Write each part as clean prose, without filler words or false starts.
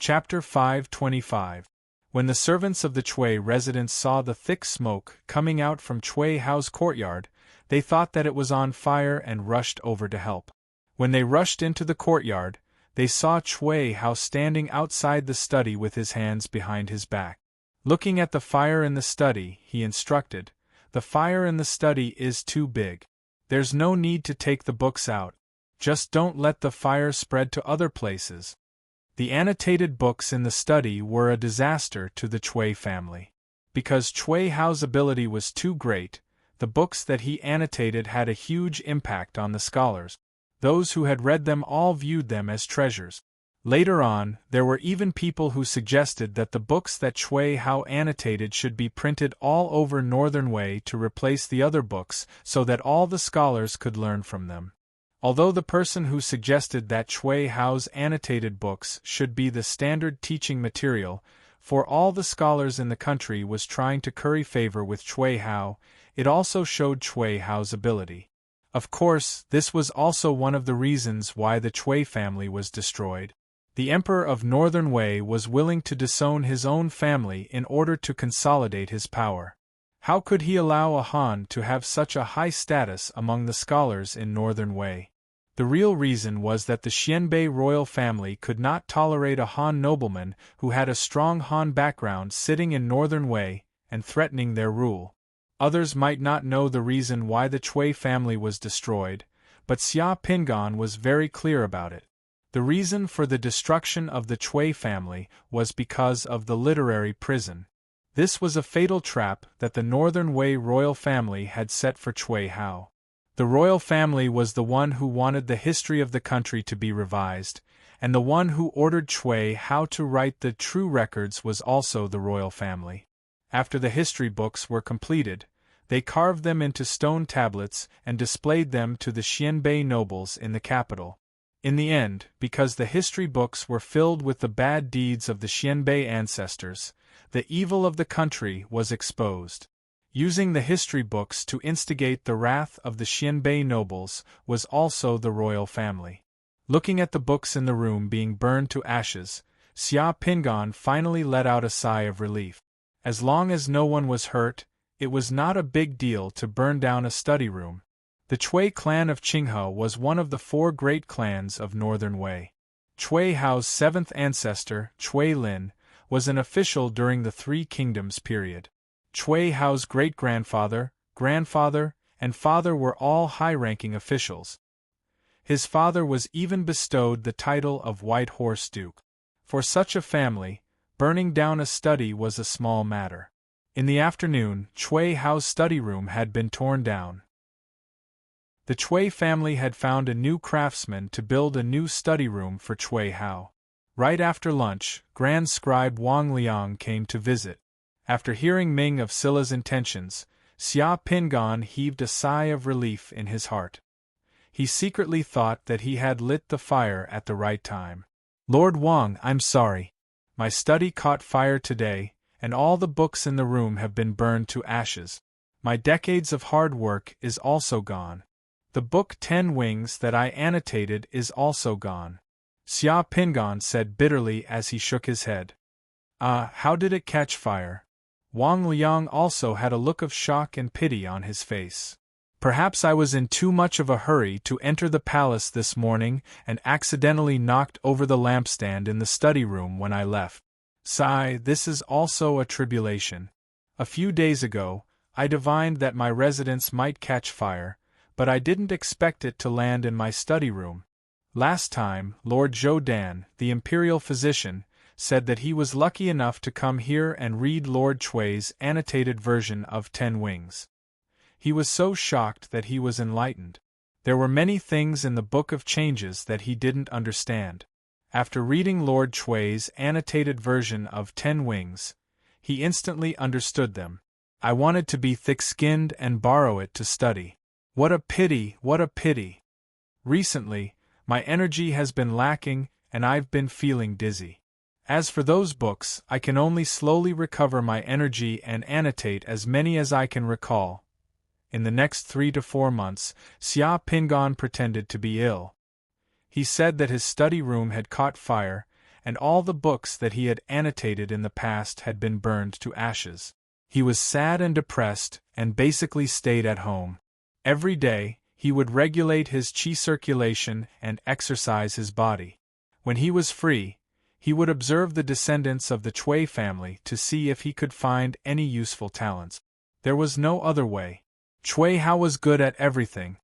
Chapter 525. When the servants of the Chui residence saw the thick smoke coming out from Chui Hao's courtyard, they thought that it was on fire and rushed over to help. When they rushed into the courtyard, they saw Chui Hao standing outside the study with his hands behind his back. Looking at the fire in the study, he instructed, "The fire in the study is too big. There's no need to take the books out. Just don't let the fire spread to other places." The annotated books in the study were a disaster to the Chui family. Because Chui Hao's ability was too great, the books that he annotated had a huge impact on the scholars. Those who had read them all viewed them as treasures. Later on, there were even people who suggested that the books that Chui Hao annotated should be printed all over Northern Wei to replace the other books so that all the scholars could learn from them. Although the person who suggested that Chui Hao's annotated books should be the standard teaching material for all the scholars in the country was trying to curry favor with Chui Hao, it also showed Chui Hao's ability. Of course, this was also one of the reasons why the Chui family was destroyed. The Emperor of Northern Wei was willing to disown his own family in order to consolidate his power. How could he allow a Han to have such a high status among the scholars in Northern Wei? The real reason was that the Xianbei royal family could not tolerate a Han nobleman who had a strong Han background sitting in Northern Wei and threatening their rule. Others might not know the reason why the Chui family was destroyed, but Xia Pingan was very clear about it. The reason for the destruction of the Chui family was because of the literary prison. This was a fatal trap that the Northern Wei royal family had set for Chui Hao. The royal family was the one who wanted the history of the country to be revised, and the one who ordered Chui Hao to write the true records was also the royal family. After the history books were completed, they carved them into stone tablets and displayed them to the Xianbei nobles in the capital. In the end, because the history books were filled with the bad deeds of the Xianbei ancestors, the evil of the country was exposed. Using the history books to instigate the wrath of the Xianbei nobles was also the royal family. Looking at the books in the room being burned to ashes, Xia Pingan finally let out a sigh of relief. As long as no one was hurt, it was not a big deal to burn down a study room. The Chui clan of Qinghe was one of the 4 great clans of Northern Wei. Chui Hao's 7th ancestor, Chui Lin, was an official during the Three Kingdoms period. Chui Hao's great-grandfather, grandfather, and father were all high-ranking officials. His father was even bestowed the title of White Horse Duke. For such a family, burning down a study was a small matter. In the afternoon, Chui Hao's study room had been torn down. The Chui family had found a new craftsman to build a new study room for Chui Hao. Right after lunch, Grand Scribe Wang Liang came to visit. After hearing Ming of Sila's intentions, Xia Pingan heaved a sigh of relief in his heart. He secretly thought that he had lit the fire at the right time. "Lord Wang, I'm sorry. My study caught fire today, and all the books in the room have been burned to ashes. My decades of hard work is also gone. The book 10 Wings that I annotated is also gone," Xia Pingan said bitterly as he shook his head. How did it catch fire?" Wang Liang also had a look of shock and pity on his face. "Perhaps I was in too much of a hurry to enter the palace this morning and accidentally knocked over the lampstand in the study room when I left. Sigh, this is also a tribulation. A few days ago, I divined that my residence might catch fire, but I didn't expect it to land in my study room. Last time, Lord Zhou Dan, the imperial physician, said that he was lucky enough to come here and read Lord Chui's annotated version of 10 Wings. He was so shocked that he was enlightened. There were many things in the Book of Changes that he didn't understand. After reading Lord Chui's annotated version of 10 Wings, he instantly understood them. I wanted to be thick-skinned and borrow it to study. What a pity, what a pity. Recently, my energy has been lacking and I've been feeling dizzy. As for those books, I can only slowly recover my energy and annotate as many as I can recall. In the next 3 to 4 months, Xia Pingan pretended to be ill. He said that his study room had caught fire, and all the books that he had annotated in the past had been burned to ashes. He was sad and depressed, and basically stayed at home. Every day, he would regulate his qi circulation and exercise his body. When he was free, he would observe the descendants of the Chui family to see if he could find any useful talents. There was no other way. Chui Hao was good at everything.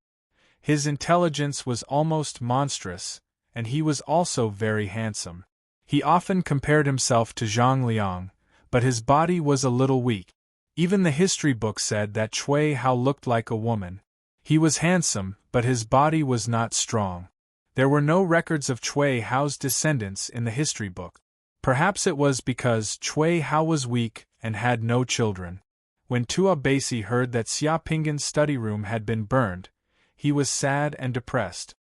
His intelligence was almost monstrous, and he was also very handsome. He often compared himself to Zhang Liang, but his body was a little weak. Even the history book said that Chui Hao looked like a woman. He was handsome, but his body was not strong. There were no records of Chui Hao's descendants in the history book. Perhaps it was because Chui Hao was weak and had no children. When Tua Baisi heard that Xia Pinggan's study room had been burned, he was sad and depressed.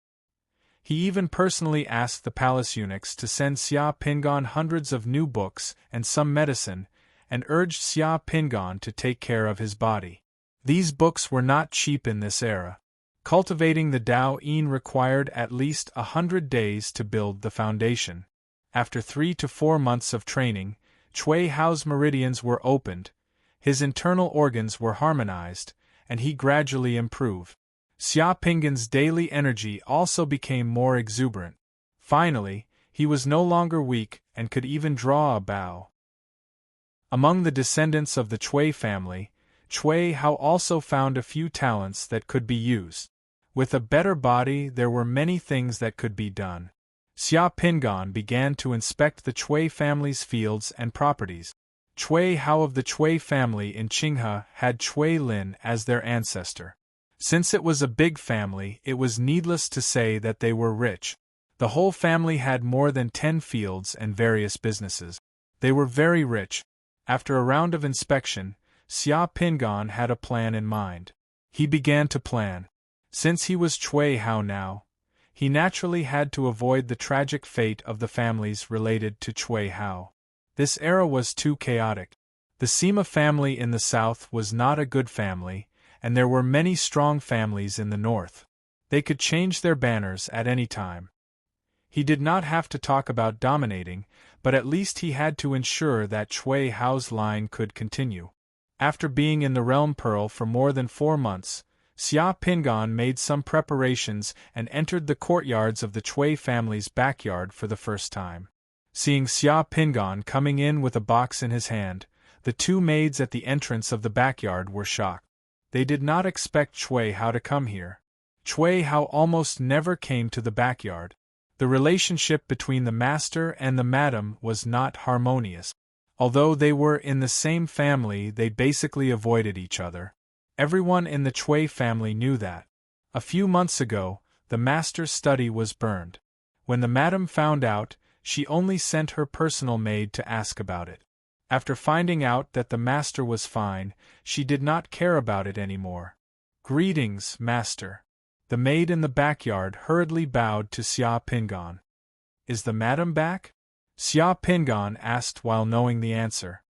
He even personally asked the palace eunuchs to send Xia Pinggan hundreds of new books and some medicine, and urged Xia Pinggan to take care of his body. These books were not cheap in this era. Cultivating the Tao Yin required at least 100 days to build the foundation. After 3 to 4 months of training, Chui Hao's meridians were opened, his internal organs were harmonized, and he gradually improved. Xia Pinggan's daily energy also became more exuberant. Finally, he was no longer weak and could even draw a bow. Among the descendants of the Chui family, Chui Hao also found a few talents that could be used. With a better body, there were many things that could be done. Xia Pinggan began to inspect the Chui family's fields and properties. Chui Hao of the Chui family in Qinghe had Chui Lin as their ancestor. Since it was a big family, it was needless to say that they were rich. The whole family had more than 10 fields and various businesses. They were very rich. After a round of inspection, Xia Pinggan had a plan in mind. He began to plan. Since he was Chui Hao now, he naturally had to avoid the tragic fate of the families related to Chui Hao. This era was too chaotic. The Sima family in the south was not a good family, and there were many strong families in the north. They could change their banners at any time. He did not have to talk about dominating, but at least he had to ensure that Chui Hao's line could continue. After being in the Realm Pearl for more than 4 months, Xia Pinggan made some preparations and entered the courtyards of the Chui family's backyard for the first time. Seeing Xia Pinggan coming in with a box in his hand, the 2 maids at the entrance of the backyard were shocked. They did not expect Chui Hao to come here. Chui Hao almost never came to the backyard. The relationship between the master and the madam was not harmonious. Although they were in the same family, they basically avoided each other. Everyone in the Chui family knew that. A few months ago, the master's study was burned. When the madam found out, she only sent her personal maid to ask about it. After finding out that the master was fine, she did not care about it anymore. "Greetings, master." The maid in the backyard hurriedly bowed to Xia Pinggan. "Is the madam back?" Xia Pinggan asked while knowing the answer.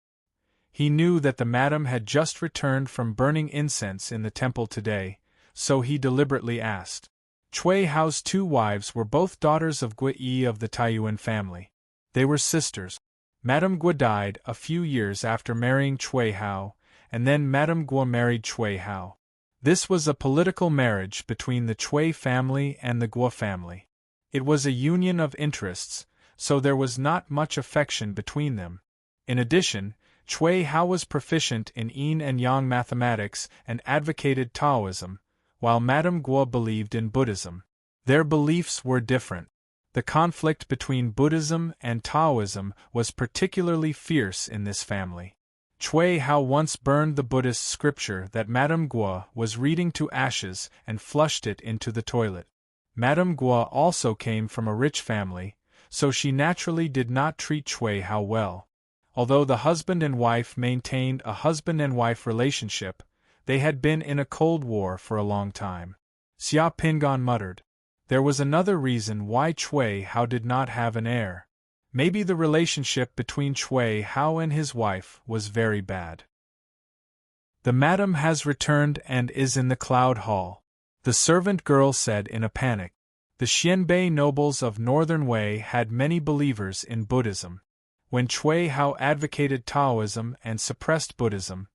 He knew that the madam had just returned from burning incense in the temple today, so he deliberately asked. Chui Hao's 2 wives were both daughters of Gui Yi of the Taiyuan family. They were sisters. Madame Gui died a few years after marrying Chui Hao, and then Madame Gui married Chui Hao. This was a political marriage between the Chui family and the Gui family. It was a union of interests, so there was not much affection between them. In addition, Chui Hao was proficient in yin and yang mathematics and advocated Taoism, while Madame Gui believed in Buddhism. Their beliefs were different. The conflict between Buddhism and Taoism was particularly fierce in this family. Chui Hao once burned the Buddhist scripture that Madame Gui was reading to ashes and flushed it into the toilet. Madame Gui also came from a rich family, so she naturally did not treat Chui Hao well. Although the husband and wife maintained a husband and wife relationship, they had been in a cold war for a long time. Xia Pinggan muttered. There was another reason why Chui Hao did not have an heir. Maybe the relationship between Chui Hao and his wife was very bad. "The madam has returned and is in the cloud hall," the servant girl said in a panic. The Xianbei nobles of Northern Wei had many believers in Buddhism. When Cui Hao advocated Taoism and suppressed Buddhism,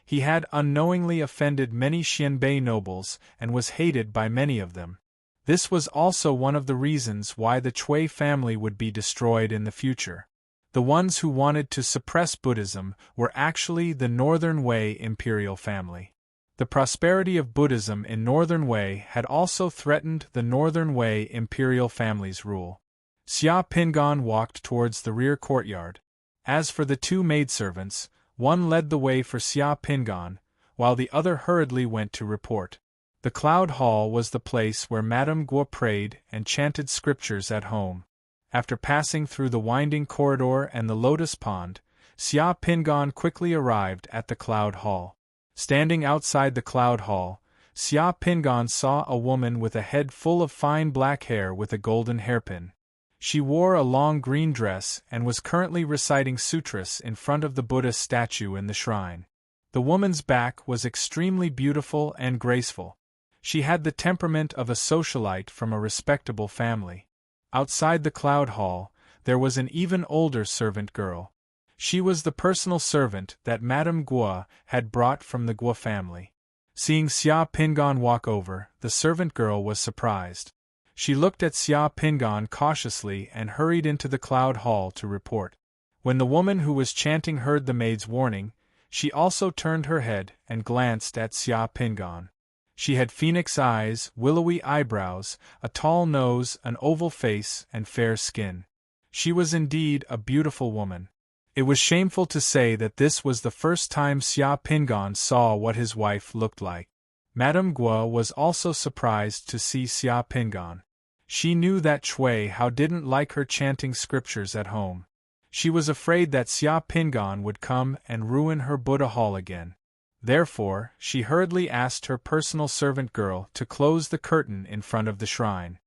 he had unknowingly offended many Xianbei nobles and was hated by many of them. This was also one of the reasons why the Cui family would be destroyed in the future. The ones who wanted to suppress Buddhism were actually the Northern Wei imperial family. The prosperity of Buddhism in Northern Wei had also threatened the Northern Wei imperial family's rule. Xia Pingan walked towards the rear courtyard. As for the two maidservants, one led the way for Xia Pingan, while the other hurriedly went to report. The Cloud Hall was the place where Madame Guo prayed and chanted scriptures at home. After passing through the winding corridor and the lotus pond, Xia Pingan quickly arrived at the Cloud Hall. Standing outside the Cloud Hall, Xia Pingan saw a woman with a head full of fine black hair with a golden hairpin. She wore a long green dress and was currently reciting sutras in front of the Buddha statue in the shrine. The woman's back was extremely beautiful and graceful. She had the temperament of a socialite from a respectable family. Outside the Cloud Hall, there was an even older servant girl. She was the personal servant that Madame Guo had brought from the Guo family. Seeing Xia Pingan walk over, the servant girl was surprised. She looked at Xia Pingan cautiously and hurried into the Cloud Hall to report. When the woman who was chanting heard the maid's warning, she also turned her head and glanced at Xia Pingan. She had phoenix eyes, willowy eyebrows, a tall nose, an oval face, and fair skin. She was indeed a beautiful woman. It was shameful to say that this was the first time Xia Pingan saw what his wife looked like. Madame Guo was also surprised to see Xia Pingan. She knew that Cui Hao didn't like her chanting scriptures at home. She was afraid that Xia Pingan would come and ruin her Buddha hall again. Therefore, she hurriedly asked her personal servant girl to close the curtain in front of the shrine.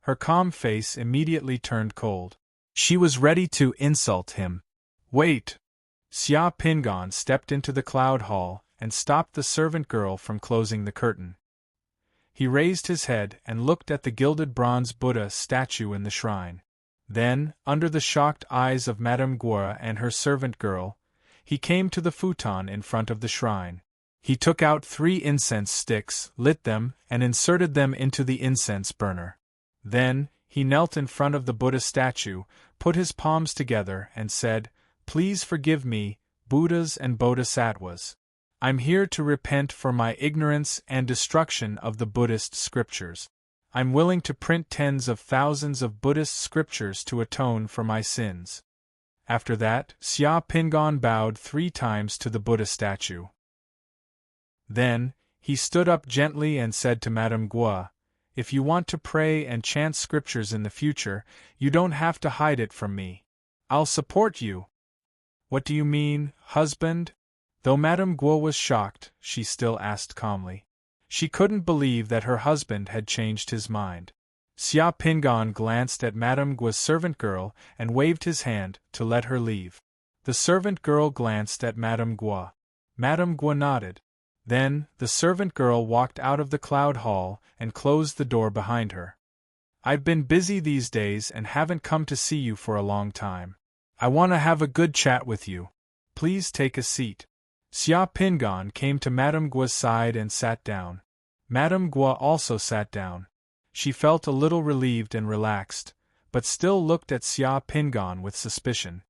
Her calm face immediately turned cold. She was ready to insult him. Wait! Xia Pingan stepped into the Cloud Hall and stopped the servant girl from closing the curtain. He raised his head and looked at the gilded bronze Buddha statue in the shrine. Then, under the shocked eyes of Madame Guo and her servant girl, he came to the futon in front of the shrine. He took out 3 incense sticks, lit them, and inserted them into the incense burner. Then, he knelt in front of the Buddha statue, put his palms together, and said, "Please forgive me, Buddhas and Bodhisattvas. I'm here to repent for my ignorance and destruction of the Buddhist scriptures. I'm willing to print tens of thousands of Buddhist scriptures to atone for my sins." After that, Xia Pingan bowed 3 times to the Buddha statue. Then, he stood up gently and said to Madame Guo, "If you want to pray and chant scriptures in the future, you don't have to hide it from me. I'll support you." "What do you mean, husband?" Though Madame Guo was shocked, she still asked calmly. She couldn't believe that her husband had changed his mind. Xia Pingan glanced at Madame Guo's servant girl and waved his hand to let her leave. The servant girl glanced at Madame Guo. Madame Guo nodded. Then, the servant girl walked out of the Cloud Hall and closed the door behind her. "I've been busy these days and haven't come to see you for a long time. I want to have a good chat with you. Please take a seat." Xia Pingan came to Madame Guo's side and sat down. Madame Guo also sat down. She felt a little relieved and relaxed, but still looked at Xia Pingan with suspicion.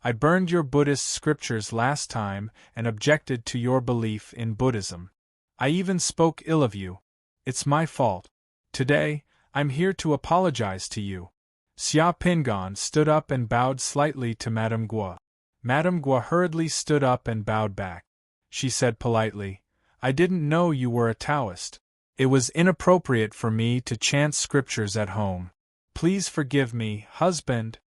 "I burned your Buddhist scriptures last time and objected to your belief in Buddhism. I even spoke ill of you. It's my fault. Today, I'm here to apologize to you." Xia Pingan stood up and bowed slightly to Madame Guo. Madame Guo hurriedly stood up and bowed back. She said politely, "I didn't know you were a Taoist. It was inappropriate for me to chant scriptures at home. Please forgive me, husband."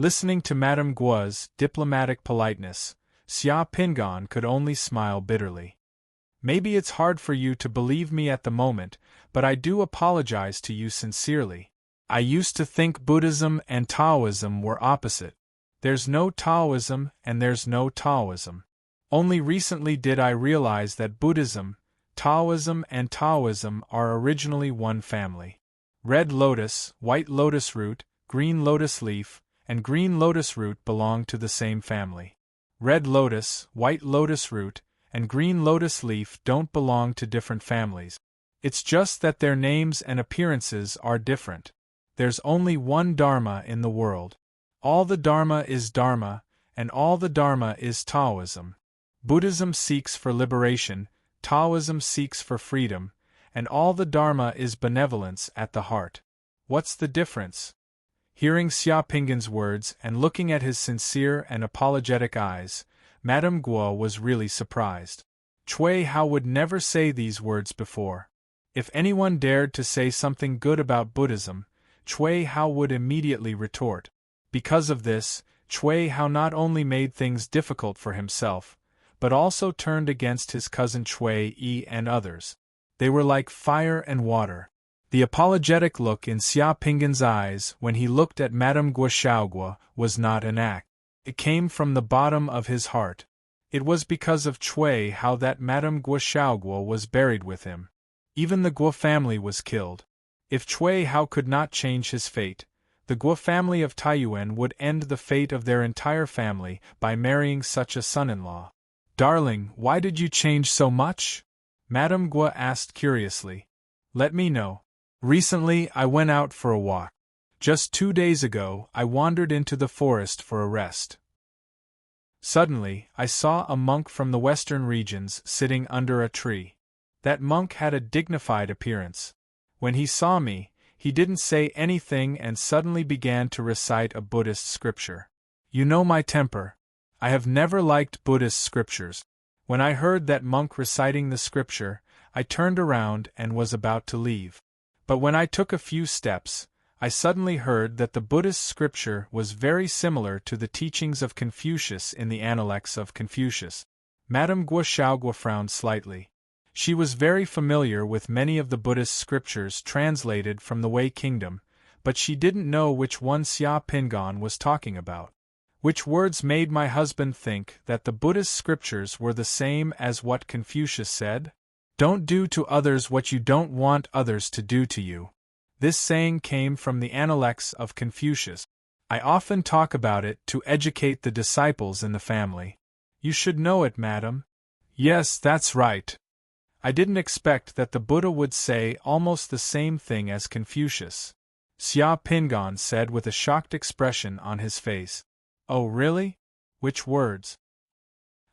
Listening to Madame Guo's diplomatic politeness, Xia Pingan could only smile bitterly. "Maybe it's hard for you to believe me at the moment, but I do apologize to you sincerely. I used to think Buddhism and Taoism were opposite. There's no Taoism and there's no Taoism. Only recently did I realize that Buddhism, Taoism and Taoism are originally one family. Red lotus, white lotus root, green lotus leaf, and green lotus root belong to the same family. Red lotus, white lotus root, and green lotus leaf don't belong to different families. It's just that their names and appearances are different. There's only one Dharma in the world. All the Dharma is Dharma, and all the Dharma is Taoism. Buddhism seeks for liberation, Taoism seeks for freedom, and all the Dharma is benevolence at the heart. What's the difference? Hearing Xiaopinggan's words and looking at his sincere and apologetic eyes, Madame Guo was really surprised. Cui Hao would never say these words before. If anyone dared to say something good about Buddhism, Cui Hao would immediately retort. Because of this, Cui Hao not only made things difficult for himself, but also turned against his cousin Cui Yi and others. They were like fire and water. The apologetic look in Xiaopinggan's eyes when he looked at Madame Guo Xiaoguo was not an act. It came from the bottom of his heart. It was because of Cui Hao that Madame Guo Xiaoguo was buried with him. Even the Guo family was killed. If Cui Hao could not change his fate, the Guo family of Taiyuan would end the fate of their entire family by marrying such a son-in-law. Darling, why did you change so much? Madame Guo asked curiously. Let me know. Recently, I went out for a walk. Just 2 days ago, I wandered into the forest for a rest. Suddenly, I saw a monk from the western regions sitting under a tree. That monk had a dignified appearance. When he saw me, he didn't say anything and suddenly began to recite a Buddhist scripture. You know my temper. I have never liked Buddhist scriptures. When I heard that monk reciting the scripture, I turned around and was about to leave. But when I took a few steps, I suddenly heard that the Buddhist scripture was very similar to the teachings of Confucius in the Analects of Confucius. Madame Guo Xiaoguo frowned slightly. She was very familiar with many of the Buddhist scriptures translated from the Wei Kingdom, but she didn't know which one Xiaopinggan was talking about. Which words made my husband think that the Buddhist scriptures were the same as what Confucius said? Don't do to others what you don't want others to do to you. This saying came from the Analects of Confucius. I often talk about it to educate the disciples in the family. You should know it, madam. Yes, that's right. I didn't expect that the Buddha would say almost the same thing as Confucius. Xiaopinggan said with a shocked expression on his face. Oh really? Which words?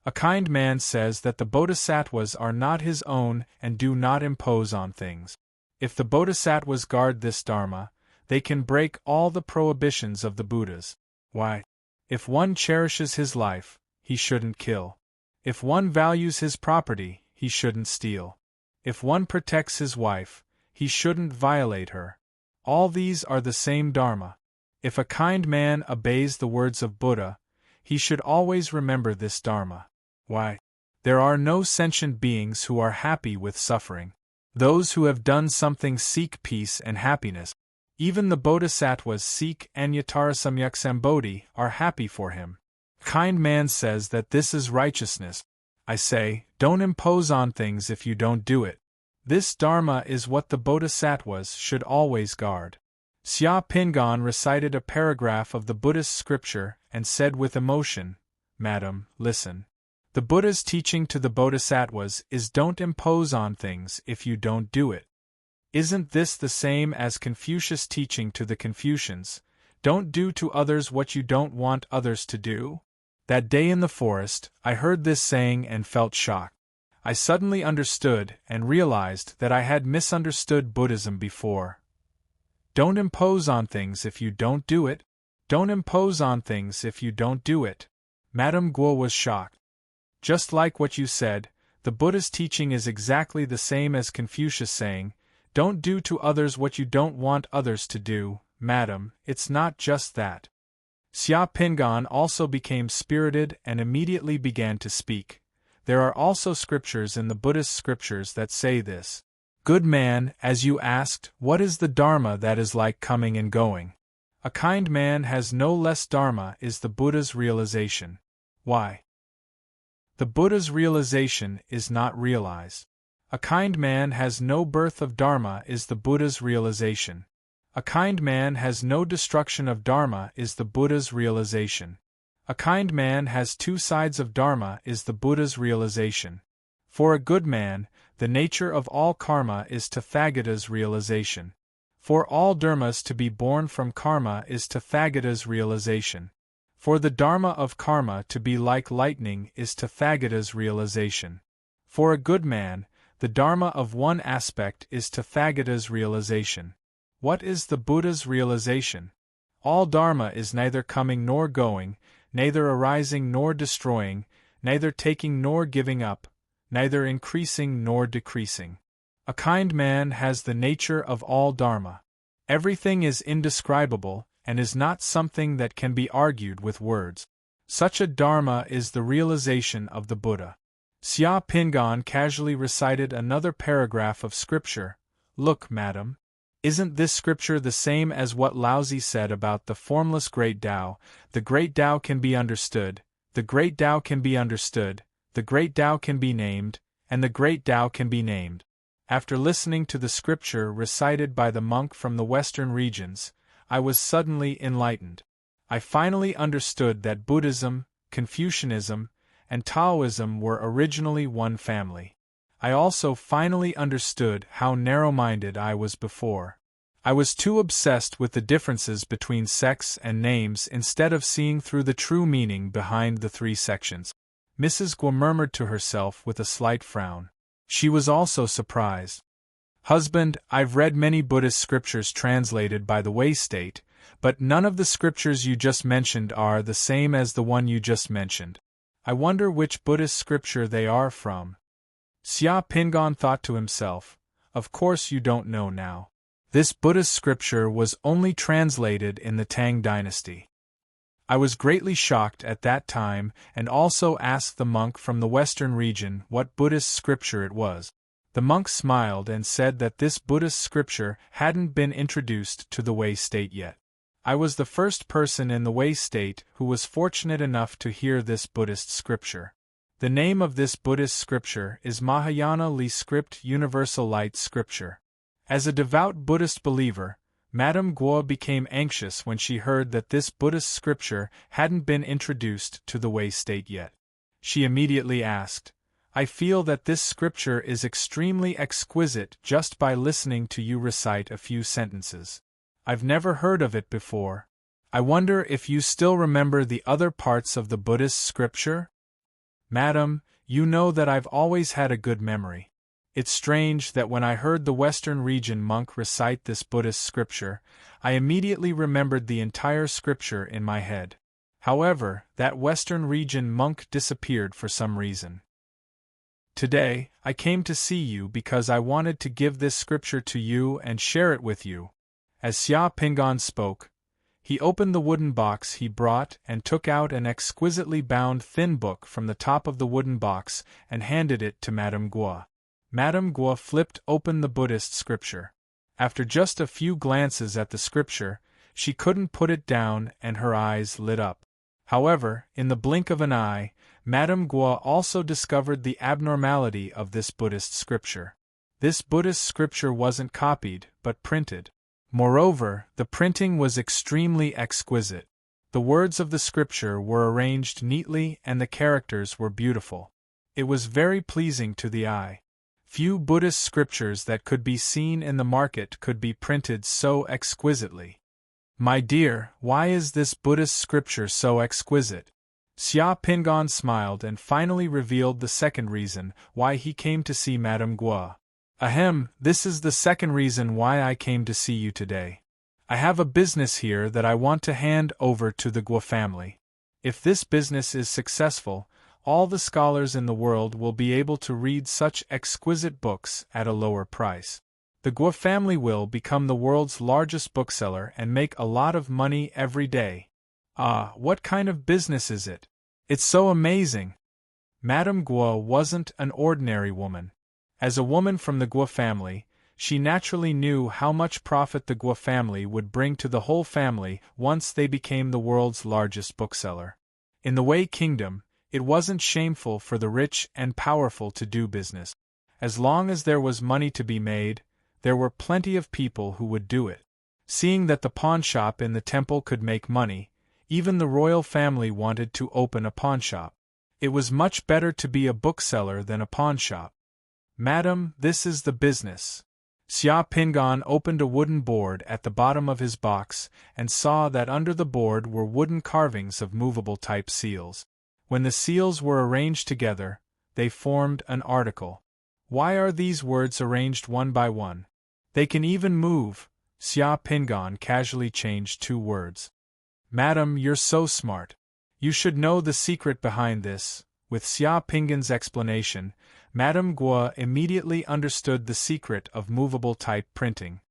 A kind man says that the bodhisattvas are not his own and do not impose on things. If the bodhisattvas guard this dharma, they can break all the prohibitions of the Buddhas. Why? If one cherishes his life, he shouldn't kill. If one values his property, he shouldn't steal. If one protects his wife, he shouldn't violate her. All these are the same dharma. If a kind man obeys the words of Buddha, he should always remember this dharma. Why? There are no sentient beings who are happy with suffering. Those who have done something seek peace and happiness. Even the bodhisattvas seek Anyatarasamyaksambodhi are happy for him. Kind man says that this is righteousness. I say, don't impose on things if you don't do it. This dharma is what the bodhisattvas should always guard. Xiaopinggan recited a paragraph of the Buddhist scripture and said with emotion, Madam, listen. The Buddha's teaching to the bodhisattvas is don't impose on things if you don't do it. Isn't this the same as Confucius' teaching to the Confucians, don't do to others what you don't want others to do? That day in the forest, I heard this saying and felt shocked. I suddenly understood and realized that I had misunderstood Buddhism before. Don't impose on things if you don't do it. Don't impose on things if you don't do it. Madame Guo was shocked. Just like what you said, the Buddha's teaching is exactly the same as Confucius saying, don't do to others what you don't want others to do. Madam, it's not just that. Xiaopinggan also became spirited and immediately began to speak. There are also scriptures in the Buddhist scriptures that say this. Good man, as you asked, what is the dharma that is like coming and going? A kind man has no less dharma is the Buddha's realization. Why? The Buddha's realization is not realized. A kind man has no birth of dharma is the Buddha's realization. A kind man has no destruction of Dharma is the Buddha's realization. A kind man has two sides of Dharma is the Buddha's realization. For a good man, the nature of all karma is Tathagata's realization. For all dharmas to be born from karma is Tathagata's realization. For the dharma of karma to be like lightning is Tathagata's realization. For a good man, the dharma of one aspect is Tathagata's realization. What is the Buddha's realization? All dharma is neither coming nor going, neither arising nor destroying, neither taking nor giving up, neither increasing nor decreasing. A kind man has the nature of all dharma. Everything is indescribable, and is not something that can be argued with words. Such a dharma is the realization of the Buddha. Xia Pingan casually recited another paragraph of scripture. Look, madam. Isn't this scripture the same as what Laozi said about the formless great Tao? The great Tao can be understood, the great Tao can be understood, the great Tao can be named, and the great Tao can be named. After listening to the scripture recited by the monk from the western regions, I was suddenly enlightened. I finally understood that Buddhism, Confucianism, and Taoism were originally one family. I also finally understood how narrow-minded I was before. I was too obsessed with the differences between sects and names instead of seeing through the true meaning behind the three sections. Mrs. Guo murmured to herself with a slight frown. She was also surprised. Husband, I've read many Buddhist scriptures translated by the Wei state, but none of the scriptures you just mentioned are the same as the one you just mentioned. I wonder which Buddhist scripture they are from. Xia Pingan thought to himself, of course you don't know now. This Buddhist scripture was only translated in the Tang dynasty. I was greatly shocked at that time and also asked the monk from the western region what Buddhist scripture it was. The monk smiled and said that this Buddhist scripture hadn't been introduced to the Wei state yet. I was the first person in the Wei state who was fortunate enough to hear this Buddhist scripture. The name of this Buddhist scripture is Mahayana Li Script Universal Light Scripture. As a devout Buddhist believer, Madame Guo became anxious when she heard that this Buddhist scripture hadn't been introduced to the Wei state yet. She immediately asked, I feel that this scripture is extremely exquisite just by listening to you recite a few sentences. I've never heard of it before. I wonder if you still remember the other parts of the Buddhist scripture? Madam, you know that I've always had a good memory. It's strange that when I heard the Western region monk recite this Buddhist scripture, I immediately remembered the entire scripture in my head. However, that Western region monk disappeared for some reason. Today, I came to see you because I wanted to give this scripture to you and share it with you. As Xia Pingan spoke, he opened the wooden box he brought and took out an exquisitely bound thin book from the top of the wooden box and handed it to Madame Guo. Madame Guo flipped open the Buddhist scripture. After just a few glances at the scripture, she couldn't put it down and her eyes lit up. However, in the blink of an eye, Madame Guo also discovered the abnormality of this Buddhist scripture. This Buddhist scripture wasn't copied, but printed. Moreover, the printing was extremely exquisite. The words of the scripture were arranged neatly and the characters were beautiful. It was very pleasing to the eye. Few Buddhist scriptures that could be seen in the market could be printed so exquisitely. My dear, why is this Buddhist scripture so exquisite? Xia Pingan smiled and finally revealed the second reason why he came to see Madame Guo. Ahem, this is the second reason why I came to see you today. I have a business here that I want to hand over to the Guo family. If this business is successful, all the scholars in the world will be able to read such exquisite books at a lower price. The Guo family will become the world's largest bookseller and make a lot of money every day. Ah, what kind of business is it? It's so amazing! Madame Guo wasn't an ordinary woman. As a woman from the Guo family, she naturally knew how much profit the Guo family would bring to the whole family once they became the world's largest bookseller. In the Wei Kingdom, it wasn't shameful for the rich and powerful to do business. As long as there was money to be made, there were plenty of people who would do it. Seeing that the pawnshop in the temple could make money, even the royal family wanted to open a pawnshop. It was much better to be a bookseller than a pawnshop. "Madam, this is the business." Xia Pingan opened a wooden board at the bottom of his box and saw that under the board were wooden carvings of movable type seals. When the seals were arranged together, they formed an article. "Why are these words arranged one by one? They can even move." Xia Pingan casually changed 2 words. "Madam, you're so smart. You should know the secret behind this." With Xia Pingan's explanation, Madame Guo immediately understood the secret of movable type printing.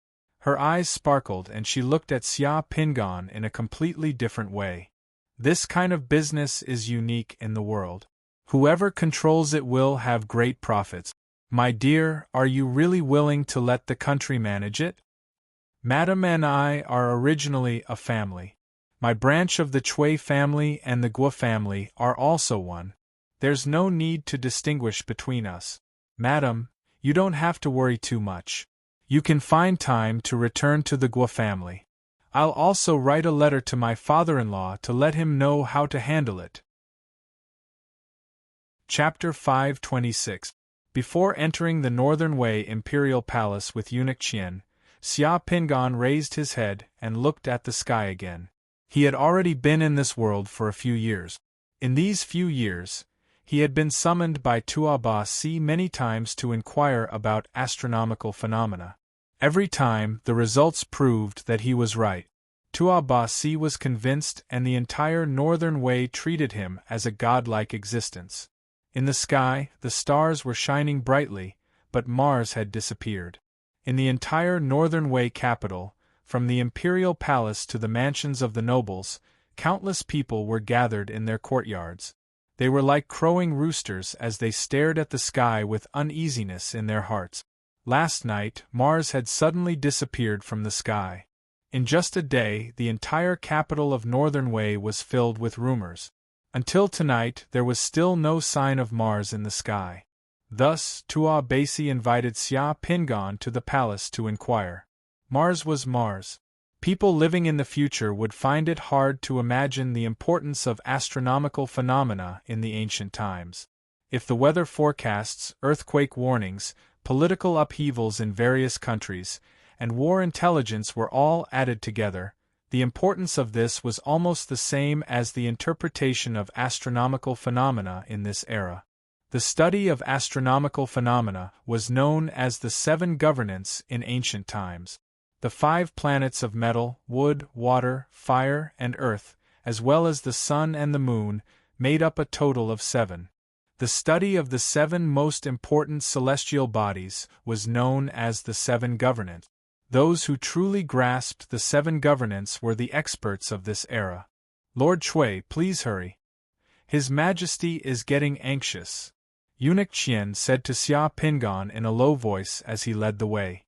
Her eyes sparkled and she looked at Xia Pingan in a completely different way. "This kind of business is unique in the world. Whoever controls it will have great profits. My dear, are you really willing to let the country manage it? Madame and I are originally a family. My branch of the Chui family and the Guo family are also one. There's no need to distinguish between us. Madam, you don't have to worry too much. You can find time to return to the Guo family. I'll also write a letter to my father-in-law to let him know how to handle it." Chapter 526. Before entering the Northern Wei Imperial Palace with eunuch Qian, Xia Pingan raised his head and looked at the sky again. He had already been in this world for a few years. In these few years, he had been summoned by Tuaba Si many times to inquire about astronomical phenomena. Every time, the results proved that he was right. Tuaba Si was convinced, and the entire Northern Wei treated him as a godlike existence. In the sky, the stars were shining brightly, but Mars had disappeared. In the entire Northern Wei capital, from the imperial palace to the mansions of the nobles, countless people were gathered in their courtyards. They were like crowing roosters as they stared at the sky with uneasiness in their hearts. Last night, Mars had suddenly disappeared from the sky. In just a day, the entire capital of Northern Wei was filled with rumors. Until tonight, there was still no sign of Mars in the sky. Thus, Tua Basi invited Xia Pingan to the palace to inquire. Mars was Mars. People living in the future would find it hard to imagine the importance of astronomical phenomena in the ancient times. If the weather forecasts, earthquake warnings, political upheavals in various countries, and war intelligence were all added together, the importance of this was almost the same as the interpretation of astronomical phenomena in this era. The study of astronomical phenomena was known as the 7 governance in ancient times. The 5 planets of metal, wood, water, fire, and earth, as well as the sun and the moon, made up a total of 7. The study of the 7 most important celestial bodies was known as the 7 governance. Those who truly grasped the 7 governance were the experts of this era. "Lord Chui, please hurry. His Majesty is getting anxious," Eunuch Qian said to Xia Pingan in a low voice as he led the way.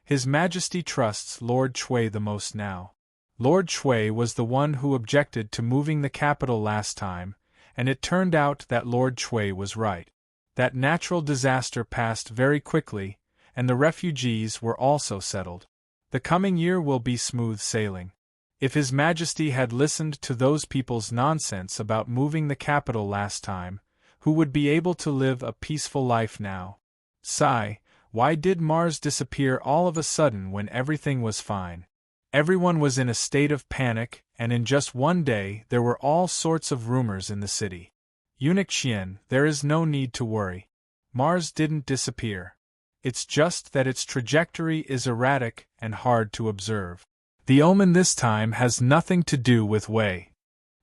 "His Majesty trusts Lord Chui the most now." Lord Chui was the one who objected to moving the capital last time, and it turned out that Lord Chui was right. That natural disaster passed very quickly, and the refugees were also settled. The coming year will be smooth sailing. If His Majesty had listened to those people's nonsense about moving the capital last time, who would be able to live a peaceful life now? Sigh. Why did Mars disappear all of a sudden when everything was fine? Everyone was in a state of panic, and in just one day there were all sorts of rumors in the city. Eunuch Qian, there is no need to worry. Mars didn't disappear. It's just that its trajectory is erratic and hard to observe. The omen this time has nothing to do with Wei.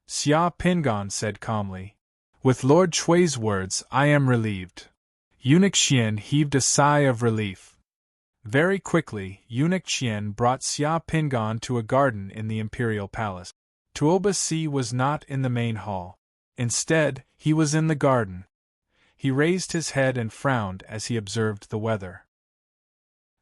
Xia Pingan said calmly. With Lord Chui's words, I am relieved. Eunuch Qian heaved a sigh of relief. Very quickly, Eunuch Qian brought Xia Pingan to a garden in the imperial palace. Tuoba Si was not in the main hall. Instead, he was in the garden. He raised his head and frowned as he observed the weather.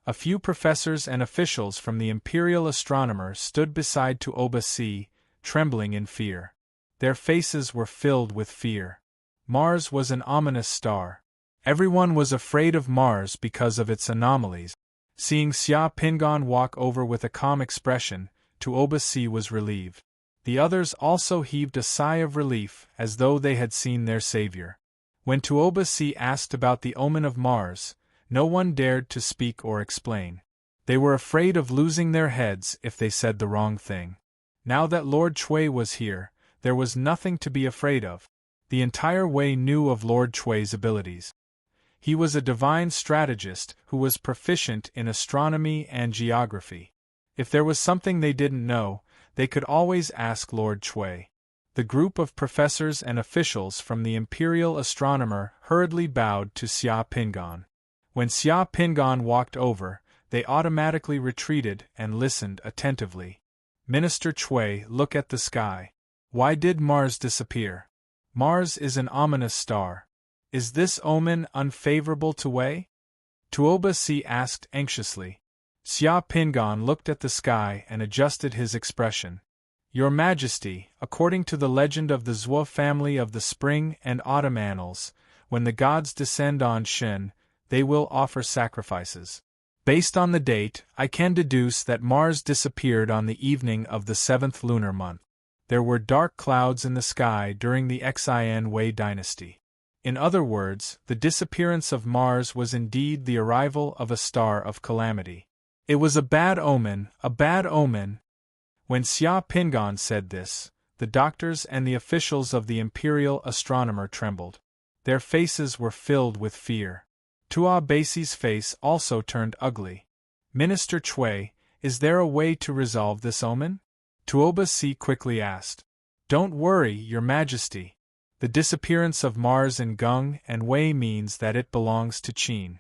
A few professors and officials from the imperial astronomer stood beside Tuoba Si, trembling in fear. Their faces were filled with fear. Mars was an ominous star. Everyone was afraid of Mars because of its anomalies. Seeing Xia Pingan walk over with a calm expression, Tuoba Si was relieved. The others also heaved a sigh of relief, as though they had seen their savior. When Tuoba Si asked about the omen of Mars, no one dared to speak or explain. They were afraid of losing their heads if they said the wrong thing. Now that Lord Chui was here, there was nothing to be afraid of. The entire Wei knew of Lord Chui's abilities. He was a divine strategist who was proficient in astronomy and geography. If there was something they didn't know, they could always ask Lord Chui. The group of professors and officials from the Imperial Astronomer hurriedly bowed to Xia Pingan. When Xia Pingan walked over, they automatically retreated and listened attentively. Minister Chui, look at the sky. Why did Mars disappear? Mars is an ominous star. Is this omen unfavorable to Wei? Tuoba Si asked anxiously. Xia Pingan looked at the sky and adjusted his expression. Your Majesty, according to the legend of the Zhuo family of the spring and autumn annals, when the gods descend on Shen, they will offer sacrifices. Based on the date, I can deduce that Mars disappeared on the evening of the 7th lunar month. There were dark clouds in the sky during the Xin Wei dynasty. In other words, the disappearance of Mars was indeed the arrival of a star of calamity. It was a bad omen, a bad omen. When Xia Pingan said this, the doctors and the officials of the Imperial Astronomer trembled. Their faces were filled with fear. Tuoba Si's face also turned ugly. Minister Chui, is there a way to resolve this omen? Tuoba Si quickly asked. Don't worry, Your Majesty. The disappearance of Mars in Gung and Wei means that it belongs to Qin.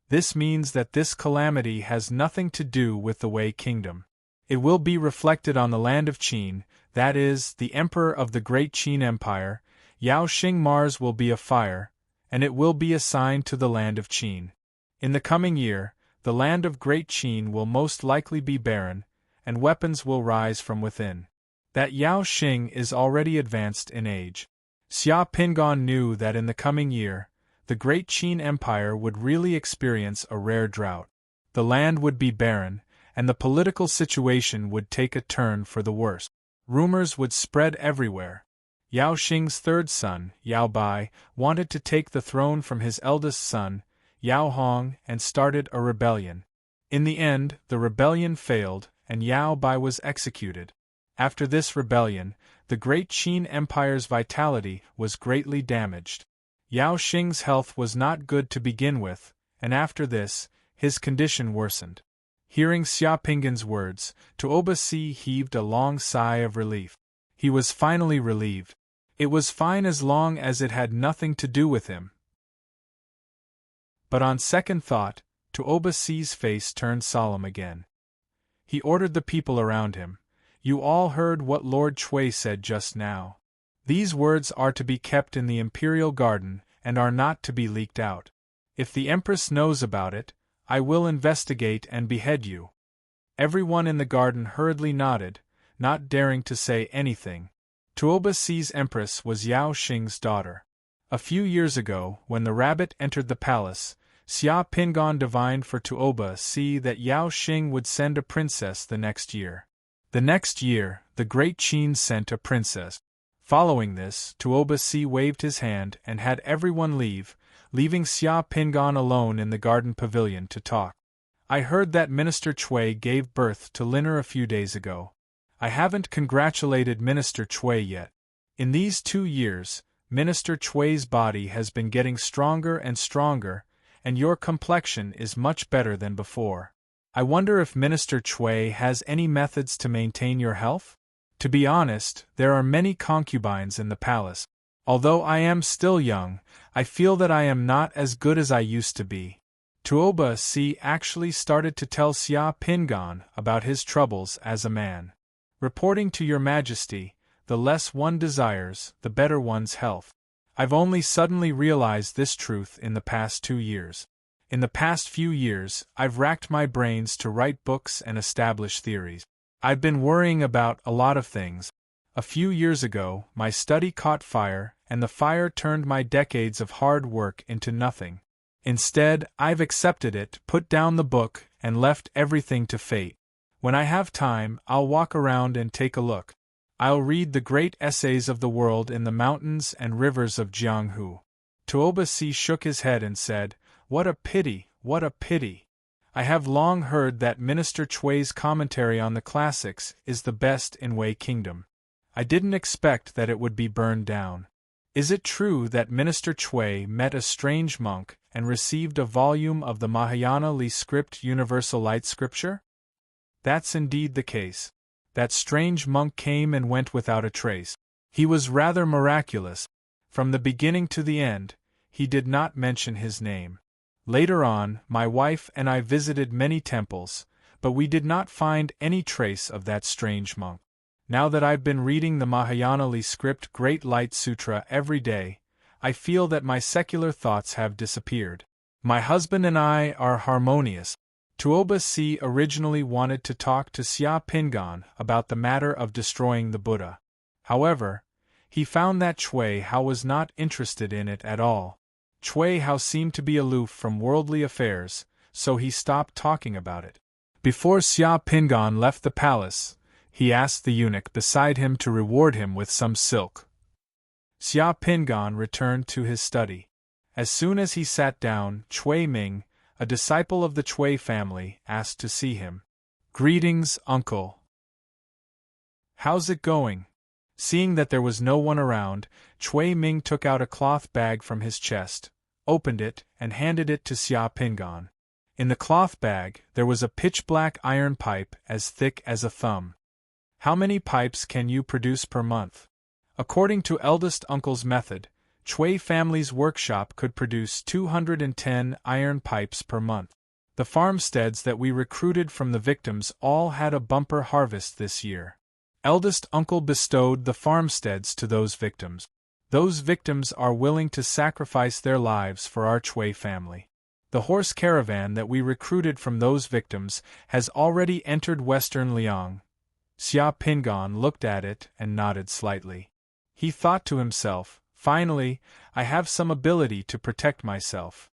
This means that this calamity has nothing to do with the Wei kingdom. It will be reflected on the land of Qin, that is, the emperor of the great Qin Empire. Yao Xing Mars will be a fire, and it will be assigned to the land of Qin. In the coming year, the land of Great Qin will most likely be barren, and weapons will rise from within. That Yao Xing is already advanced in age. Xia Pingan knew that in the coming year, the Great Qin Empire would really experience a rare drought. The land would be barren, and the political situation would take a turn for the worse. Rumors would spread everywhere. Yao Xing's third son, Yao Bai, wanted to take the throne from his eldest son, Yao Hong, and started a rebellion. In the end, the rebellion failed, and Yao Bai was executed. After this rebellion, the Great Qin Empire's vitality was greatly damaged. Yao Xing's health was not good to begin with, and after this, his condition worsened. Hearing Xia Pingan's words, Tuoba Si heaved a long sigh of relief. He was finally relieved. It was fine as long as it had nothing to do with him. But on second thought, Tuoba Si's face turned solemn again. He ordered the people around him. You all heard what Lord Chui said just now. These words are to be kept in the imperial garden and are not to be leaked out. If the Empress knows about it, I will investigate and behead you. Everyone in the garden hurriedly nodded, not daring to say anything. Tuoba Si's Empress was Yao Xing's daughter. A few years ago, when the rabbit entered the palace, Xia Pingan divined for Tuoba Si that Yao Xing would send a princess the next year. The next year, the Great Qin sent a princess. Following this, Tuoba Si waved his hand and had everyone leave, leaving Xia Pingan alone in the garden pavilion to talk. I heard that Minister Chui gave birth to Liner a few days ago. I haven't congratulated Minister Chui yet. In these 2 years, Minister Chui's body has been getting stronger and stronger, and your complexion is much better than before. I wonder if Minister Chui has any methods to maintain your health? To be honest, there are many concubines in the palace. Although I am still young, I feel that I am not as good as I used to be. Tuoba Si actually started to tell Xia Pingan about his troubles as a man. Reporting to Your Majesty, the less one desires, the better one's health. I've only suddenly realized this truth in the past 2 years. In the past few years, I've racked my brains to write books and establish theories. I've been worrying about a lot of things. A few years ago, my study caught fire, and the fire turned my decades of hard work into nothing. Instead, I've accepted it, put down the book, and left everything to fate. When I have time, I'll walk around and take a look. I'll read the great essays of the world in the mountains and rivers of Jianghu. Tuoba Si shook his head and said, "What a pity, what a pity! I have long heard that Minister Chui's commentary on the classics is the best in Wei Kingdom. I didn't expect that it would be burned down. Is it true that Minister Chui met a strange monk and received a volume of the Mahayana Li script Universal Light Scripture?" "That's indeed the case. That strange monk came and went without a trace. He was rather miraculous. From the beginning to the end, he did not mention his name. Later on, my wife and I visited many temples, but we did not find any trace of that strange monk. Now that I've been reading the Mahayana Li script Great Light Sutra every day, I feel that my secular thoughts have disappeared. My husband and I are harmonious." Tuoba Si originally wanted to talk to Xia Pingan about the matter of destroying the Buddha. However, he found that Chui Hao was not interested in it at all. Chui Hao seemed to be aloof from worldly affairs, so he stopped talking about it. Before Xia Pingan left the palace, he asked the eunuch beside him to reward him with some silk. Xia Pingan returned to his study. As soon as he sat down, Chui Ming, a disciple of the Chui family, asked to see him. "Greetings, uncle. How's it going?" Seeing that there was no one around, Chui Ming took out a cloth bag from his chest, opened it, and handed it to Xia Pingan. In the cloth bag, there was a pitch-black iron pipe as thick as a thumb. "How many pipes can you produce per month?" According to eldest uncle's method, Chui family's workshop could produce 210 iron pipes per month. The farmsteads that we recruited from the victims all had a bumper harvest this year. Eldest uncle bestowed the farmsteads to those victims. Those victims are willing to sacrifice their lives for our Chui family. The horse caravan that we recruited from those victims has already entered western Liang. Xia Pingan looked at it and nodded slightly. He thought to himself, "Finally, I have some ability to protect myself."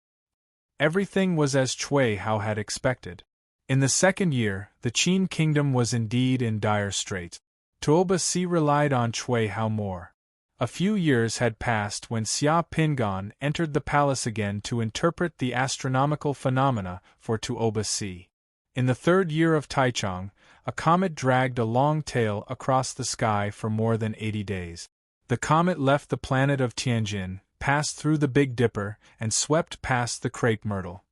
Everything was as Chui Hao had expected. In the second year, the Qin kingdom was indeed in dire straits. Tuoba Si relied on Chui Hao more. A few years had passed when Xia Pingan entered the palace again to interpret the astronomical phenomena for Tuoba Si. In the third year of Taichung, a comet dragged a long tail across the sky for more than 80 days. The comet left the planet of Tianjin, passed through the Big Dipper, and swept past the crepe myrtle.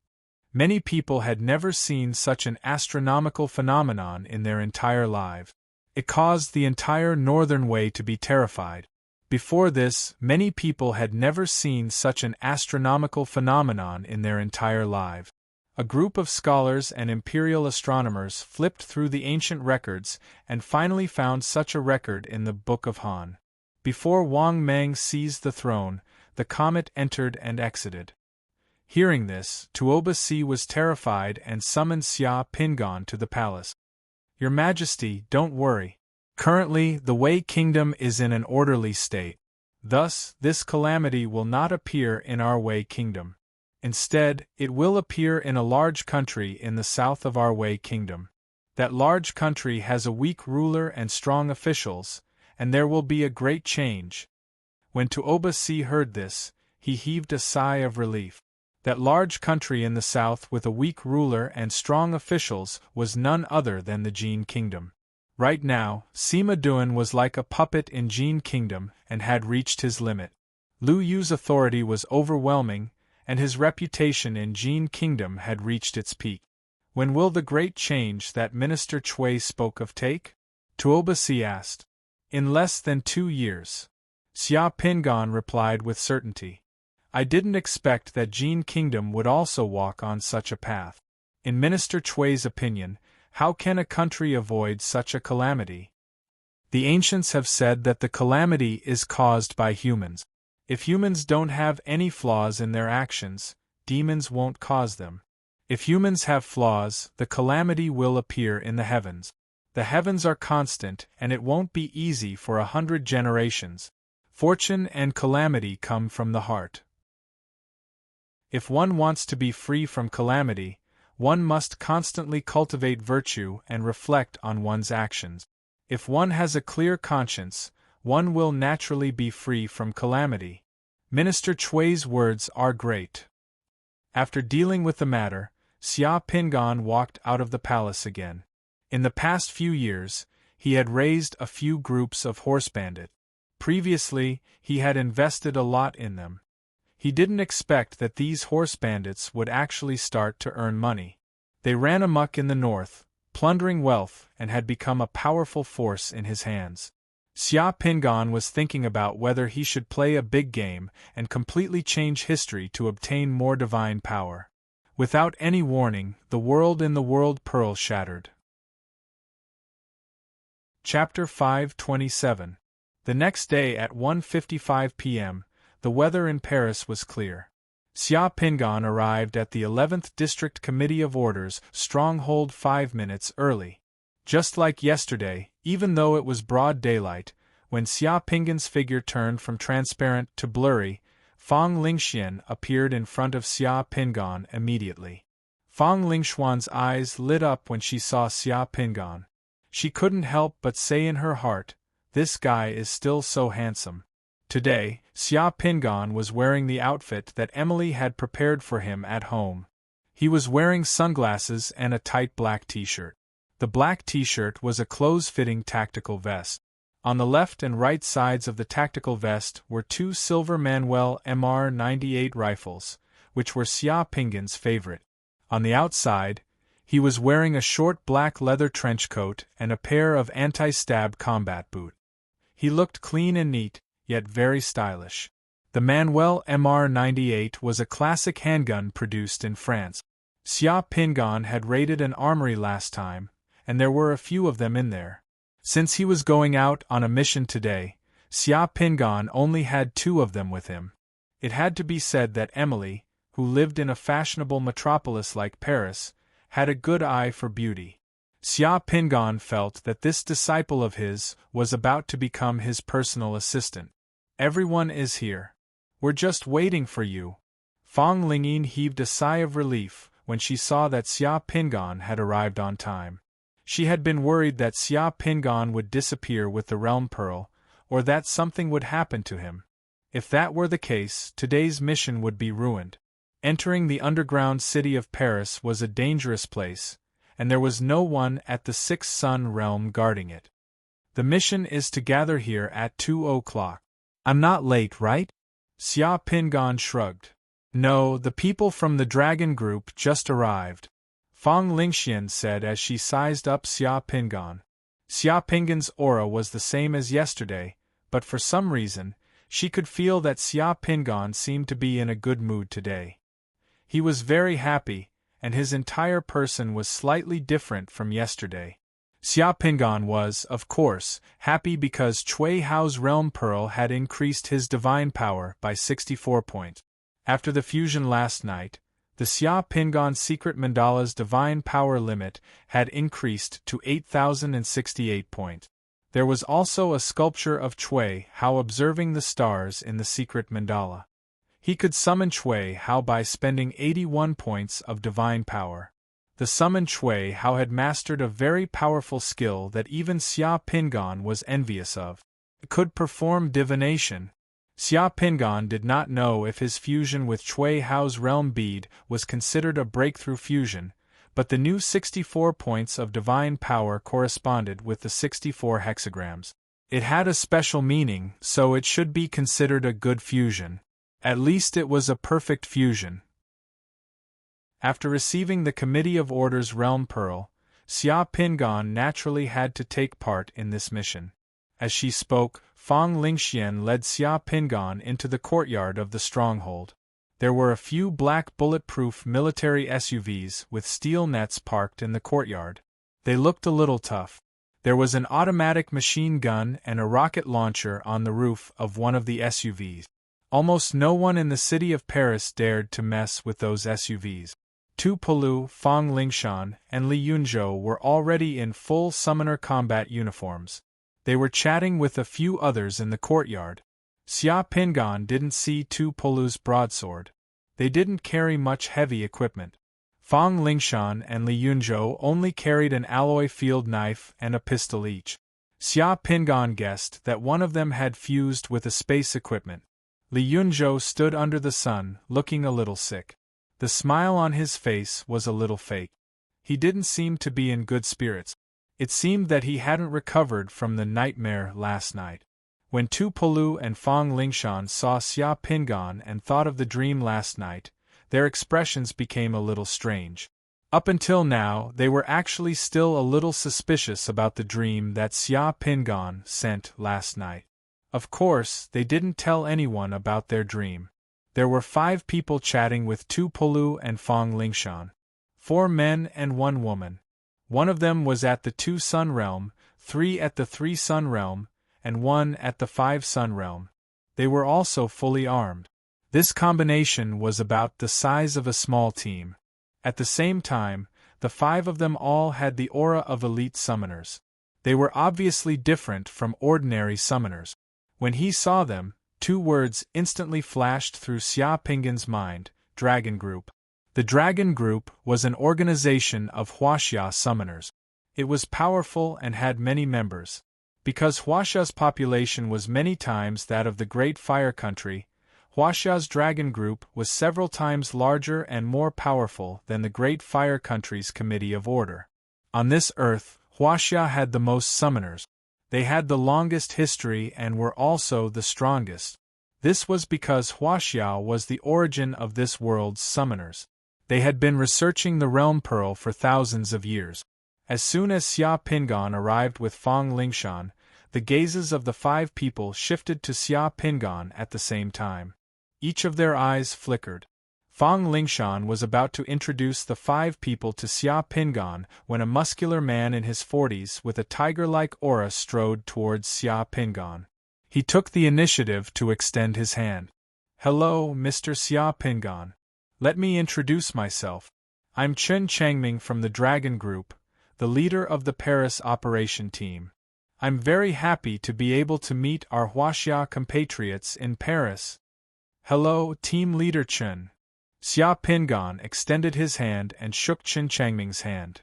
Many people had never seen such an astronomical phenomenon in their entire lives. It caused the entire northern way to be terrified. Before this, many people had never seen such an astronomical phenomenon in their entire lives. A group of scholars and imperial astronomers flipped through the ancient records and finally found such a record in the Book of Han. Before Wang Mang seized the throne, the comet entered and exited. Hearing this, Tuoba Si was terrified and summoned Xia Pingan to the palace. "Your Majesty, don't worry. Currently, the Wei Kingdom is in an orderly state. Thus, this calamity will not appear in our Wei Kingdom. Instead, it will appear in a large country in the south of our Wei Kingdom. That large country has a weak ruler and strong officials, and there will be a great change." When Tuoba Si heard this, he heaved a sigh of relief. That large country in the south with a weak ruler and strong officials was none other than the Jin Kingdom. Right now, Sima Duan was like a puppet in Jin Kingdom and had reached his limit. Lu Yu's authority was overwhelming, and his reputation in Jin Kingdom had reached its peak. When will the great change that Minister Chui spoke of take? Tuoba Si asked. In less than 2 years. Xia Pingan replied with certainty. I didn't expect that Jin Kingdom would also walk on such a path. In Minister Chui's opinion, how can a country avoid such a calamity? The ancients have said that the calamity is caused by humans. If humans don't have any flaws in their actions, demons won't cause them. If humans have flaws, the calamity will appear in the heavens. The heavens are constant, and it won't be easy for 100 generations. Fortune and calamity come from the heart. If one wants to be free from calamity, one must constantly cultivate virtue and reflect on one's actions. If one has a clear conscience, one will naturally be free from calamity. Minister Chui's words are great. After dealing with the matter, Xia Pingan walked out of the palace again. In the past few years, he had raised a few groups of horse bandits. Previously, he had invested a lot in them. He didn't expect that these horse bandits would actually start to earn money. They ran amok in the north, plundering wealth, and had become a powerful force in his hands. Xia Pingan was thinking about whether he should play a big game and completely change history to obtain more divine power. Without any warning, the world in the world pearl shattered. Chapter 527. The next day at 1:55 p.m., the weather in Paris was clear. Xia Pingan arrived at the 11th District Committee of Orders stronghold 5 minutes early. Just like yesterday, even though it was broad daylight, when Xia Pingan's figure turned from transparent to blurry, Fang Lingxian appeared in front of Xia Pingan immediately. Fang Lingxuan's eyes lit up when she saw Xia Pingan. She couldn't help but say in her heart, "This guy is still so handsome." Today, Xia Pingan was wearing the outfit that Emily had prepared for him at home. He was wearing sunglasses and a tight black t-shirt. The black t-shirt was a close-fitting tactical vest. On the left and right sides of the tactical vest were two silver Manuel MR-98 rifles, which were Xia Pingan's favorite. On the outside, he was wearing a short black leather trench coat and a pair of anti-stab combat boots. He looked clean and neat, yet very stylish. The Manuel MR-98 was a classic handgun produced in France. Xia Pingan had raided an armory last time, and there were a few of them in there. Since he was going out on a mission today, Xia Pingan only had 2 of them with him. It had to be said that Emily, who lived in a fashionable metropolis like Paris, had a good eye for beauty. Xia Pingan felt that this disciple of his was about to become his personal assistant. "Everyone is here. We're just waiting for you." Fang Lingyin heaved a sigh of relief when she saw that Xia Pingan had arrived on time. She had been worried that Xia Pingan would disappear with the realm pearl, or that something would happen to him. If that were the case, today's mission would be ruined. Entering the underground city of Paris was a dangerous place, and there was no one at the Sixth Sun realm guarding it. "The mission is to gather here at 2 o'clock. I'm not late, right?" Xia Pingan shrugged. "No, the people from the Dragon Group just arrived," Fang Lingxian said as she sized up Xia Pingan. Xia Pingan's aura was the same as yesterday, but for some reason, she could feel that Xia Pingan seemed to be in a good mood today. He was very happy, and his entire person was slightly different from yesterday. Xia Pingan was, of course, happy because Cui Hao's realm pearl had increased his divine power by 64 points. After the fusion last night, the Xia Pingan secret mandala's divine power limit had increased to 8,068 points. There was also a sculpture of Cui Hao observing the stars in the secret mandala. He could summon Cui Hao by spending 81 points of divine power. The summoned Cui Hao had mastered a very powerful skill that even Xia Pingan was envious of. It could perform divination. Xia Pingan did not know if his fusion with Cui Hao's realm bead was considered a breakthrough fusion, but the new 64 points of divine power corresponded with the 64 hexagrams. It had a special meaning, so it should be considered a good fusion. At least it was a perfect fusion. After receiving the Committee of Orders Realm Pearl, Xia Pingan naturally had to take part in this mission. As she spoke, Fang Lingxian led Xia Pingan into the courtyard of the stronghold. There were a few black bulletproof military SUVs with steel nets parked in the courtyard. They looked a little tough. There was an automatic machine gun and a rocket launcher on the roof of one of the SUVs. Almost no one in the city of Paris dared to mess with those SUVs. Tu Pelu, Fang Lingshan, and Li Yunzhou were already in full summoner combat uniforms. They were chatting with a few others in the courtyard. Xia Pingan didn't see Tu Pelu's broadsword. They didn't carry much heavy equipment. Fang Lingshan and Li Yunzhou only carried an alloy field knife and a pistol each. Xia Pingan guessed that one of them had fused with a space equipment. Li Yunzhou stood under the sun, looking a little sick. The smile on his face was a little fake. He didn't seem to be in good spirits. It seemed that he hadn't recovered from the nightmare last night. When Tu Polu and Fang Lingshan saw Xia Pingan and thought of the dream last night, their expressions became a little strange. Up until now, they were actually still a little suspicious about the dream that Xia Pingan sent last night. Of course, they didn't tell anyone about their dream. There were 5 people chatting with Tu Polu and Fang Lingshan. 4 men and 1 woman. One of them was at the 2 Sun Realm, 3 at the 3 Sun Realm, and 1 at the 5 Sun Realm. They were also fully armed. This combination was about the size of a small team. At the same time, the 5 of them all had the aura of elite summoners. They were obviously different from ordinary summoners. When he saw them, 2 words instantly flashed through Xia Pingan's mind: Dragon Group. The Dragon Group was an organization of Huaxia summoners. It was powerful and had many members. Because Huaxia's population was many times that of the Great Fire Country, Huaxia's Dragon Group was several times larger and more powerful than the Great Fire Country's Committee of Order. On this earth, Huaxia had the most summoners. They had the longest history and were also the strongest. This was because Huaxia was the origin of this world's summoners. They had been researching the Realm Pearl for thousands of years. As soon as Xia Pingan arrived with Fang Lingshan, the gazes of the 5 people shifted to Xia Pingan at the same time. Each of their eyes flickered. Fang Lingshan was about to introduce the 5 people to Xia Pingan when a muscular man in his 40s with a tiger-like aura strode towards Xia Pingan. He took the initiative to extend his hand. "Hello, Mr. Xia Pingan. Let me introduce myself. I'm Chen Changming from the Dragon Group, the leader of the Paris operation team. I'm very happy to be able to meet our Huaxia compatriots in Paris." "Hello, Team Leader Chen." Xia Pingan extended his hand and shook Chen Changming's hand.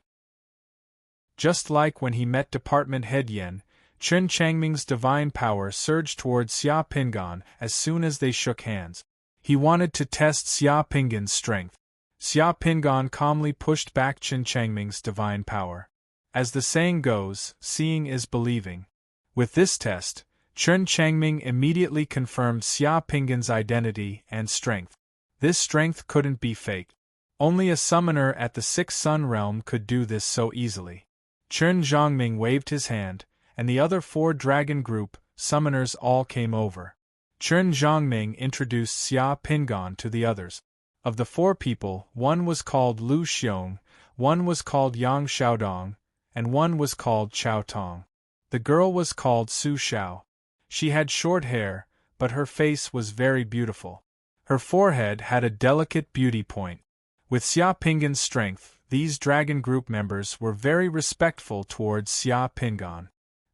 Just like when he met Department Head Yen, Chen Changming's divine power surged towards Xia Pingan as soon as they shook hands. He wanted to test Xia Pingan's strength. Xia Pingan calmly pushed back Chen Changming's divine power. As the saying goes, seeing is believing. With this test, Chen Changming immediately confirmed Xia Pingan's identity and strength. This strength couldn't be faked. Only a summoner at the 6th Sun Realm could do this so easily. Chen Zhongming waved his hand, and the other 4 Dragon Group summoners all came over. Chen Zhongming introduced Xia Pingan to the others. Of the 4 people, 1 was called Lu Xiong, 1 was called Yang Xiaodong, and 1 was called Chao Tong. The girl was called Su Xiao. She had short hair, but her face was very beautiful. Her forehead had a delicate beauty point. With Xia Pingan's strength, these Dragon Group members were very respectful towards Xia Pingan.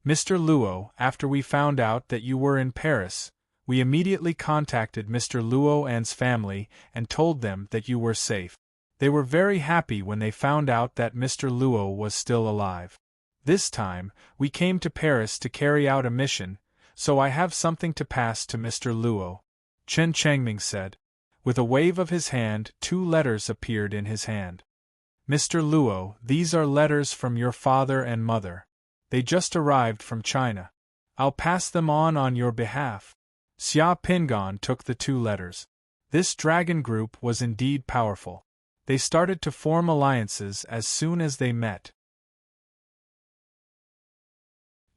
"Mr. Luo, after we found out that you were in Paris, we immediately contacted Mr. Luo and's family and told them that you were safe. They were very happy when they found out that Mr. Luo was still alive. This time, we came to Paris to carry out a mission, so I have something to pass to Mr. Luo," Chen Changming said. With a wave of his hand, 2 letters appeared in his hand. "Mr. Luo, these are letters from your father and mother. They just arrived from China. I'll pass them on your behalf." Xia Pingan took the 2 letters. This Dragon Group was indeed powerful. They started to form alliances as soon as they met.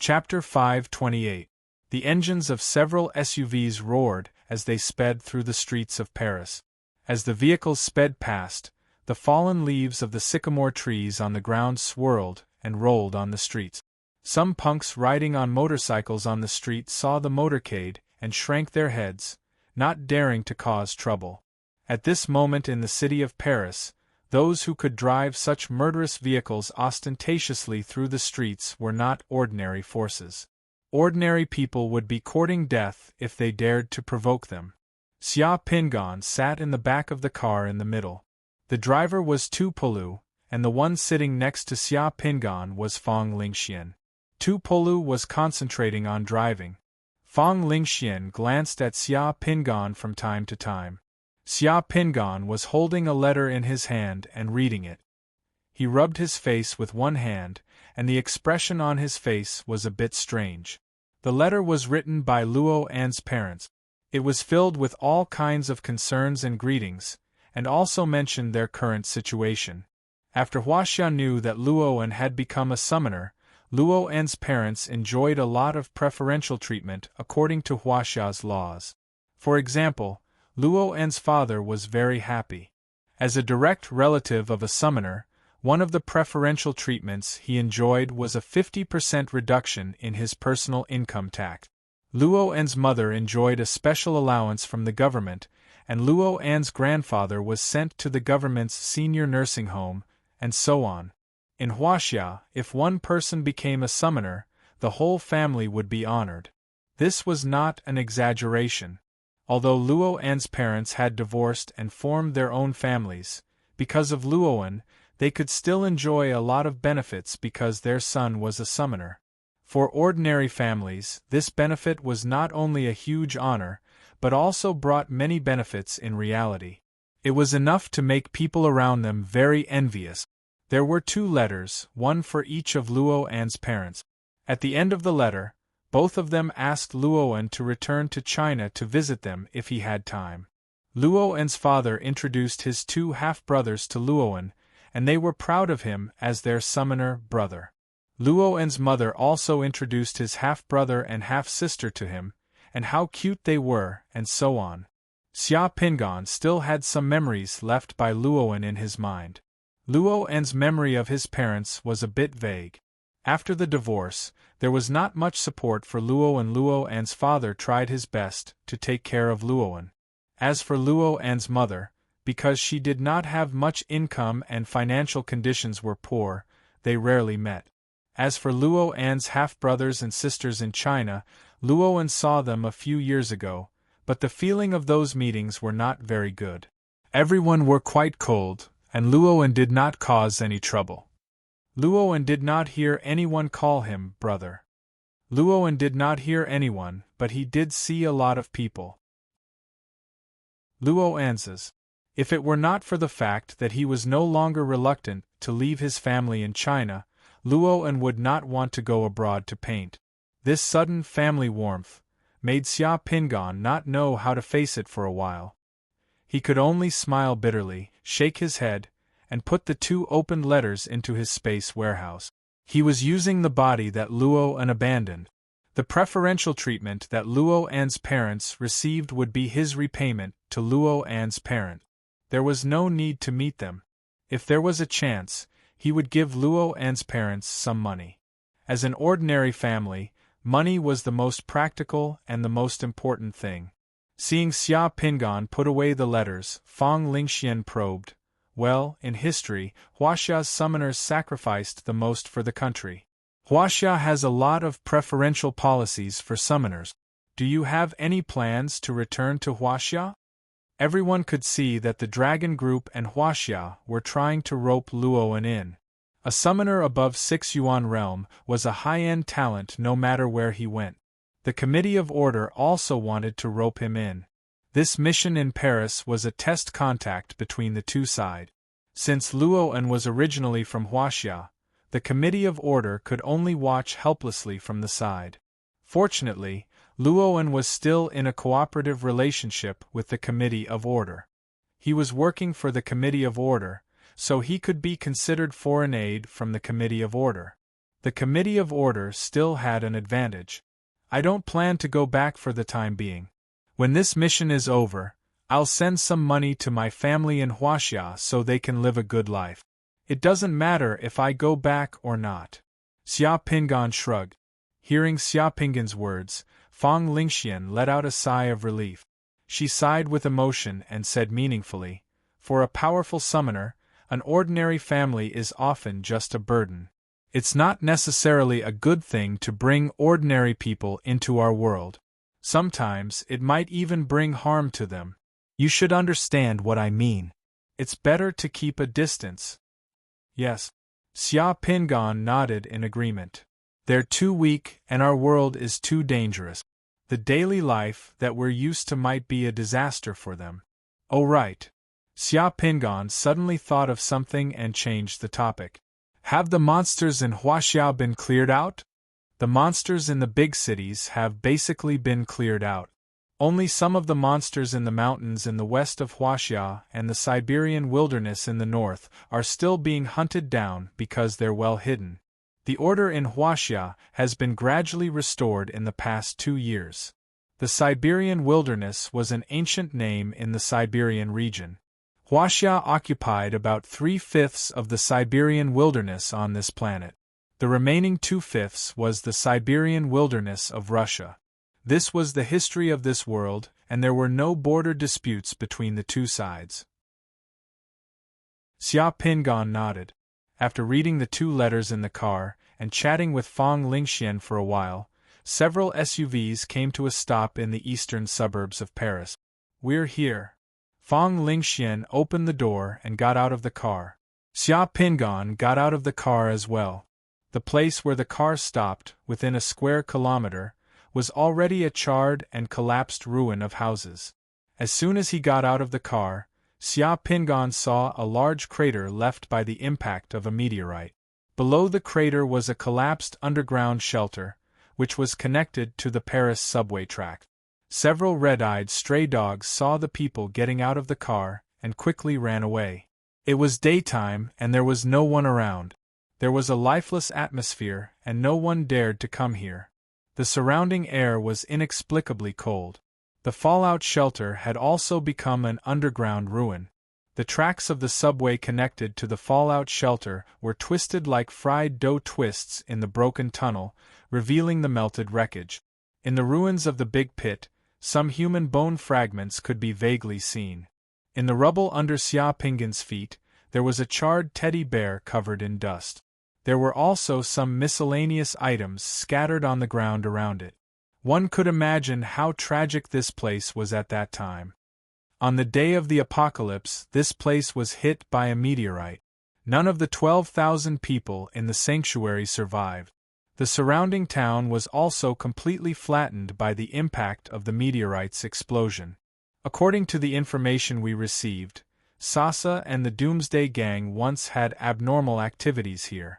Chapter 528. The engines of several SUVs roared as they sped through the streets of Paris. As the vehicles sped past, the fallen leaves of the sycamore trees on the ground swirled and rolled on the streets. Some punks riding on motorcycles on the street saw the motorcade and shrank their heads, not daring to cause trouble. At this moment in the city of Paris, those who could drive such murderous vehicles ostentatiously through the streets were not ordinary forces. Ordinary people would be courting death if they dared to provoke them. Xia Pingan sat in the back of the car in the middle. The driver was Tu Polu, and the one sitting next to Xia Pingan was Fong Lingxian. Tu Polu was concentrating on driving. Fong Lingxian glanced at Xia Pingan from time to time. Xia Pingan was holding a letter in his hand and reading it. He rubbed his face with one hand, and the expression on his face was a bit strange. The letter was written by Luo An's parents. It was filled with all kinds of concerns and greetings, and also mentioned their current situation. After Huaxia knew that Luo An had become a summoner, Luo An's parents enjoyed a lot of preferential treatment according to Huaxia's laws. For example, Luo An's father was very happy. As a direct relative of a summoner, one of the preferential treatments he enjoyed was a 50% reduction in his personal income tax. Luo An's mother enjoyed a special allowance from the government, and Luo An's grandfather was sent to the government's senior nursing home, and so on. In Huaxia, if one person became a summoner, the whole family would be honored. This was not an exaggeration. Although Luo An's parents had divorced and formed their own families, because of Luo An, they could still enjoy a lot of benefits because their son was a summoner. For ordinary families, this benefit was not only a huge honor, but also brought many benefits in reality. It was enough to make people around them very envious. There were 2 letters, one for each of Luo An's parents. At the end of the letter, both of them asked Luo An to return to China to visit them if he had time. Luo An's father introduced his 2 half-brothers to Luo An, and they were proud of him as their summoner brother. Luo An's mother also introduced his half-brother and half-sister to him, and how cute they were, and so on. Xia Pingan still had some memories left by Luo An in his mind. Luo An's memory of his parents was a bit vague. After the divorce, there was not much support for Luo An. Luo An's father tried his best to take care of Luo An. As for Luo An's mother, because she did not have much income and financial conditions were poor, they rarely met. As for Luo An's half-brothers and sisters in China, Luo An saw them a few years ago, but the feeling of those meetings were not very good. Everyone were quite cold, and Luo An did not cause any trouble. Luo An did not hear anyone call him brother. Luo An did not hear anyone, but he did see a lot of people. Luo An says, if it were not for the fact that he was no longer reluctant to leave his family in China, Luo An would not want to go abroad to paint. This sudden family warmth made Xia Pingan not know how to face it for a while. He could only smile bitterly, shake his head, and put the 2 opened letters into his space warehouse. He was using the body that Luo An abandoned. The preferential treatment that Luo An's parents received would be his repayment to Luo An's parent. There was no need to meet them. If there was a chance, he would give Luo An's parents some money. As an ordinary family, money was the most practical and the most important thing. Seeing Xia Pingan put away the letters, Fong Lingxian probed, well, in history, Huaxia's summoners sacrificed the most for the country. Huaxia has a lot of preferential policies for summoners. Do you have any plans to return to Huaxia? Everyone could see that the Dragon Group and Huaxia were trying to rope Luo An in. A summoner above 6 Yuan realm was a high-end talent no matter where he went. The Committee of Order also wanted to rope him in. This mission in Paris was a test contact between the 2 sides. Since Luo An was originally from Huaxia, the Committee of Order could only watch helplessly from the side. Fortunately, Luo An was still in a cooperative relationship with the Committee of Order. He was working for the Committee of Order, so he could be considered foreign aid from the Committee of Order. The Committee of Order still had an advantage. I don't plan to go back for the time being. When this mission is over, I'll send some money to my family in Huaxia so they can live a good life. It doesn't matter if I go back or not. Xia Pingan shrugged. Hearing Xia Pingan's words, Fong Lingxian let out a sigh of relief. She sighed with emotion and said meaningfully, for a powerful summoner, an ordinary family is often just a burden. It's not necessarily a good thing to bring ordinary people into our world. Sometimes it might even bring harm to them. You should understand what I mean. It's better to keep a distance. Yes. Xia Pingan nodded in agreement. They're too weak and our world is too dangerous. The daily life that we're used to might be a disaster for them. Oh right. Xia Pingan suddenly thought of something and changed the topic. Have the monsters in Huaxia been cleared out? The monsters in the big cities have basically been cleared out. Only some of the monsters in the mountains in the west of Huaxia and the Siberian wilderness in the north are still being hunted down because they're well hidden. The order in Huaxia has been gradually restored in the past 2 years. The Siberian wilderness was an ancient name in the Siberian region. Huaxia occupied about 3/5 of the Siberian wilderness on this planet. The remaining 2/5 was the Siberian wilderness of Russia. This was the history of this world, and there were no border disputes between the two sides. Xia Pingan nodded. After reading the 2 letters in the car, and chatting with Fang Lingxian for a while, several SUVs came to a stop in the eastern suburbs of Paris. We're here. Fang Lingxian opened the door and got out of the car. Xia Pingan got out of the car as well. The place where the car stopped, within a square kilometer, was already a charred and collapsed ruin of houses. As soon as he got out of the car, Xia Pingan saw a large crater left by the impact of a meteorite. Below the crater was a collapsed underground shelter, which was connected to the Paris subway track. Several red-eyed stray dogs saw the people getting out of the car and quickly ran away. It was daytime and there was no one around. There was a lifeless atmosphere and no one dared to come here. The surrounding air was inexplicably cold. The fallout shelter had also become an underground ruin. The tracks of the subway connected to the fallout shelter were twisted like fried dough twists in the broken tunnel, revealing the melted wreckage. In the ruins of the big pit, some human bone fragments could be vaguely seen. In the rubble under Xia Pingan's feet, there was a charred teddy bear covered in dust. There were also some miscellaneous items scattered on the ground around it. One could imagine how tragic this place was at that time. On the day of the apocalypse, this place was hit by a meteorite. None of the 12,000 people in the sanctuary survived. The surrounding town was also completely flattened by the impact of the meteorite's explosion. According to the information we received, Sasa and the Doomsday Gang once had abnormal activities here.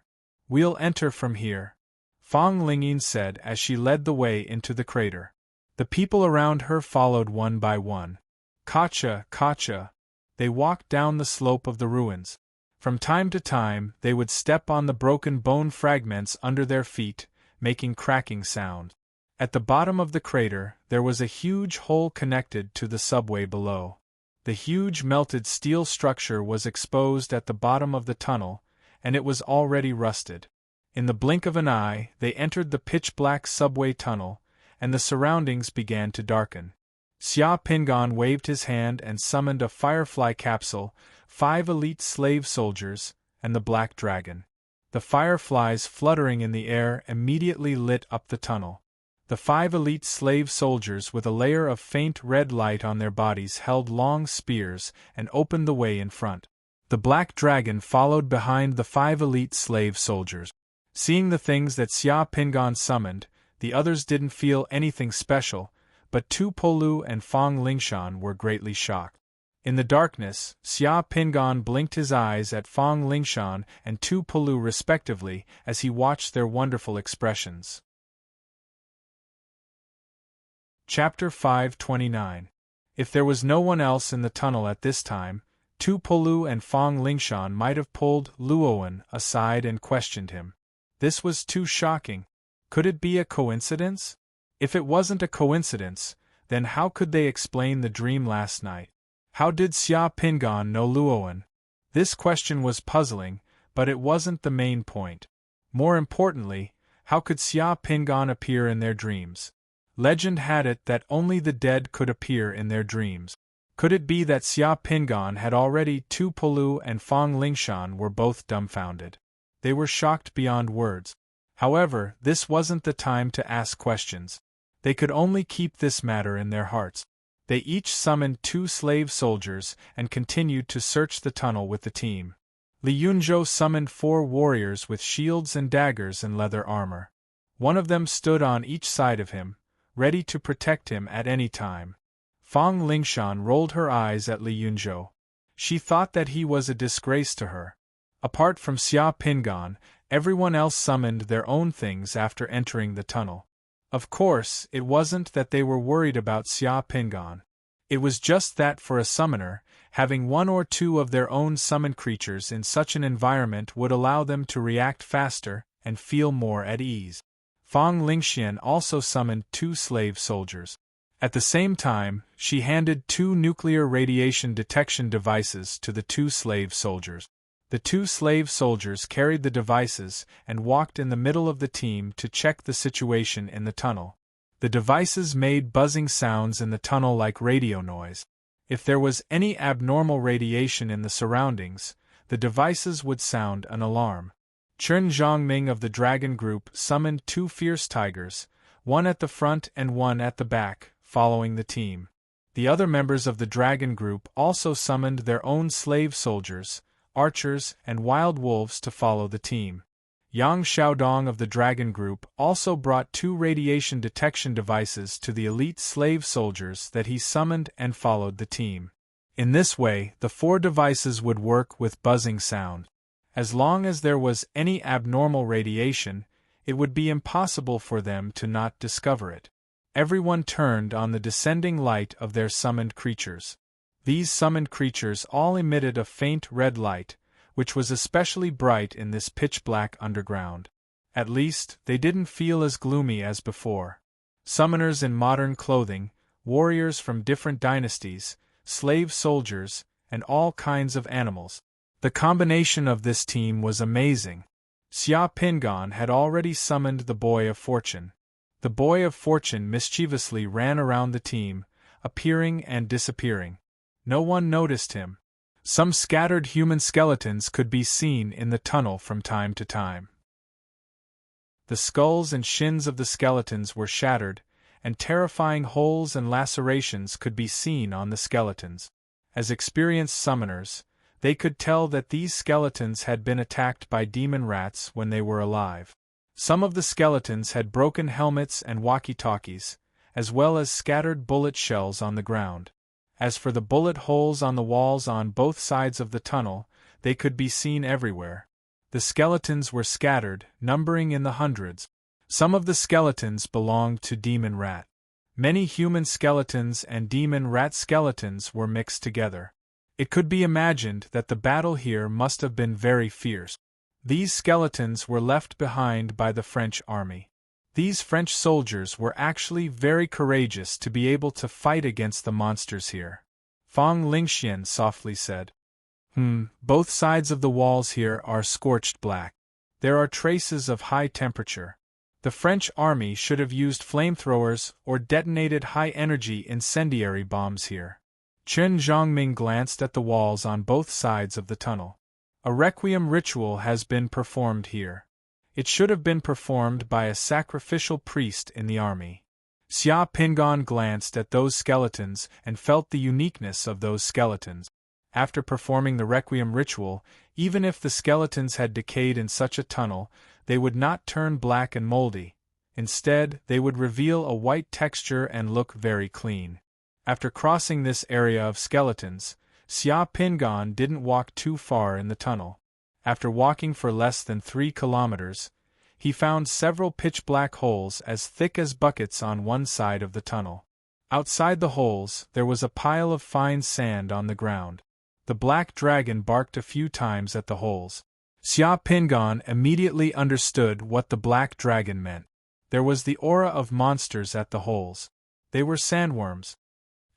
We'll enter from here, Fang Lingyin said as she led the way into the crater. The people around her followed one by one. Kacha, kacha. They walked down the slope of the ruins. From time to time, they would step on the broken bone fragments under their feet, making cracking sound. At the bottom of the crater, there was a huge hole connected to the subway below. The huge melted steel structure was exposed at the bottom of the tunnel, and it was already rusted. In the blink of an eye, they entered the pitch-black subway tunnel, and the surroundings began to darken. Xia Pingan waved his hand and summoned a firefly capsule, 5 elite slave soldiers, and the black dragon. The fireflies fluttering in the air immediately lit up the tunnel. The 5 elite slave soldiers with a layer of faint red light on their bodies held long spears and opened the way in front. The black dragon followed behind the 5 elite slave soldiers. Seeing the things that Xia Pingan summoned, the others didn't feel anything special, but Tu Polu and Fang Lingshan were greatly shocked. In the darkness, Xia Pingan blinked his eyes at Fang Lingshan and Tu Polu respectively as he watched their wonderful expressions. Chapter 529. If there was no one else in the tunnel at this time, Tu Polu and Fang Lingshan might have pulled Luowen aside and questioned him. This was too shocking. Could it be a coincidence? If it wasn't a coincidence, then how could they explain the dream last night? How did Xia Pingan know Luowen? This question was puzzling, but it wasn't the main point. More importantly, how could Xia Pingan appear in their dreams? Legend had it that only the dead could appear in their dreams. Could it be that Xia Pingan had already? Tu Polu and Fang Lingshan were both dumbfounded. They were shocked beyond words. However, this wasn't the time to ask questions. They could only keep this matter in their hearts. They each summoned 2 slave soldiers and continued to search the tunnel with the team. Li Yunzhou summoned 4 warriors with shields and daggers and leather armor. One of them stood on each side of him, ready to protect him at any time. Fang Lingshan rolled her eyes at Li Yunzhou. She thought that he was a disgrace to her. Apart from Xia Pingan, everyone else summoned their own things after entering the tunnel. Of course, it wasn't that they were worried about Xia Pingan. It was just that for a summoner, having 1 or 2 of their own summoned creatures in such an environment would allow them to react faster and feel more at ease. Fang Lingxian also summoned 2 slave soldiers. At the same time, she handed 2 nuclear radiation detection devices to the 2 slave soldiers. The 2 slave soldiers carried the devices and walked in the middle of the team to check the situation in the tunnel. The devices made buzzing sounds in the tunnel like radio noise. If there was any abnormal radiation in the surroundings, the devices would sound an alarm. Chen Zhongming of the Dragon Group summoned 2 fierce tigers, one at the front and one at the back, following the team. The other members of the Dragon Group also summoned their own slave soldiers, archers, and wild wolves to follow the team. Yang Xiaodong of the Dragon Group also brought 2 radiation detection devices to the elite slave soldiers that he summoned and followed the team. In this way, the 4 devices would work with buzzing sound. As long as there was any abnormal radiation, it would be impossible for them to not discover it. Everyone turned on the descending light of their summoned creatures. These summoned creatures all emitted a faint red light, which was especially bright in this pitch-black underground. At least, they didn't feel as gloomy as before. Summoners in modern clothing, warriors from different dynasties, slave soldiers, and all kinds of animals. The combination of this team was amazing. Xia Pingan had already summoned the Boy of Fortune. The Boy of Fortune mischievously ran around the team, appearing and disappearing. No one noticed him. Some scattered human skeletons could be seen in the tunnel from time to time. The skulls and shins of the skeletons were shattered, and terrifying holes and lacerations could be seen on the skeletons. As experienced summoners, they could tell that these skeletons had been attacked by demon rats when they were alive. Some of the skeletons had broken helmets and walkie-talkies, as well as scattered bullet shells on the ground. As for the bullet holes on the walls on both sides of the tunnel, they could be seen everywhere. The skeletons were scattered, numbering in the hundreds. Some of the skeletons belonged to demon rat. Many human skeletons and demon rat skeletons were mixed together. It could be imagined that the battle here must have been very fierce. These skeletons were left behind by the French army. These French soldiers were actually very courageous to be able to fight against the monsters here. Fang Lingxian softly said. Both sides of the walls here are scorched black. There are traces of high temperature. The French army should have used flamethrowers or detonated high-energy incendiary bombs here. Chen Zhongming glanced at the walls on both sides of the tunnel. A requiem ritual has been performed here. It should have been performed by a sacrificial priest in the army. Xia Pingan glanced at those skeletons and felt the uniqueness of those skeletons. After performing the requiem ritual, even if the skeletons had decayed in such a tunnel, they would not turn black and moldy. Instead, they would reveal a white texture and look very clean. After crossing this area of skeletons, Xia Pingan didn't walk too far in the tunnel. After walking for less than 3 kilometers, he found several pitch-black holes as thick as buckets on one side of the tunnel. Outside the holes, there was a pile of fine sand on the ground. The black dragon barked a few times at the holes. Xia Pingan immediately understood what the black dragon meant. There was the aura of monsters at the holes. They were sandworms.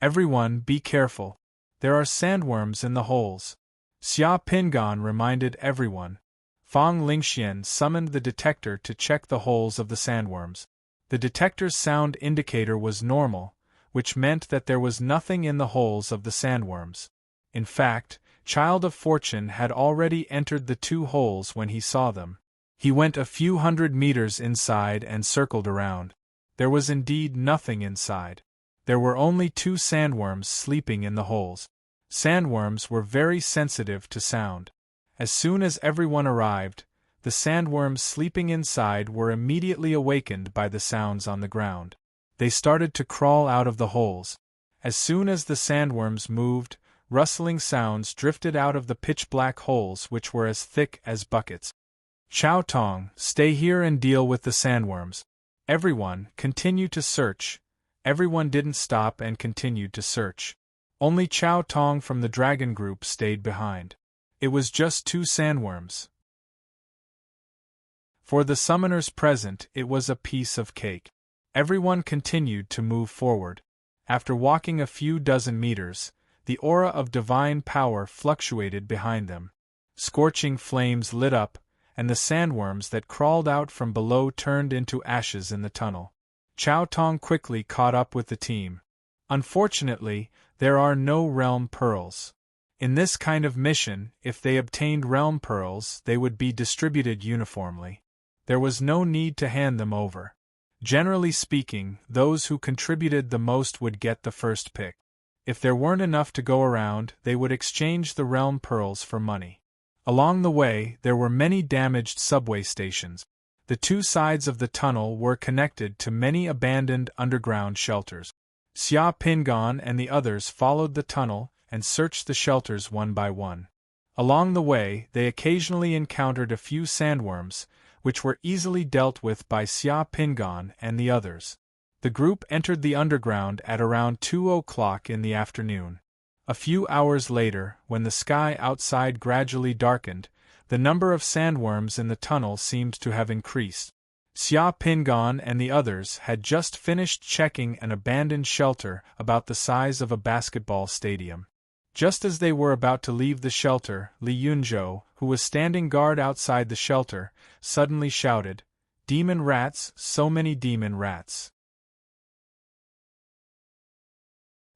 Everyone, be careful. There are sandworms in the holes. Xia Pingan reminded everyone. Fang Lingxian summoned the detector to check the holes of the sandworms. The detector's sound indicator was normal, which meant that there was nothing in the holes of the sandworms. In fact, Child of Fortune had already entered the 2 holes when he saw them. He went a few hundred meters inside and circled around. There was indeed nothing inside. There were only 2 sandworms sleeping in the holes. Sandworms were very sensitive to sound. As soon as everyone arrived, the sandworms sleeping inside were immediately awakened by the sounds on the ground. They started to crawl out of the holes. As soon as the sandworms moved, rustling sounds drifted out of the pitch-black holes which were as thick as buckets. Chow Tong, stay here and deal with the sandworms. Everyone, continue to search. Everyone didn't stop and continued to search. Only Chow Tong from the dragon group stayed behind. It was just 2 sandworms. For the summoners present, it was a piece of cake. Everyone continued to move forward. After walking a few dozen meters, the aura of divine power fluctuated behind them. Scorching flames lit up, and the sandworms that crawled out from below turned into ashes in the tunnel. Chow Tong quickly caught up with the team. Unfortunately, there are no realm pearls. In this kind of mission, if they obtained realm pearls, they would be distributed uniformly. There was no need to hand them over. Generally speaking, those who contributed the most would get the first pick. If there weren't enough to go around, they would exchange the realm pearls for money. Along the way, there were many damaged subway stations. The 2 sides of the tunnel were connected to many abandoned underground shelters. Xia Pingon and the others followed the tunnel and searched the shelters one by one. Along the way, they occasionally encountered a few sandworms, which were easily dealt with by Xia Pingon and the others. The group entered the underground at around 2 o'clock in the afternoon. A few hours later, when the sky outside gradually darkened, the number of sandworms in the tunnel seemed to have increased. Xia Pingon and the others had just finished checking an abandoned shelter about the size of a basketball stadium. Just as they were about to leave the shelter, Li Yunzhou, who was standing guard outside the shelter, suddenly shouted, "Demon rats, so many demon rats."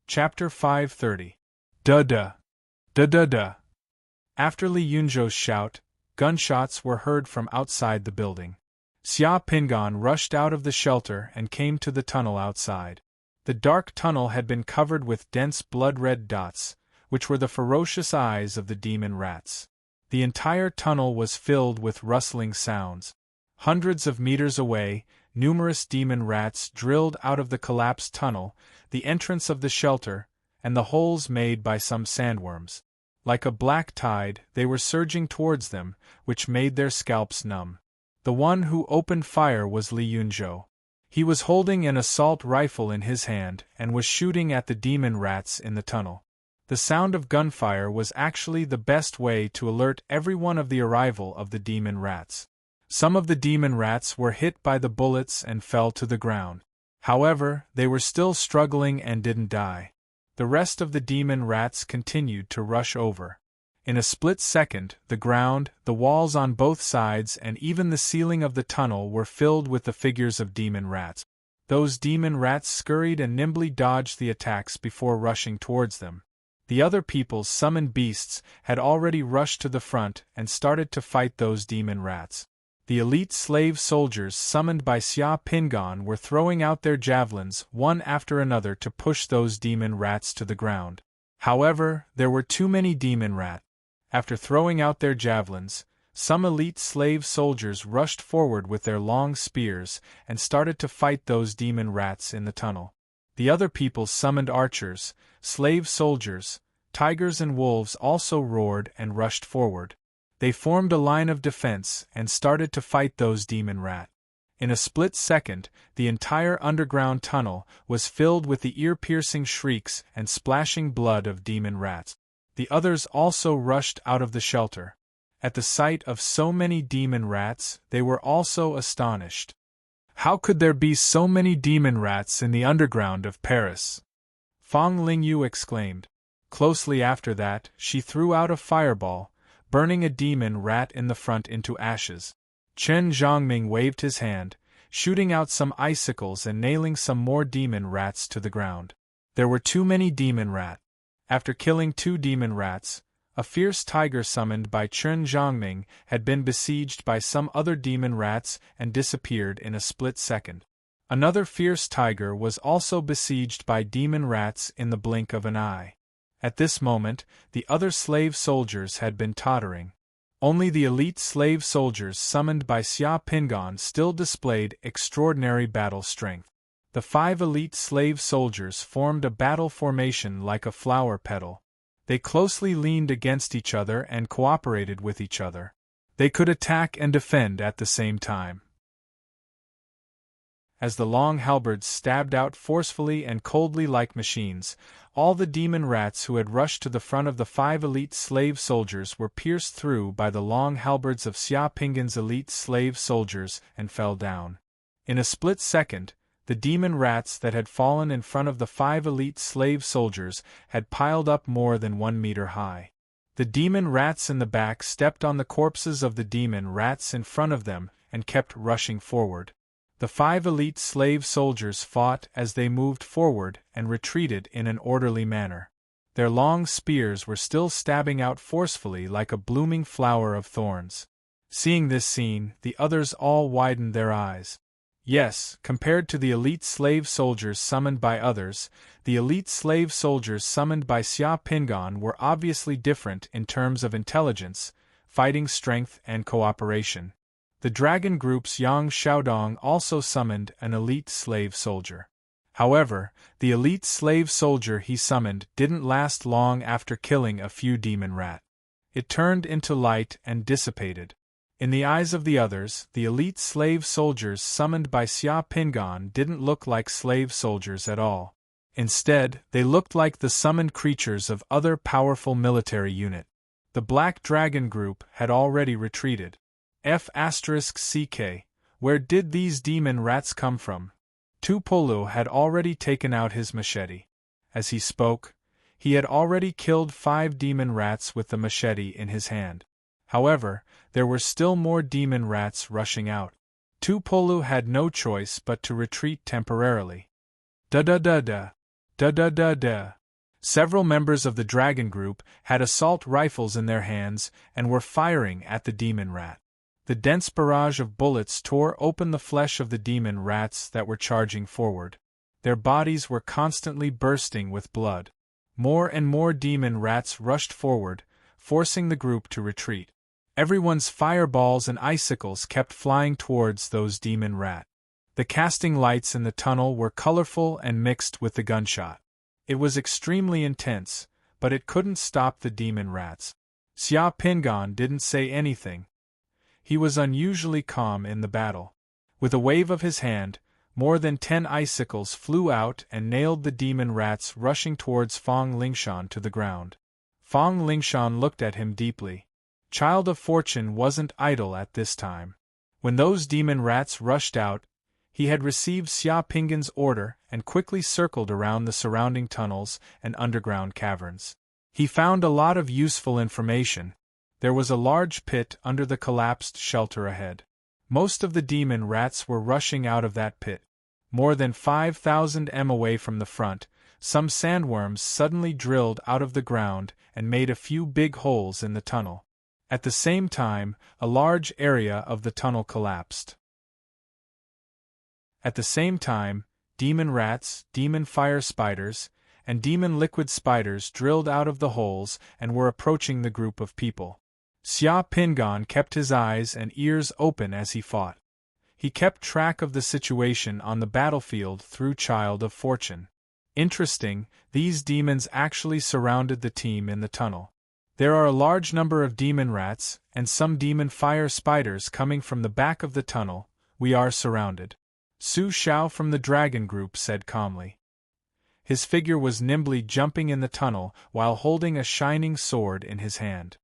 Chapter 530. Da-da. Da-da-da. After Li Yunzhou's shout, gunshots were heard from outside the building. Xia Pingon rushed out of the shelter and came to the tunnel outside. The dark tunnel had been covered with dense blood-red dots, which were the ferocious eyes of the demon rats. The entire tunnel was filled with rustling sounds. Hundreds of meters away, numerous demon rats drilled out of the collapsed tunnel, the entrance of the shelter, and the holes made by some sandworms. Like a black tide, they were surging towards them, which made their scalps numb. The one who opened fire was Li Yunzhou. He was holding an assault rifle in his hand and was shooting at the demon rats in the tunnel. The sound of gunfire was actually the best way to alert everyone of the arrival of the demon rats. Some of the demon rats were hit by the bullets and fell to the ground. However, they were still struggling and didn't die. The rest of the demon rats continued to rush over. In a split second, the ground, the walls on both sides and even the ceiling of the tunnel were filled with the figures of demon rats. Those demon rats scurried and nimbly dodged the attacks before rushing towards them. The other people's summoned beasts had already rushed to the front and started to fight those demon rats. The elite slave soldiers summoned by Xia Pingon were throwing out their javelins one after another to push those demon rats to the ground. However, there were too many demon rats. After throwing out their javelins, some elite slave soldiers rushed forward with their long spears and started to fight those demon rats in the tunnel. The other people summoned archers, slave soldiers, tigers and wolves also roared and rushed forward. They formed a line of defense and started to fight those demon rats. In a split second, the entire underground tunnel was filled with the ear-piercing shrieks and splashing blood of demon rats. The others also rushed out of the shelter. At the sight of so many demon rats, they were also astonished. How could there be so many demon rats in the underground of Paris? Fang Lingyu exclaimed. Closely after that, she threw out a fireball, burning a demon rat in the front into ashes. Chen Zhongming waved his hand, shooting out some icicles and nailing some more demon rats to the ground. There were too many demon rats. After killing 2 demon rats, a fierce tiger summoned by Chen Zhongming had been besieged by some other demon rats and disappeared in a split second. Another fierce tiger was also besieged by demon rats in the blink of an eye. At this moment, the other slave soldiers had been tottering. Only the elite slave soldiers summoned by Xia Pingan still displayed extraordinary battle strength. The 5 elite slave soldiers formed a battle formation like a flower petal. They closely leaned against each other and cooperated with each other. They could attack and defend at the same time. As the long halberds stabbed out forcefully and coldly like machines, all the demon rats who had rushed to the front of the 5 elite slave soldiers were pierced through by the long halberds of Xia Pingan's elite slave soldiers and fell down. In a split second, the demon rats that had fallen in front of the 5 elite slave soldiers had piled up more than 1 meter high. The demon rats in the back stepped on the corpses of the demon rats in front of them and kept rushing forward. The 5 elite slave soldiers fought as they moved forward and retreated in an orderly manner. Their long spears were still stabbing out forcefully like a blooming flower of thorns. Seeing this scene, the others all widened their eyes. Yes, compared to the elite slave soldiers summoned by others, the elite slave soldiers summoned by Xia Pingan were obviously different in terms of intelligence, fighting strength and cooperation. The dragon group's Yang Xiaodong also summoned an elite slave soldier. However, the elite slave soldier he summoned didn't last long after killing a few demon rat. It turned into light and dissipated. In the eyes of the others, the elite slave soldiers summoned by Xia Pingan didn't look like slave soldiers at all. Instead, they looked like the summoned creatures of other powerful military unit. The Black Dragon group had already retreated. F***ck, where did these demon rats come from? Tupolu had already taken out his machete. As he spoke, he had already killed 5 demon rats with the machete in his hand. However, there were still more demon rats rushing out. Tupolu had no choice but to retreat temporarily. Da-da-da-da. Da-da-da-da. Several members of the dragon group had assault rifles in their hands and were firing at the demon rat. The dense barrage of bullets tore open the flesh of the demon rats that were charging forward. Their bodies were constantly bursting with blood. More and more demon rats rushed forward, forcing the group to retreat. Everyone's fireballs and icicles kept flying towards those demon rat. The casting lights in the tunnel were colorful and mixed with the gunshot. It was extremely intense, but it couldn't stop the demon rats. Xia Pingan didn't say anything. He was unusually calm in the battle. With a wave of his hand, more than 10 icicles flew out and nailed the demon rats rushing towards Fong Lingshan to the ground. Fong Lingshan looked at him deeply. Child of Fortune wasn't idle at this time. When those demon rats rushed out, he had received Xia Pingan's order and quickly circled around the surrounding tunnels and underground caverns. He found a lot of useful information. There was a large pit under the collapsed shelter ahead. Most of the demon rats were rushing out of that pit. More than 5,000 m away from the front, some sandworms suddenly drilled out of the ground and made a few big holes in the tunnel. At the same time, a large area of the tunnel collapsed. At the same time, demon rats, demon fire spiders, and demon liquid spiders drilled out of the holes and were approaching the group of people. Xia Pingan kept his eyes and ears open as he fought. He kept track of the situation on the battlefield through Child of Fortune. Interesting, these demons actually surrounded the team in the tunnel. There are a large number of demon rats and some demon fire spiders coming from the back of the tunnel. We are surrounded. Su Xiao from the dragon group said calmly. His figure was nimbly jumping in the tunnel while holding a shining sword in his hand.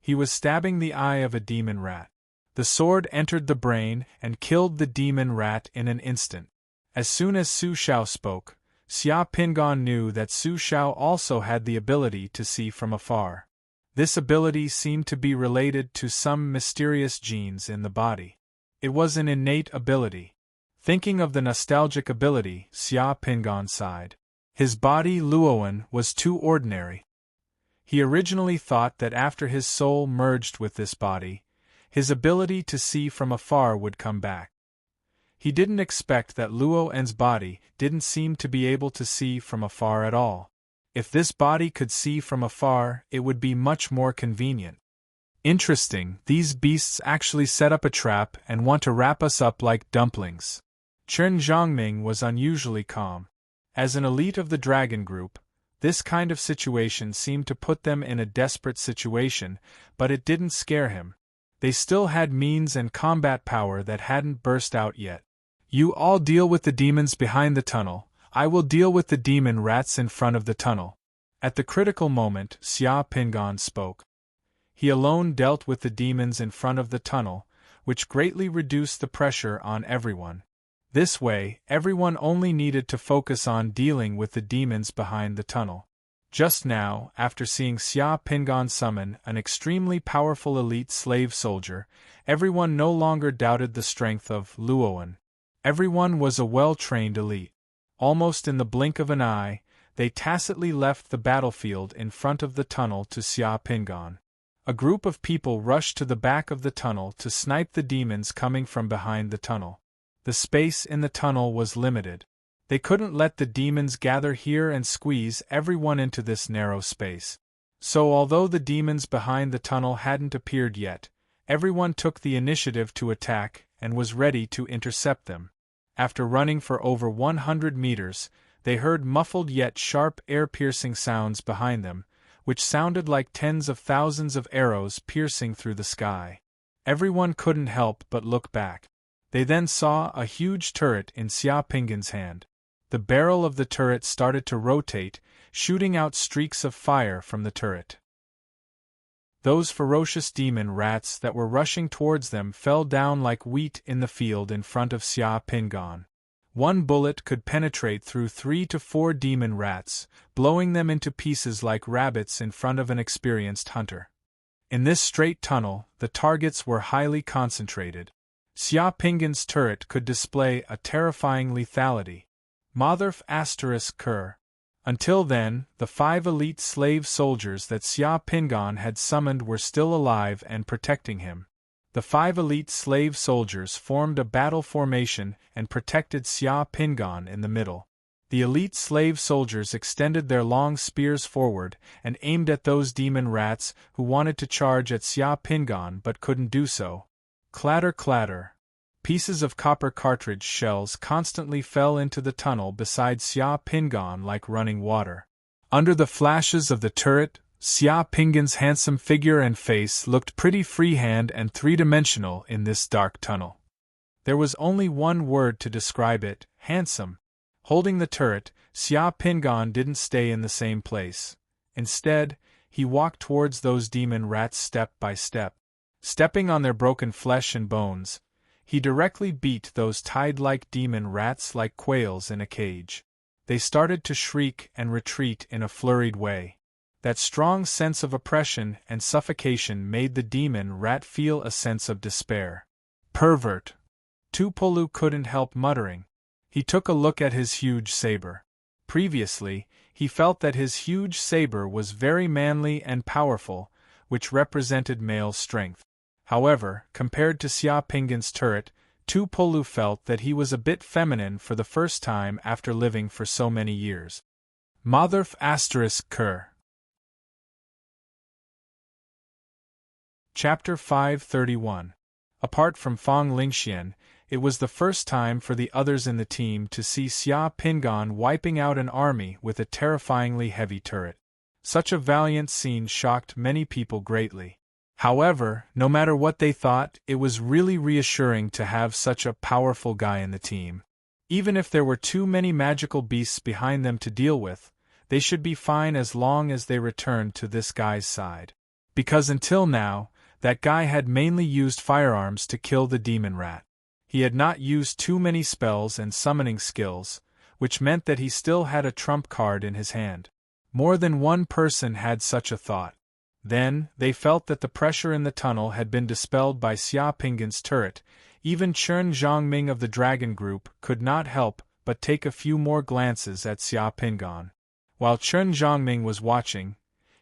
He was stabbing the eye of a demon rat. The sword entered the brain and killed the demon rat in an instant. As soon as Su Xiao spoke, Xia Pingan knew that Su Xiao also had the ability to see from afar. This ability seemed to be related to some mysterious genes in the body. It was an innate ability. Thinking of the nostalgic ability, Xia Pingan sighed. His body Luoan was too ordinary. He originally thought that after his soul merged with this body, his ability to see from afar would come back. He didn't expect that Luo En's body didn't seem to be able to see from afar at all. If this body could see from afar, it would be much more convenient. Interesting, these beasts actually set up a trap and want to wrap us up like dumplings. Chen Zhongming was unusually calm. As an elite of the dragon group, this kind of situation seemed to put them in a desperate situation, but it didn't scare him. They still had means and combat power that hadn't burst out yet. You all deal with the demons behind the tunnel, I will deal with the demon rats in front of the tunnel. At the critical moment, Xia Pingan spoke. He alone dealt with the demons in front of the tunnel, which greatly reduced the pressure on everyone. This way, everyone only needed to focus on dealing with the demons behind the tunnel. Just now, after seeing Xia Pingan summon an extremely powerful elite slave soldier, everyone no longer doubted the strength of Luoan. Everyone was a well-trained elite. Almost in the blink of an eye, they tacitly left the battlefield in front of the tunnel to Xia Pingan. A group of people rushed to the back of the tunnel to snipe the demons coming from behind the tunnel. The space in the tunnel was limited. They couldn't let the demons gather here and squeeze everyone into this narrow space. So although the demons behind the tunnel hadn't appeared yet, everyone took the initiative to attack and was ready to intercept them. After running for over 100 meters, they heard muffled yet sharp air-piercing sounds behind them, which sounded like tens of thousands of arrows piercing through the sky. Everyone couldn't help but look back. They then saw a huge turret in Xia Pingan's hand. The barrel of the turret started to rotate, shooting out streaks of fire from the turret. Those ferocious demon rats that were rushing towards them fell down like wheat in the field in front of Xia Pingan. One bullet could penetrate through 3 to 4 demon rats, blowing them into pieces like rabbits in front of an experienced hunter. In this straight tunnel, the targets were highly concentrated. Xia Pingan's turret could display a terrifying lethality. Motherf ****. Until then, the 5 elite slave soldiers that Xia Pingan had summoned were still alive and protecting him. The 5 elite slave soldiers formed a battle formation and protected Xia Pingan in the middle. The elite slave soldiers extended their long spears forward and aimed at those demon rats who wanted to charge at Xia Pingan but couldn't do so. Clatter clatter. Pieces of copper cartridge shells constantly fell into the tunnel beside Xia Pingan like running water. Under the flashes of the turret, Xia Pingan's handsome figure and face looked pretty freehand and three-dimensional in this dark tunnel. There was only one word to describe it: handsome. Holding the turret, Xia Pingan didn't stay in the same place. Instead, he walked towards those demon rats step by step. Stepping on their broken flesh and bones, he directly beat those tide-like demon rats like quails in a cage. They started to shriek and retreat in a flurried way. That strong sense of oppression and suffocation made the demon rat feel a sense of despair. Pervert! Tupolu couldn't help muttering. He took a look at his huge saber. Previously, he felt that his huge saber was very manly and powerful, which represented male strength. However, compared to Xia Pingan's turret, Tupolu felt that he was a bit feminine for the first time after living for so many years. Motherf ****. Chapter 531. Apart from Fang Lingxian, it was the first time for the others in the team to see Xia Pingan wiping out an army with a terrifyingly heavy turret. Such a valiant scene shocked many people greatly. However, no matter what they thought, it was really reassuring to have such a powerful guy in the team. Even if there were too many magical beasts behind them to deal with, they should be fine as long as they returned to this guy's side. Because until now, that guy had mainly used firearms to kill the demon rat. He had not used too many spells and summoning skills, which meant that he still had a trump card in his hand. More than one person had such a thought. Then, they felt that the pressure in the tunnel had been dispelled by Xia Pingan's turret. Even Chen Zhongming of the Dragon Group could not help but take a few more glances at Xia Pingan. While Chen Zhongming was watching,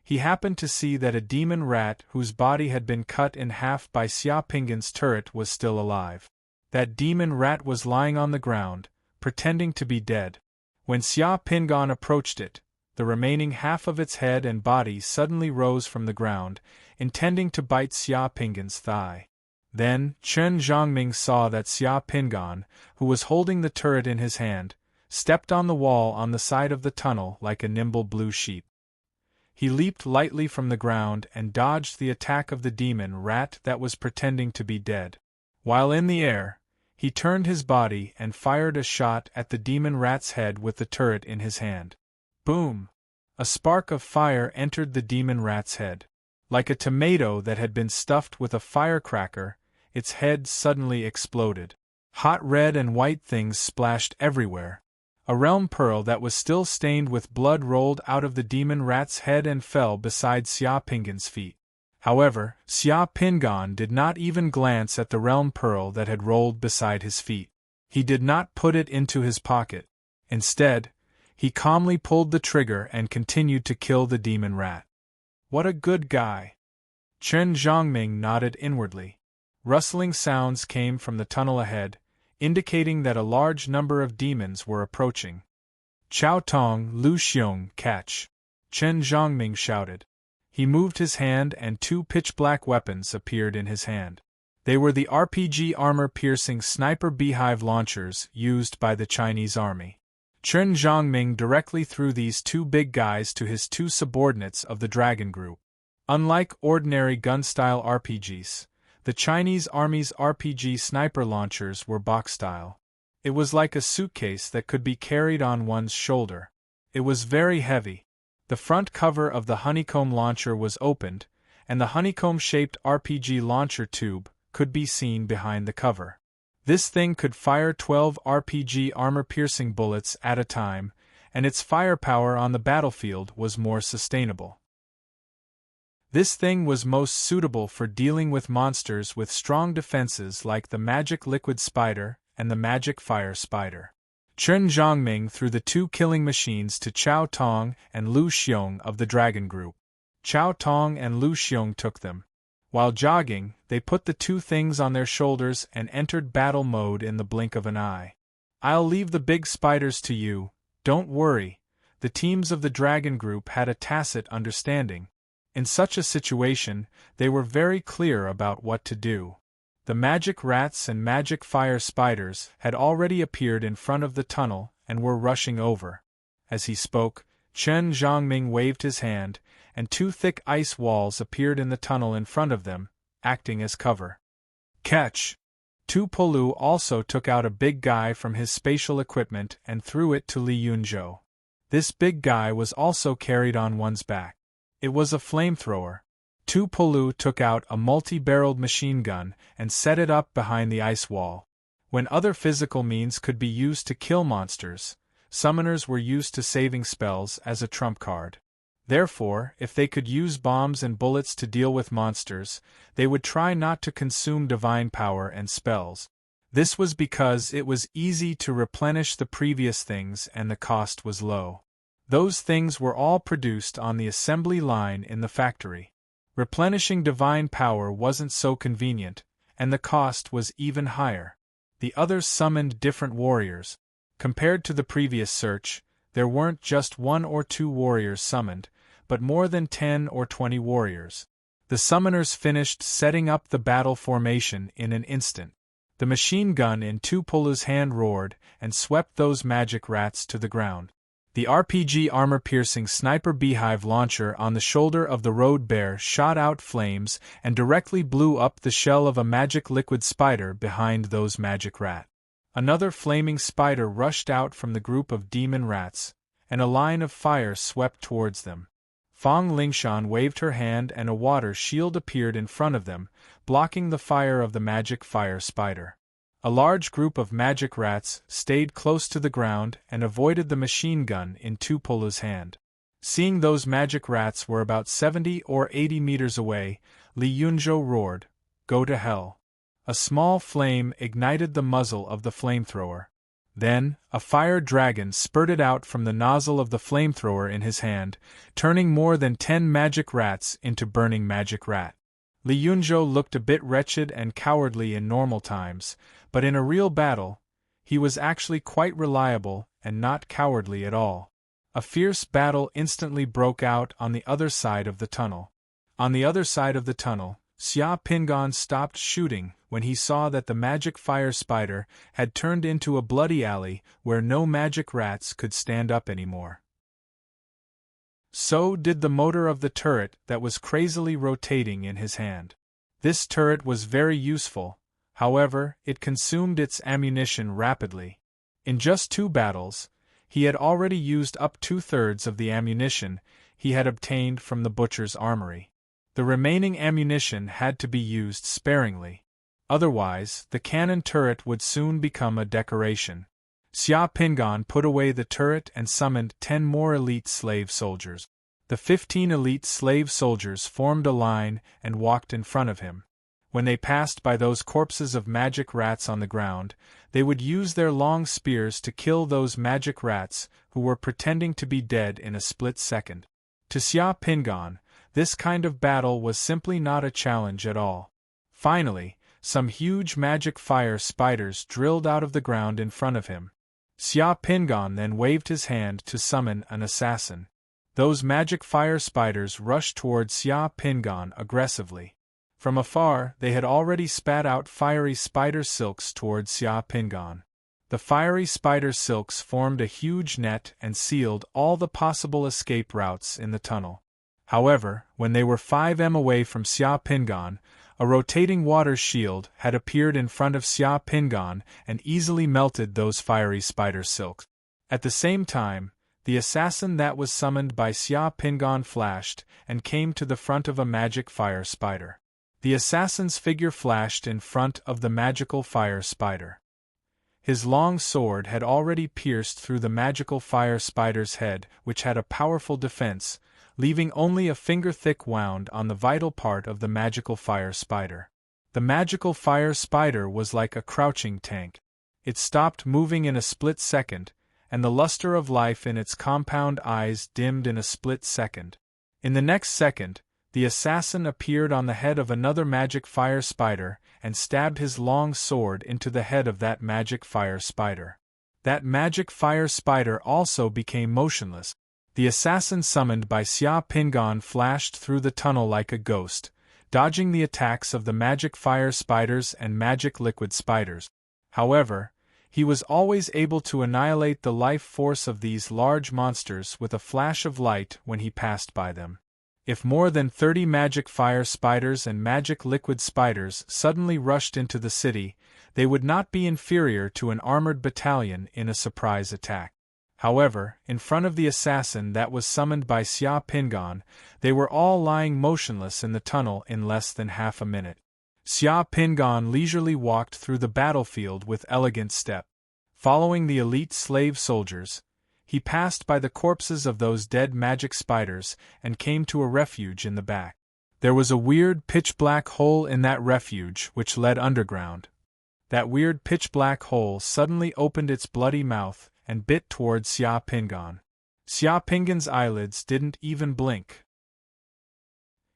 he happened to see that a demon rat whose body had been cut in half by Xia Pingan's turret was still alive. That demon rat was lying on the ground, pretending to be dead. When Xia Pingan approached it, the remaining half of its head and body suddenly rose from the ground, intending to bite Xia Pingan's thigh. Then, Chen Zhongming saw that Xia Pingan, who was holding the turret in his hand, stepped on the wall on the side of the tunnel like a nimble blue sheep. He leaped lightly from the ground and dodged the attack of the demon rat that was pretending to be dead. While in the air, he turned his body and fired a shot at the demon rat's head with the turret in his hand. Boom! A spark of fire entered the demon rat's head. Like a tomato that had been stuffed with a firecracker, its head suddenly exploded. Hot red and white things splashed everywhere. A realm pearl that was still stained with blood rolled out of the demon rat's head and fell beside Xia Pingan's feet. However, Xia Pingan did not even glance at the realm pearl that had rolled beside his feet. He did not put it into his pocket. Instead, he calmly pulled the trigger and continued to kill the demon rat. What a good guy! Chen Zhongming nodded inwardly. Rustling sounds came from the tunnel ahead, indicating that a large number of demons were approaching. Chao Tong, Lu Xiong, catch! Chen Zhongming shouted. He moved his hand and two pitch-black weapons appeared in his hand. They were the RPG armor-piercing sniper beehive launchers used by the Chinese army. Chen Zhongming directly threw these two big guys to his two subordinates of the Dragon Group. Unlike ordinary gun-style RPGs, the Chinese army's RPG sniper launchers were box-style. It was like a suitcase that could be carried on one's shoulder. It was very heavy. The front cover of the honeycomb launcher was opened, and the honeycomb-shaped RPG launcher tube could be seen behind the cover. This thing could fire 12 RPG armor-piercing bullets at a time, and its firepower on the battlefield was more sustainable. This thing was most suitable for dealing with monsters with strong defenses like the magic liquid spider and the magic fire spider. Chen Zhongming threw the two killing machines to Chao Tong and Lu Xiong of the Dragon Group. Chao Tong and Lu Xiong took them. While jogging, they put the two things on their shoulders and entered battle mode in the blink of an eye. I'll leave the big spiders to you, don't worry. The teams of the Dragon Group had a tacit understanding. In such a situation, they were very clear about what to do. The magic rats and magic fire spiders had already appeared in front of the tunnel and were rushing over. As he spoke, Chen Zhongming waved his hand, and two thick ice walls appeared in the tunnel in front of them, acting as cover. Catch! Tu Polu also took out a big guy from his spatial equipment and threw it to Li Yunzhou. This big guy was also carried on one's back. It was a flamethrower. Tu Polu took out a multi-barreled machine gun and set it up behind the ice wall. When other physical means could be used to kill monsters, summoners were used to saving spells as a trump card. Therefore, if they could use bombs and bullets to deal with monsters, they would try not to consume divine power and spells. This was because it was easy to replenish the previous things and the cost was low. Those things were all produced on the assembly line in the factory. Replenishing divine power wasn't so convenient, and the cost was even higher. The others summoned different warriors. Compared to the previous search, there weren't just 1 or 2 warriors summoned, but more than 10 or 20 warriors. The summoners finished setting up the battle formation in an instant. The machine gun in Tu Polu's hand roared and swept those magic rats to the ground. The RPG armor-piercing sniper beehive launcher on the shoulder of the road bear shot out flames and directly blew up the shell of a magic liquid spider behind those magic rat. Another flaming spider rushed out from the group of demon rats, and a line of fire swept towards them. Fong Lingshan waved her hand and a water shield appeared in front of them, blocking the fire of the magic fire spider. A large group of magic rats stayed close to the ground and avoided the machine gun in Tu Polu's hand. Seeing those magic rats were about 70 or 80 meters away, Li Yunzhou roared, "Go to hell." A small flame ignited the muzzle of the flamethrower. Then, a fire dragon spurted out from the nozzle of the flamethrower in his hand, turning more than 10 magic rats into burning magic rat. Li Yunzhou looked a bit wretched and cowardly in normal times, but in a real battle, he was actually quite reliable and not cowardly at all. A fierce battle instantly broke out on the other side of the tunnel. On the other side of the tunnel, Xia Pingan stopped shooting when he saw that the magic fire spider had turned into a bloody alley where no magic rats could stand up anymore. So did the motor of the turret that was crazily rotating in his hand. This turret was very useful, however, it consumed its ammunition rapidly. In just 2 battles, he had already used up 2/3 of the ammunition he had obtained from the butcher's armory. The remaining ammunition had to be used sparingly. Otherwise, the cannon turret would soon become a decoration. Xia Pingan put away the turret and summoned 10 more elite slave soldiers. The 15 elite slave soldiers formed a line and walked in front of him. When they passed by those corpses of magic rats on the ground, they would use their long spears to kill those magic rats who were pretending to be dead in a split second. To Xia Pingan, this kind of battle was simply not a challenge at all. Finally, some huge magic fire spiders drilled out of the ground in front of him. Xia Pingan then waved his hand to summon an assassin. Those magic fire spiders rushed toward Xia Pingan aggressively. From afar, they had already spat out fiery spider silks toward Xia Pingan. The fiery spider silks formed a huge net and sealed all the possible escape routes in the tunnel. However, when they were 5 m away from Xia Pingan, a rotating water shield had appeared in front of Xia Pingan and easily melted those fiery spider silks. At the same time, the assassin that was summoned by Xia Pingan flashed and came to the front of a magic fire spider. The assassin's figure flashed in front of the magical fire spider. His long sword had already pierced through the magical fire spider's head, which had a powerful defense, leaving only a finger-thick wound on the vital part of the magical fire spider. The magical fire spider was like a crouching tank. It stopped moving in a split second, and the luster of life in its compound eyes dimmed in a split second. In the next second, the assassin appeared on the head of another magic fire spider and stabbed his long sword into the head of that magic fire spider. That magic fire spider also became motionless. The assassin summoned by Xia Pingan flashed through the tunnel like a ghost, dodging the attacks of the magic fire spiders and magic liquid spiders. However, he was always able to annihilate the life force of these large monsters with a flash of light when he passed by them. If more than 30 magic fire spiders and magic liquid spiders suddenly rushed into the city, they would not be inferior to an armored battalion in a surprise attack. However, in front of the assassin that was summoned by Xia Pingan, they were all lying motionless in the tunnel in less than half a minute. Xia Pingan leisurely walked through the battlefield with elegant step. Following the elite slave soldiers, he passed by the corpses of those dead magic spiders and came to a refuge in the back. There was a weird pitch-black hole in that refuge which led underground. That weird pitch-black hole suddenly opened its bloody mouth and bit toward Xia Pingan. Xia Pingan's eyelids didn't even blink.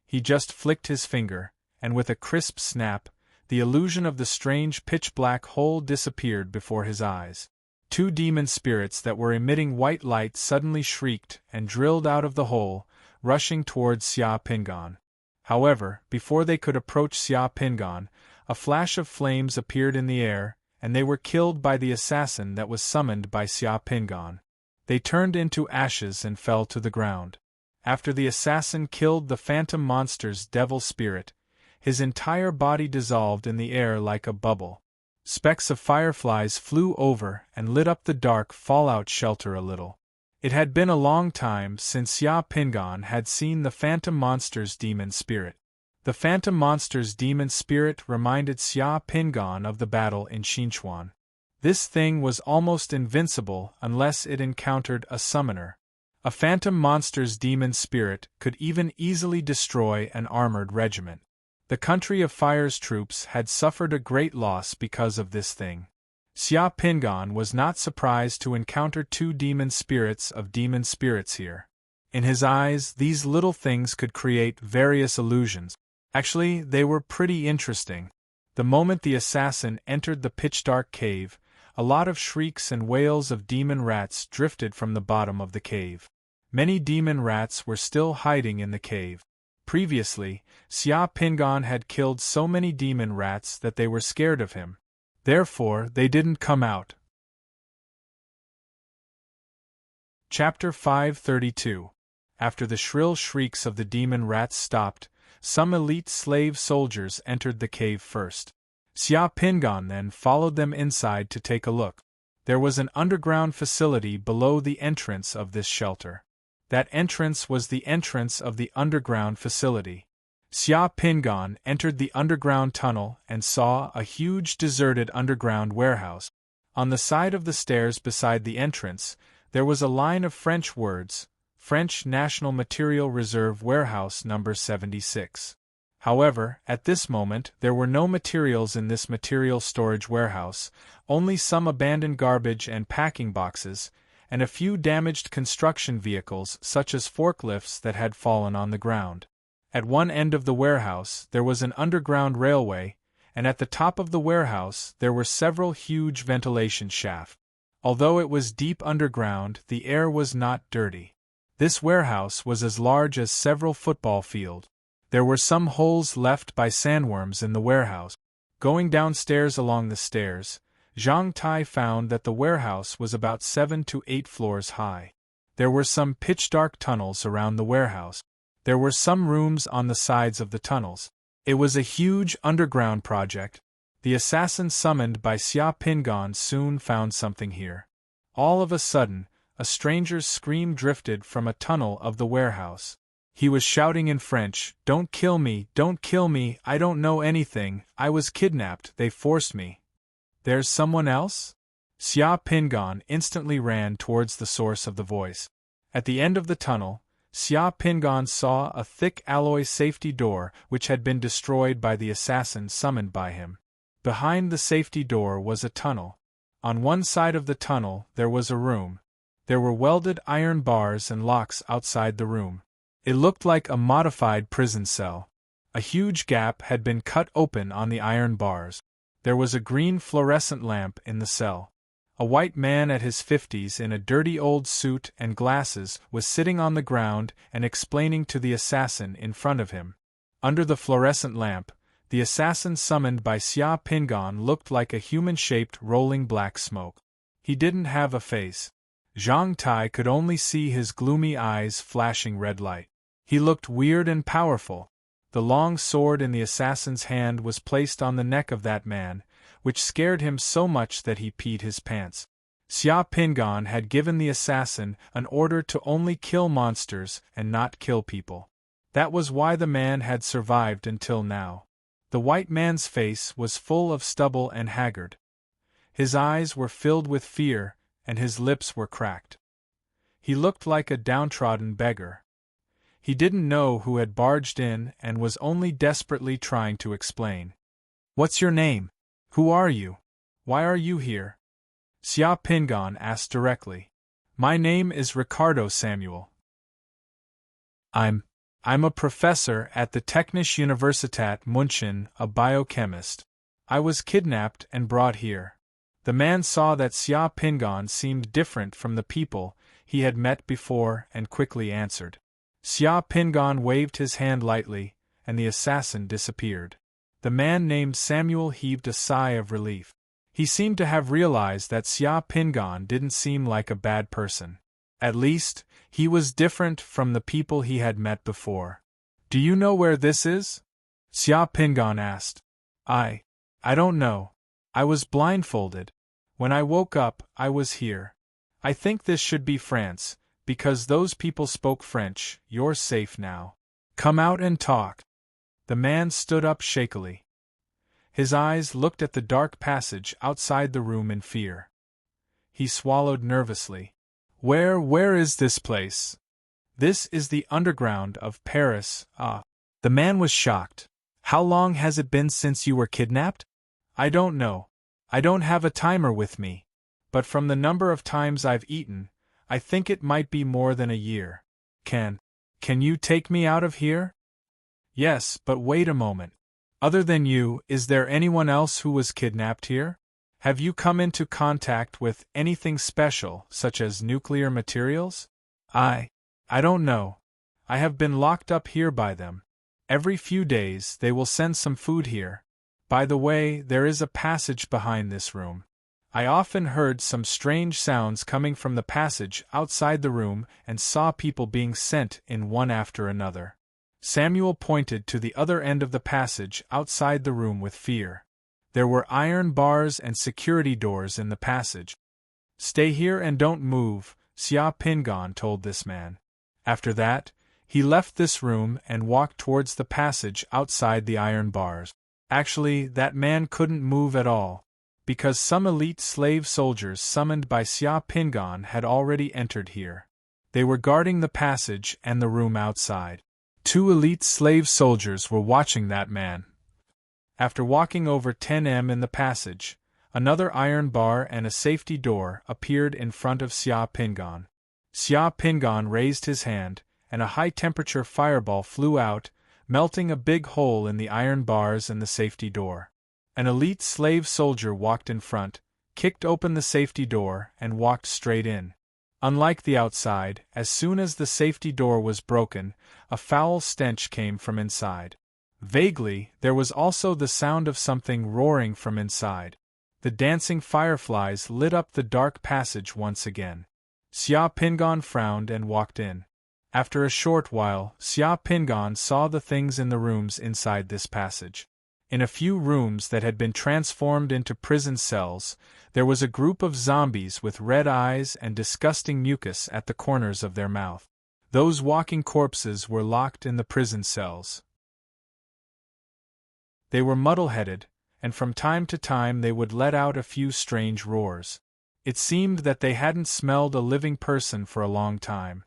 He just flicked his finger, and with a crisp snap, the illusion of the strange pitch-black hole disappeared before his eyes. 2 demon spirits that were emitting white light suddenly shrieked and drilled out of the hole, rushing towards Xia Pingan. However, before they could approach Xia Pingan, a flash of flames appeared in the air, and they were killed by the assassin that was summoned by Xia Pingan. They turned into ashes and fell to the ground. After the assassin killed the phantom monster's devil spirit, his entire body dissolved in the air like a bubble. Specks of fireflies flew over and lit up the dark fallout shelter a little. It had been a long time since Xia Pingan had seen the phantom monster's demon spirit. The phantom monster's demon spirit reminded Xia Pingan of the battle in Xinchuan. This thing was almost invincible unless it encountered a summoner. A phantom monster's demon spirit could even easily destroy an armored regiment. The country of Fire's troops had suffered a great loss because of this thing. Xia Pingan was not surprised to encounter 2 demon spirits of demon spirits here. In his eyes, these little things could create various illusions. Actually, they were pretty interesting. The moment the assassin entered the pitch-dark cave, a lot of shrieks and wails of demon rats drifted from the bottom of the cave. Many demon rats were still hiding in the cave. Previously, Xia Pingon had killed so many demon rats that they were scared of him. Therefore, they didn't come out. Chapter 532. After the shrill shrieks of the demon rats stopped, some elite slave soldiers entered the cave first. Xia Pingon then followed them inside to take a look. There was an underground facility below the entrance of this shelter. That entrance was the entrance of the underground facility. Xia Pingon entered the underground tunnel and saw a huge deserted underground warehouse. On the side of the stairs beside the entrance, there was a line of French words, French National Material Reserve Warehouse number 76. However, at this moment there were no materials in this material storage warehouse, only some abandoned garbage and packing boxes, and a few damaged construction vehicles such as forklifts that had fallen on the ground. At one end of the warehouse there was an underground railway, and at the top of the warehouse there were several huge ventilation shafts. Although it was deep underground, the air was not dirty. This warehouse was as large as several football fields. There were some holes left by sandworms in the warehouse. Going downstairs along the stairs, Zhang Tai found that the warehouse was about 7 to 8 floors high. There were some pitch-dark tunnels around the warehouse. There were some rooms on the sides of the tunnels. It was a huge underground project. The assassin summoned by Xia Pingon soon found something here. All of a sudden, a stranger's scream drifted from a tunnel of the warehouse. He was shouting in French, "Don't kill me, don't kill me, I don't know anything, I was kidnapped, they forced me." "There's someone else?" Xia Pingon instantly ran towards the source of the voice. At the end of the tunnel, Xia Pingon saw a thick alloy safety door which had been destroyed by the assassin summoned by him. Behind the safety door was a tunnel. On one side of the tunnel there was a room. There were welded iron bars and locks outside the room. It looked like a modified prison cell. A huge gap had been cut open on the iron bars. There was a green fluorescent lamp in the cell. A white man at his 50s in a dirty old suit and glasses was sitting on the ground and explaining to the assassin in front of him. Under the fluorescent lamp, the assassin summoned by Xia Pingon looked like a human-shaped rolling black smoke. He didn't have a face. Zhang Tai could only see his gloomy eyes flashing red light. He looked weird and powerful. The long sword in the assassin's hand was placed on the neck of that man, which scared him so much that he peed his pants. Xia Pingon had given the assassin an order to only kill monsters and not kill people. That was why the man had survived until now. The white man's face was full of stubble and haggard. His eyes were filled with fear, and his lips were cracked. He looked like a downtrodden beggar. He didn't know who had barged in and was only desperately trying to explain. "What's your name? Who are you? Why are you here?" Xia Pingon asked directly. "My name is Ricardo Samuel. I'm a professor at the Technische Universität München, a biochemist. I was kidnapped and brought here." The man saw that Xia Pingon seemed different from the people he had met before and quickly answered. Xia Pingon waved his hand lightly, and the assassin disappeared. The man named Samuel heaved a sigh of relief. He seemed to have realized that Xia Pingon didn't seem like a bad person. At least, he was different from the people he had met before. "Do you know where this is?" Xia Pingon asked. I don't know. I was blindfolded. When I woke up, I was here. I think this should be France, because those people spoke French. You're safe now. Come out and talk." The man stood up shakily. His eyes looked at the dark passage outside the room in fear. He swallowed nervously. Where is this place?" "This is the underground of Paris." The man was shocked. "How long has it been since you were kidnapped?" "I don't know. I don't have a timer with me. But from the number of times I've eaten, I think it might be more than a year. Can you take me out of here?" Yes, but wait a moment. Other than you, is there anyone else who was kidnapped here? Have you come into contact with anything special, such as nuclear materials? I don't know. I have been locked up here by them. Every few days they will send some food here. By the way, there is a passage behind this room. I often heard some strange sounds coming from the passage outside the room and saw people being sent in one after another. Samuel pointed to the other end of the passage outside the room with fear. There were iron bars and security doors in the passage. Stay here and don't move, Xia Pingan told this man. After that, he left this room and walked towards the passage outside the iron bars. Actually, that man couldn't move at all, because some elite slave soldiers summoned by Xia Pingan had already entered here. They were guarding the passage and the room outside. 2 elite slave soldiers were watching that man. After walking over 10 m in the passage, another iron bar and a safety door appeared in front of Xia Pingan. Xia Pingan raised his hand, and a high-temperature fireball flew out, melting a big hole in the iron bars and the safety door. An elite slave soldier walked in front, kicked open the safety door, and walked straight in. Unlike the outside, as soon as the safety door was broken, a foul stench came from inside. Vaguely, there was also the sound of something roaring from inside. The dancing fireflies lit up the dark passage once again. Xia Pingan frowned and walked in. After a short while, Xia Pingan saw the things in the rooms inside this passage. In a few rooms that had been transformed into prison cells, there was a group of zombies with red eyes and disgusting mucus at the corners of their mouth. Those walking corpses were locked in the prison cells. They were muddle-headed, and from time to time they would let out a few strange roars. It seemed that they hadn't smelled a living person for a long time.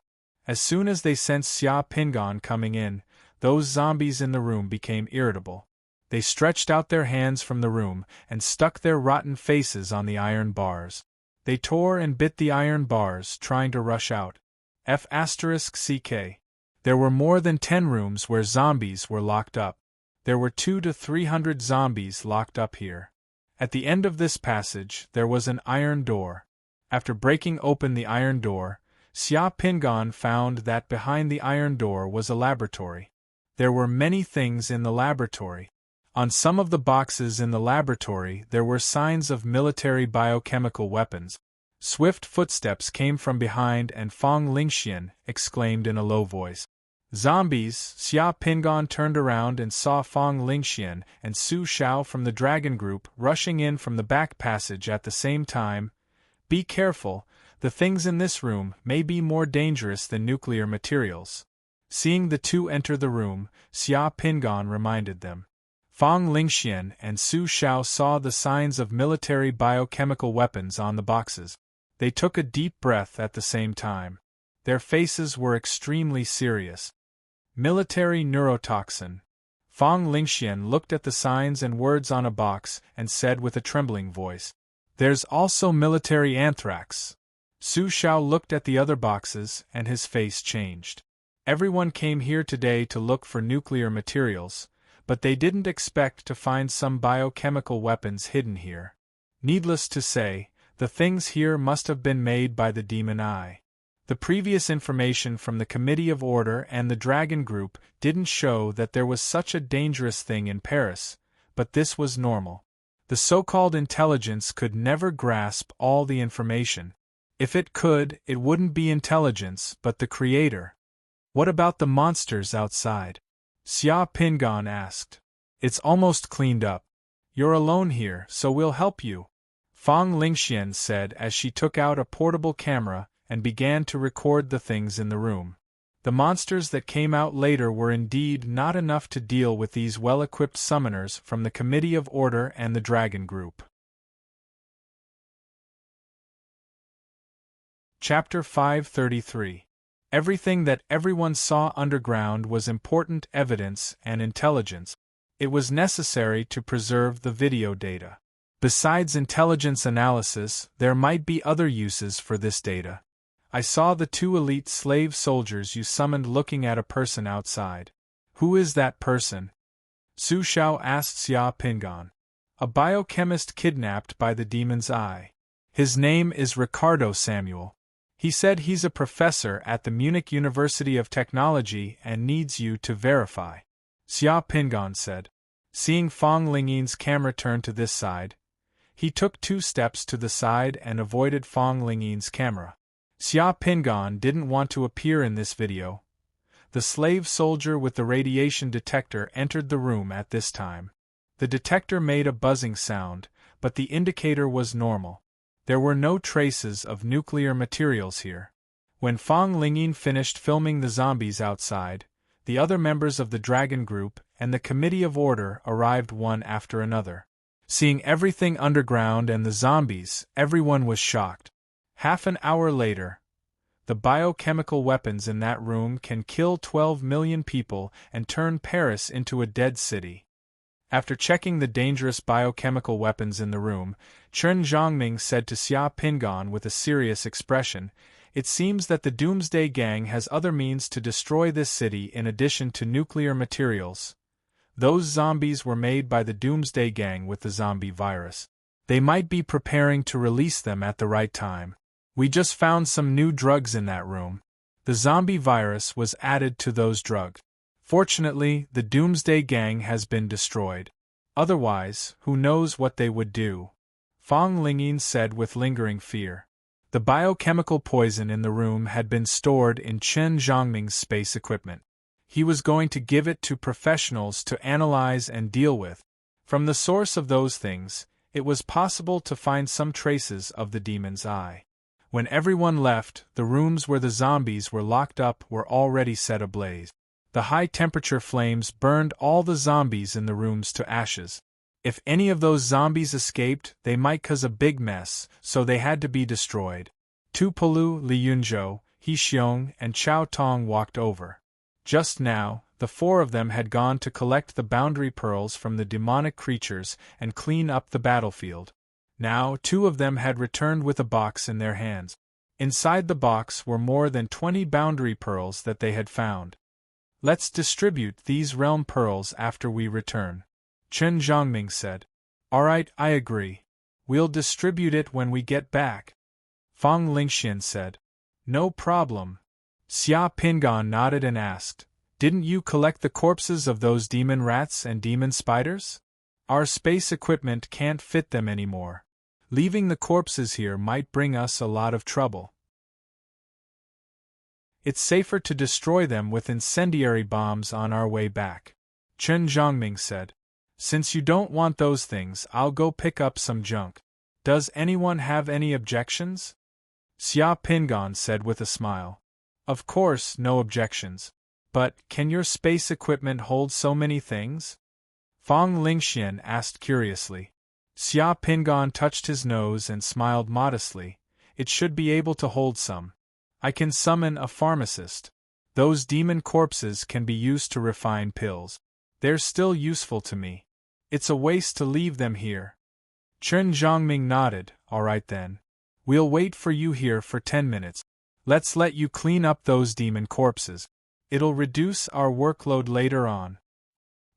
As soon as they sensed Xia Pingan coming in, those zombies in the room became irritable. They stretched out their hands from the room and stuck their rotten faces on the iron bars. They tore and bit the iron bars, trying to rush out. F***CK. There were more than 10 rooms where zombies were locked up. There were 200 to 300 zombies locked up here. At the end of this passage, there was an iron door. After breaking open the iron door, Xia Pingan found that behind the iron door was a laboratory. There were many things in the laboratory. On some of the boxes in the laboratory there were signs of military biochemical weapons. Swift footsteps came from behind and Fong Lingxian exclaimed in a low voice. Zombies! Xia Pingan turned around and saw Fong Lingxian and Su Xiao from the Dragon Group rushing in from the back passage at the same time. Be careful, the things in this room may be more dangerous than nuclear materials. Seeing the 2 enter the room, Xia Pingan reminded them. Fong Lingxian and Su Xiao saw the signs of military biochemical weapons on the boxes. They took a deep breath at the same time. Their faces were extremely serious. Military neurotoxin. Fong Lingxian looked at the signs and words on a box and said with a trembling voice, "There's also military anthrax." Su Xiao looked at the other boxes and his face changed. Everyone came here today to look for nuclear materials, but they didn't expect to find some biochemical weapons hidden here. Needless to say, the things here must have been made by the Demon Eye. The previous information from the Committee of Order and the Dragon Group didn't show that there was such a dangerous thing in Paris, but this was normal. The so-called intelligence could never grasp all the information. If it could, it wouldn't be intelligence but the creator. What about the monsters outside? Xia Pingan asked. It's almost cleaned up. You're alone here, so we'll help you, Fong Lingxian said as she took out a portable camera and began to record the things in the room. The monsters that came out later were indeed not enough to deal with these well-equipped summoners from the Committee of Order and the Dragon Group. Chapter 533. Everything that everyone saw underground was important evidence and intelligence. It was necessary to preserve the video data. Besides intelligence analysis, there might be other uses for this data. I saw the 2 elite slave soldiers you summoned looking at a person outside. Who is that person? Su Xiao asked Xia Pingan. A biochemist kidnapped by the demon's eye. His name is Ricardo Samuel. He said he's a professor at the Munich University of Technology and needs you to verify. Xia Pingan said. Seeing Fang Lingyin's camera turn to this side, he took 2 steps to the side and avoided Fang Lingyin's camera. Xia Pingan didn't want to appear in this video. The slave soldier with the radiation detector entered the room at this time. The detector made a buzzing sound, but the indicator was normal. There were no traces of nuclear materials here. When Fang Lingyin finished filming the zombies outside, the other members of the Dragon Group and the Committee of Order arrived one after another. Seeing everything underground and the zombies, everyone was shocked. Half an hour later, the biochemical weapons in that room can kill 12 million people and turn Paris into a dead city. After checking the dangerous biochemical weapons in the room, Chen Zhongming said to Xia Pingan with a serious expression, "It seems that the Doomsday Gang has other means to destroy this city in addition to nuclear materials. Those zombies were made by the Doomsday Gang with the zombie virus. They might be preparing to release them at the right time. We just found some new drugs in that room. The zombie virus was added to those drugs. Fortunately, the Doomsday Gang has been destroyed. Otherwise, who knows what they would do?" Fang Lingyin said with lingering fear. The biochemical poison in the room had been stored in Chen Zhongming's space equipment. He was going to give it to professionals to analyze and deal with. From the source of those things, it was possible to find some traces of the demon's eye. When everyone left, the rooms where the zombies were locked up were already set ablaze. The high-temperature flames burned all the zombies in the rooms to ashes. If any of those zombies escaped, they might cause a big mess, so they had to be destroyed. Tu Pelu, Li Yunzhou, He Xiong, and Chao Tong walked over. Just now, the 4 of them had gone to collect the boundary pearls from the demonic creatures and clean up the battlefield. Now 2 of them had returned with a box in their hands. Inside the box were more than 20 boundary pearls that they had found. "Let's distribute these realm pearls after we return," Chen Zhongming said. "Alright, I agree. We'll distribute it when we get back," Fang Lingxian said. "No problem." Xia Pingan nodded and asked, "Didn't you collect the corpses of those demon rats and demon spiders? Our space equipment can't fit them anymore. Leaving the corpses here might bring us a lot of trouble. It's safer to destroy them with incendiary bombs on our way back," Chen Zhongming said. "Since you don't want those things, I'll go pick up some junk. Does anyone have any objections?" Xia Pingan said with a smile. "Of course, no objections. But, can your space equipment hold so many things?" Fang Lingxian asked curiously. Xia Pingan touched his nose and smiled modestly. "It should be able to hold some. I can summon a pharmacist. Those demon corpses can be used to refine pills. They're still useful to me. It's a waste to leave them here." Chen Zhongming nodded. "Alright then. We'll wait for you here for 10 minutes. Let's let you clean up those demon corpses. It'll reduce our workload later on."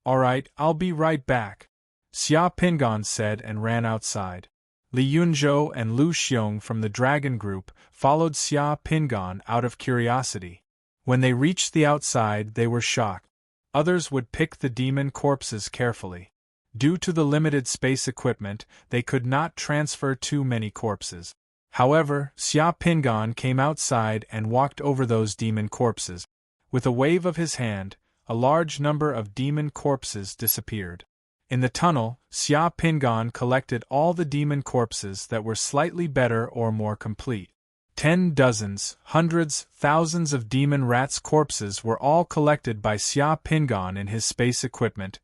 "Alright, I'll be right back," Xia Pingan said and ran outside. Li Yunzhou and Lu Xiong from the Dragon Group followed Xia Pingan out of curiosity. When they reached the outside, they were shocked. Others would pick the demon corpses carefully. Due to the limited space equipment, they could not transfer too many corpses. However, Xia Pingan came outside and walked over those demon corpses. With a wave of his hand, a large number of demon corpses disappeared. In the tunnel, Xia Pingan collected all the demon corpses that were slightly better or more complete. 10 dozens, hundreds, thousands of demon rats' corpses were all collected by Xia Pingan in his space equipment.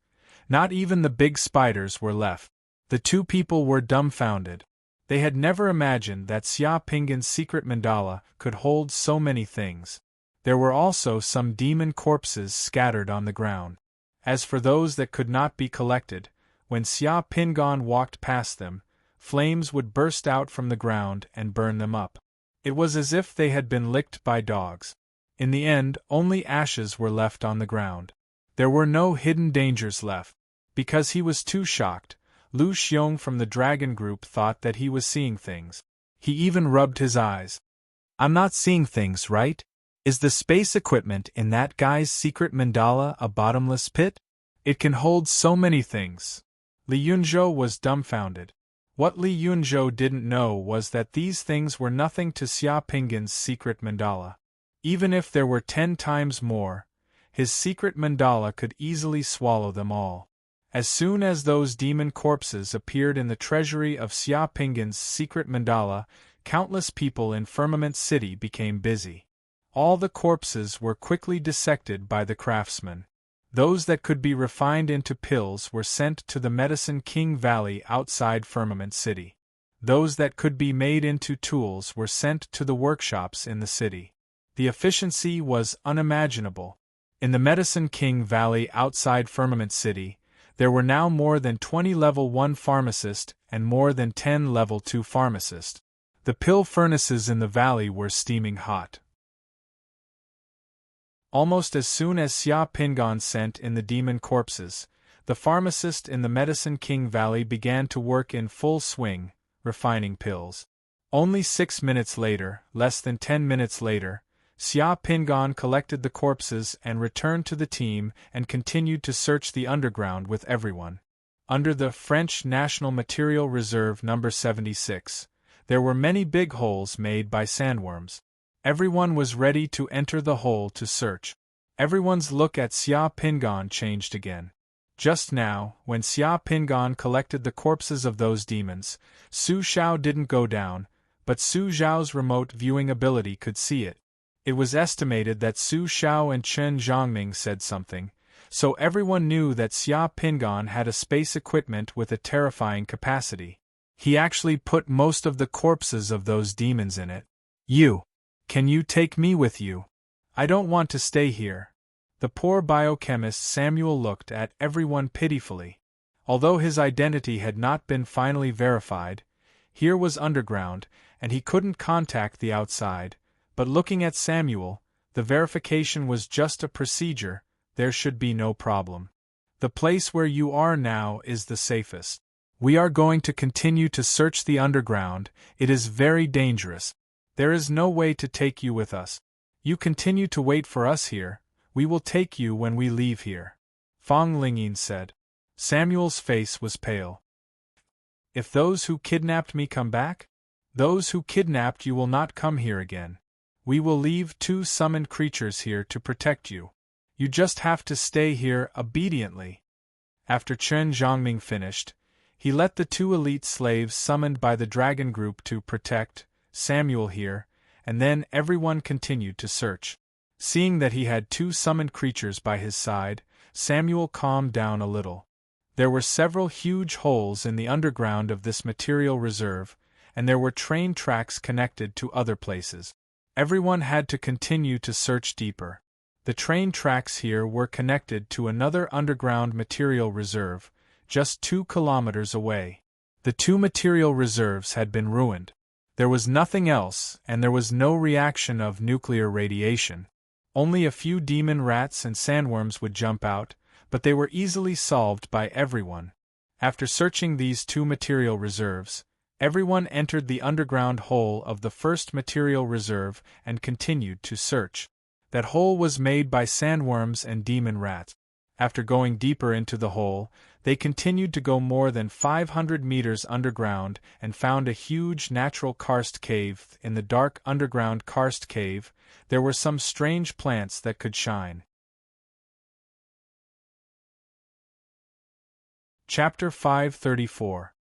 Not even the big spiders were left. The 2 people were dumbfounded. They had never imagined that Xia Pingan's secret mandala could hold so many things. There were also some demon corpses scattered on the ground. As for those that could not be collected, when Xia Pingan walked past them, flames would burst out from the ground and burn them up. It was as if they had been licked by dogs. In the end, only ashes were left on the ground. There were no hidden dangers left. Because he was too shocked, Lu Xiong from the dragon group thought that he was seeing things. He even rubbed his eyes. I'm not seeing things, right? Is the space equipment in that guy's secret mandala a bottomless pit? It can hold so many things. Li Yunzhou was dumbfounded. What Li Yunzhou didn't know was that these things were nothing to Xia Pinggan's secret mandala. Even if there were 10 times more, his secret mandala could easily swallow them all. As soon as those demon corpses appeared in the treasury of Xia Pinggan's secret mandala, countless people in Firmament City became busy. All the corpses were quickly dissected by the craftsmen. Those that could be refined into pills were sent to the Medicine King Valley outside Firmament City. Those that could be made into tools were sent to the workshops in the city. The efficiency was unimaginable. In the Medicine King Valley outside Firmament City, there were now more than 20 level 1 pharmacists and more than 10 level 2 pharmacists. The pill furnaces in the valley were steaming hot. Almost as soon as Xia Pinggan sent in the demon corpses, the pharmacist in the Medicine King Valley began to work in full swing, refining pills. Only 6 minutes later, less than 10 minutes later, Xia Pinggan collected the corpses and returned to the team and continued to search the underground with everyone. Under the French National Material Reserve No. 76, there were many big holes made by sandworms. Everyone was ready to enter the hole to search. Everyone's look at Xia Pinggan changed again. Just now, when Xia Pinggan collected the corpses of those demons, Su Xiao didn't go down, but Su Xiao's remote viewing ability could see it. It was estimated that Su Xiao and Chen Zhongming said something, so everyone knew that Xia Pinggan had a space equipment with a terrifying capacity. He actually put most of the corpses of those demons in it. Can you take me with you? I don't want to stay here. The poor biochemist Samuel looked at everyone pitifully. Although his identity had not been finally verified, here was underground, and he couldn't contact the outside, but looking at Samuel, the verification was just a procedure, there should be no problem. The place where you are now is the safest. We are going to continue to search the underground, it is very dangerous. There is no way to take you with us. You continue to wait for us here, we will take you when we leave here. Fang Lingyin said. Samuel's face was pale. If those who kidnapped me come back? Those who kidnapped you will not come here again. We will leave 2 summoned creatures here to protect you. You just have to stay here obediently. After Chen Zhongming finished, he let the 2 elite slaves summoned by the dragon group to protect Samuel here, and then everyone continued to search. Seeing that he had 2 summoned creatures by his side, Samuel calmed down a little. There were several huge holes in the underground of this material reserve, and there were train tracks connected to other places. Everyone had to continue to search deeper. The train tracks here were connected to another underground material reserve, just 2 kilometers away. The 2 material reserves had been ruined. There was nothing else, and there was no reaction of nuclear radiation. Only a few demon rats and sandworms would jump out, but they were easily solved by everyone. After searching these 2 material reserves, everyone entered the underground hole of the first material reserve and continued to search. That hole was made by sandworms and demon rats. After going deeper into the hole, they continued to go more than 500 meters underground and found a huge natural karst cave. In the dark underground karst cave, there were some strange plants that could shine. Chapter 534.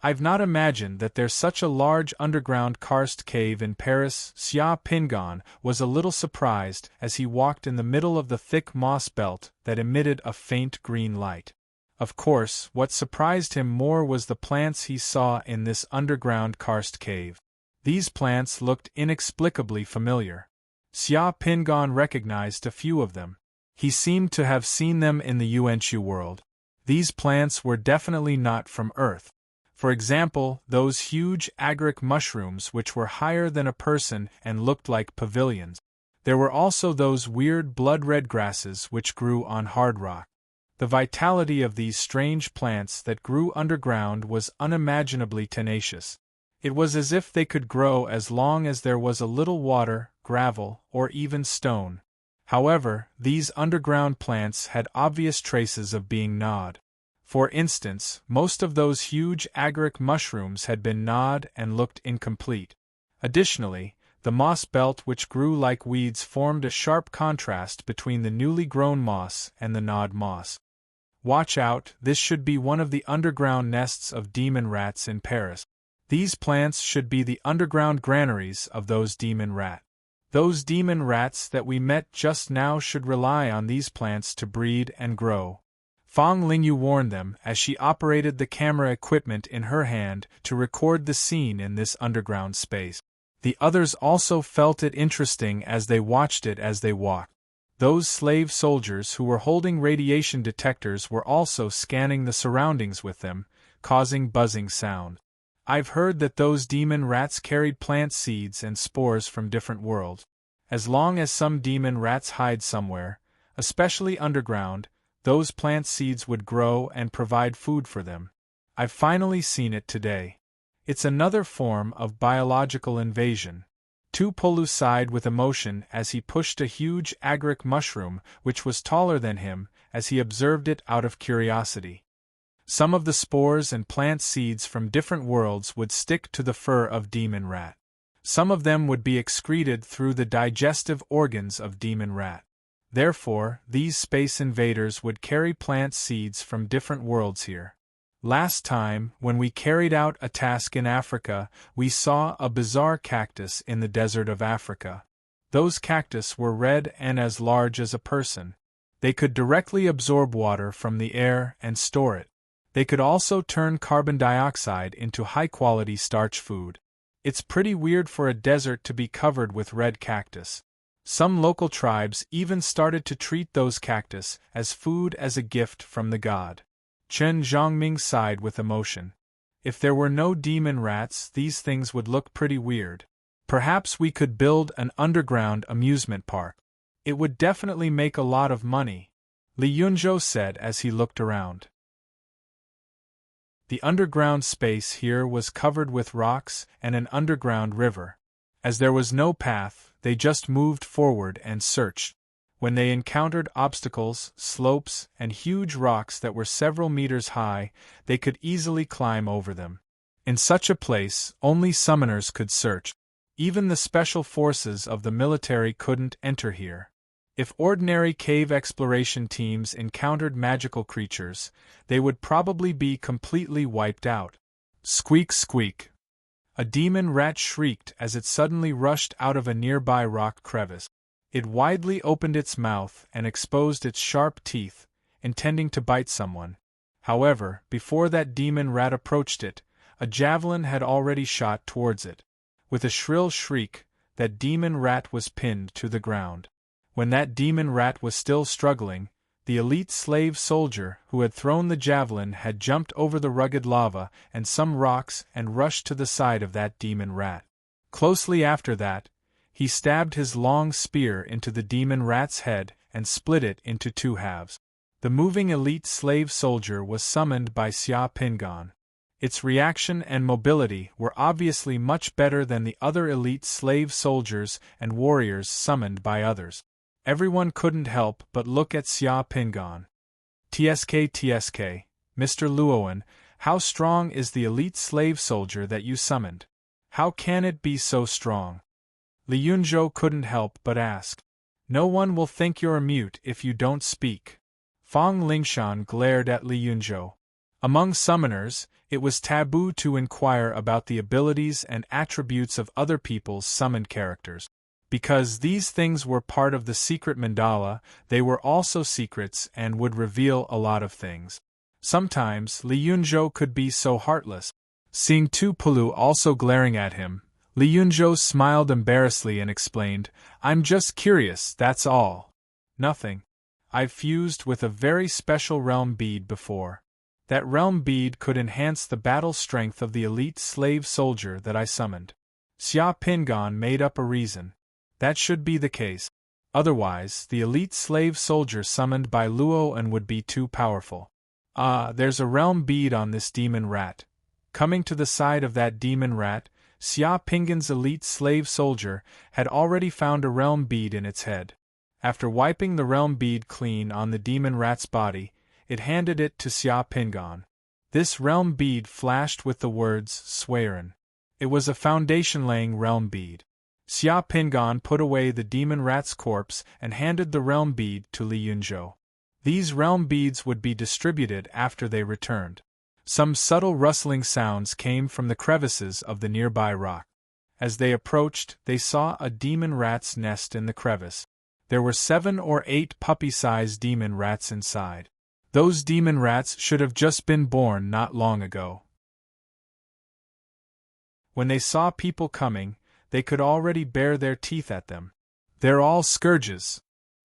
I've not imagined that there's such a large underground karst cave in Paris. Xia Pinggan was a little surprised as he walked in the middle of the thick moss belt that emitted a faint green light. Of course, what surprised him more was the plants he saw in this underground karst cave. These plants looked inexplicably familiar. Xia Pinggan recognized a few of them. He seemed to have seen them in the Yuanchu world. These plants were definitely not from Earth. For example, those huge agaric mushrooms which were higher than a person and looked like pavilions. There were also those weird blood-red grasses which grew on hard rock. The vitality of these strange plants that grew underground was unimaginably tenacious. It was as if they could grow as long as there was a little water, gravel, or even stone. However, these underground plants had obvious traces of being gnawed. For instance, most of those huge agaric mushrooms had been gnawed and looked incomplete. Additionally, the moss belt which grew like weeds formed a sharp contrast between the newly grown moss and the gnawed moss. Watch out, this should be one of the underground nests of demon rats in Paris. These plants should be the underground granaries of those demon rats. Those demon rats that we met just now should rely on these plants to breed and grow. Fang Lingyu warned them as she operated the camera equipment in her hand to record the scene in this underground space. The others also felt it interesting as they watched it as they walked. Those slave soldiers who were holding radiation detectors were also scanning the surroundings with them, causing buzzing sound. I've heard that those demon rats carried plant seeds and spores from different worlds. As long as some demon rats hide somewhere, especially underground, those plant seeds would grow and provide food for them. I've finally seen it today. It's another form of biological invasion. Tupolu sighed with emotion as he pushed a huge agaric mushroom which was taller than him as he observed it out of curiosity. Some of the spores and plant seeds from different worlds would stick to the fur of demon rat. Some of them would be excreted through the digestive organs of demon rat. Therefore, these space invaders would carry plant seeds from different worlds here. Last time, when we carried out a task in Africa, we saw a bizarre cactus in the desert of Africa. Those cactus were red and as large as a person. They could directly absorb water from the air and store it. They could also turn carbon dioxide into high-quality starch food. It's pretty weird for a desert to be covered with red cactus. Some local tribes even started to treat those cactus as food as a gift from the god. Chen Zhongming sighed with emotion. If there were no demon rats, these things would look pretty weird. Perhaps we could build an underground amusement park. It would definitely make a lot of money, Li Yunzhou said as he looked around. The underground space here was covered with rocks and an underground river. As there was no path, they just moved forward and searched. When they encountered obstacles, slopes, and huge rocks that were several meters high, they could easily climb over them. In such a place, only summoners could search. Even the special forces of the military couldn't enter here. If ordinary cave exploration teams encountered magical creatures, they would probably be completely wiped out. Squeak, squeak. A demon rat shrieked as it suddenly rushed out of a nearby rock crevice. It widely opened its mouth and exposed its sharp teeth, intending to bite someone. However, before that demon rat approached it, a javelin had already shot towards it. With a shrill shriek, that demon rat was pinned to the ground. When that demon rat was still struggling, the elite slave soldier who had thrown the javelin had jumped over the rugged lava and some rocks and rushed to the side of that demon rat. Closely after that, he stabbed his long spear into the demon rat's head and split it into two halves. The moving elite slave soldier was summoned by Xia Pingan. Its reaction and mobility were obviously much better than the other elite slave soldiers and warriors summoned by others. Everyone couldn't help but look at Xia Pingan. TSK, Mr. Luowen, how strong is the elite slave soldier that you summoned? How can it be so strong? Li Yunzhou couldn't help but ask. No one will think you're mute if you don't speak. Fang Lingshan glared at Li Yunzhou. Among summoners, it was taboo to inquire about the abilities and attributes of other people's summoned characters. Because these things were part of the secret mandala, they were also secrets and would reveal a lot of things. Sometimes, Li Yunzhou could be so heartless. Seeing Tupolu also glaring at him, Li Yunzhou smiled embarrassedly and explained, I'm just curious, that's all. Nothing. I've fused with a very special realm bead before. That realm bead could enhance the battle strength of the elite slave soldier that I summoned. Xia Pingan made up a reason. That should be the case. Otherwise, the elite slave soldier summoned by Luoan would be too powerful. Ah, there's a realm bead on this demon rat. Coming to the side of that demon rat, Xia Pingan's elite slave soldier had already found a realm bead in its head. After wiping the realm bead clean on the demon rat's body, it handed it to Xia Pingan. This realm bead flashed with the words serene. It was a foundation-laying realm bead. Xia Pingan put away the demon rat's corpse and handed the realm bead to Li Yunzhou. These realm beads would be distributed after they returned. Some subtle rustling sounds came from the crevices of the nearby rock. As they approached, they saw a demon rat's nest in the crevice. There were 7 or 8 puppy-sized demon rats inside. Those demon rats should have just been born not long ago. When they saw people coming, they could already bare their teeth at them. "They're all scourges."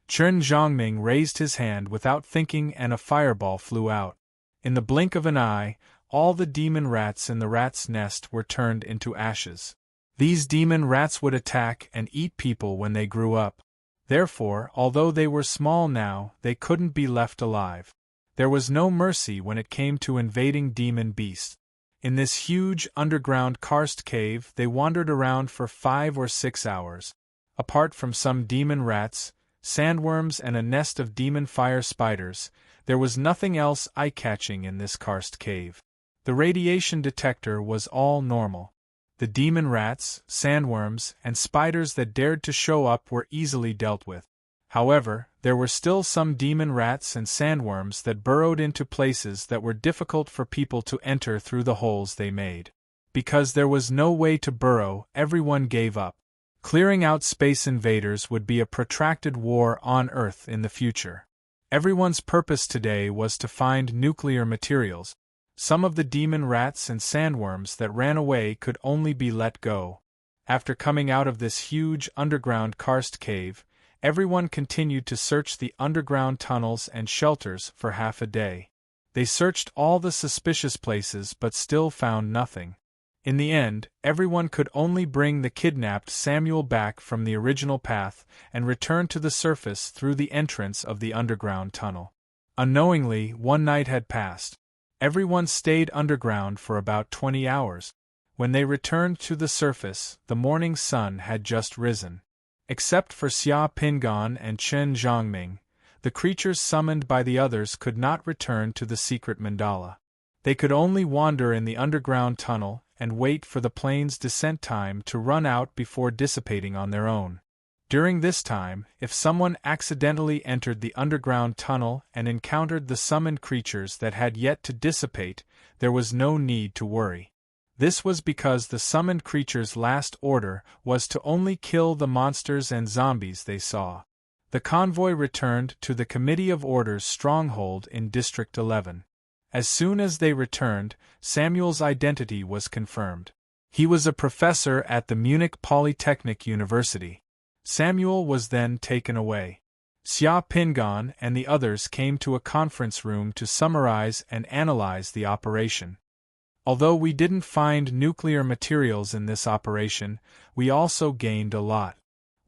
Chen Zhongming raised his hand without thinking and a fireball flew out. In the blink of an eye, all the demon rats in the rat's nest were turned into ashes. These demon rats would attack and eat people when they grew up. Therefore, although they were small now, they couldn't be left alive. There was no mercy when it came to invading demon beasts. In this huge underground karst cave they wandered around for 5 or 6 hours. Apart from some demon rats, sandworms and a nest of demon fire spiders, there was nothing else eye-catching in this karst cave. The radiation detector was all normal. The demon rats, sandworms, and spiders that dared to show up were easily dealt with. However, there were still some demon rats and sandworms that burrowed into places that were difficult for people to enter through the holes they made. Because there was no way to burrow, everyone gave up. Clearing out space invaders would be a protracted war on Earth in the future. Everyone's purpose today was to find nuclear materials. Some of the demon rats and sandworms that ran away could only be let go. After coming out of this huge underground karst cave, everyone continued to search the underground tunnels and shelters for half a day. They searched all the suspicious places but still found nothing. In the end, everyone could only bring the kidnapped Samuel back from the original path and return to the surface through the entrance of the underground tunnel. Unknowingly, one night had passed. Everyone stayed underground for about 20 hours. When they returned to the surface, the morning sun had just risen. Except for Xia Pingan and Chen Zhongming, the creatures summoned by the others could not return to the secret mandala. They could only wander in the underground tunnel and wait for the plane's descent time to run out before dissipating on their own. During this time, if someone accidentally entered the underground tunnel and encountered the summoned creatures that had yet to dissipate, there was no need to worry. This was because the summoned creatures' last order was to only kill the monsters and zombies they saw. The convoy returned to the Committee of Order's stronghold in District 11. As soon as they returned, Samuel's identity was confirmed. He was a professor at the Munich Polytechnic University. Samuel was then taken away. Xia Pingan and the others came to a conference room to summarize and analyze the operation. Although we didn't find nuclear materials in this operation, we also gained a lot.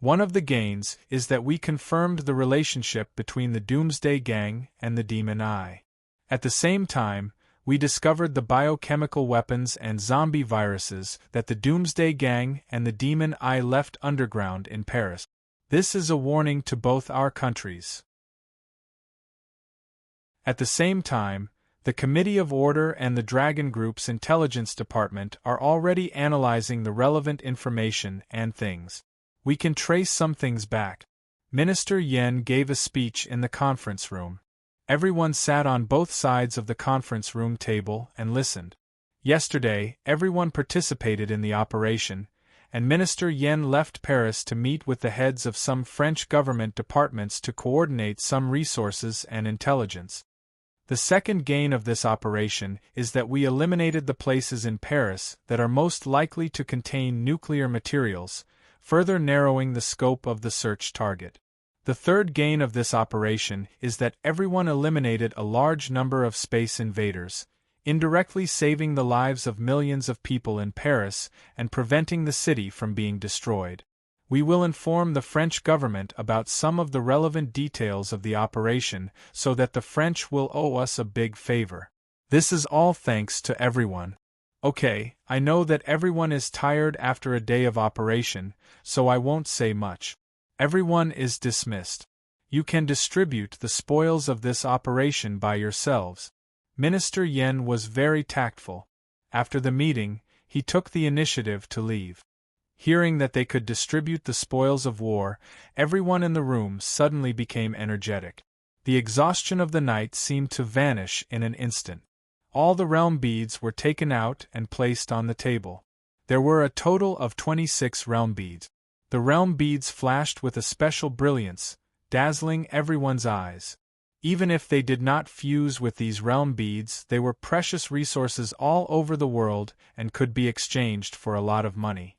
One of the gains is that we confirmed the relationship between the Doomsday Gang and the Demon Eye. At the same time, we discovered the biochemical weapons and zombie viruses that the Doomsday Gang and the Demon Eye left underground in Paris. This is a warning to both our countries. At the same time, the Committee of Order and the Dragon Group's intelligence department are already analyzing the relevant information and things. We can trace some things back. Minister Yen gave a speech in the conference room. Everyone sat on both sides of the conference room table and listened. Yesterday, everyone participated in the operation, and Minister Yen left Paris to meet with the heads of some French government departments to coordinate some resources and intelligence. The second gain of this operation is that we eliminated the places in Paris that are most likely to contain nuclear materials, further narrowing the scope of the search target. The third gain of this operation is that everyone eliminated a large number of space invaders, indirectly saving the lives of millions of people in Paris and preventing the city from being destroyed. We will inform the French government about some of the relevant details of the operation so that the French will owe us a big favor. This is all thanks to everyone. Okay, I know that everyone is tired after a day of operation, so I won't say much. Everyone is dismissed. You can distribute the spoils of this operation by yourselves. Minister Yen was very tactful. After the meeting, he took the initiative to leave. Hearing that they could distribute the spoils of war, everyone in the room suddenly became energetic. The exhaustion of the night seemed to vanish in an instant. All the realm beads were taken out and placed on the table. There were a total of 26 realm beads. The realm beads flashed with a special brilliance, dazzling everyone's eyes. Even if they did not fuse with these realm beads, they were precious resources all over the world and could be exchanged for a lot of money.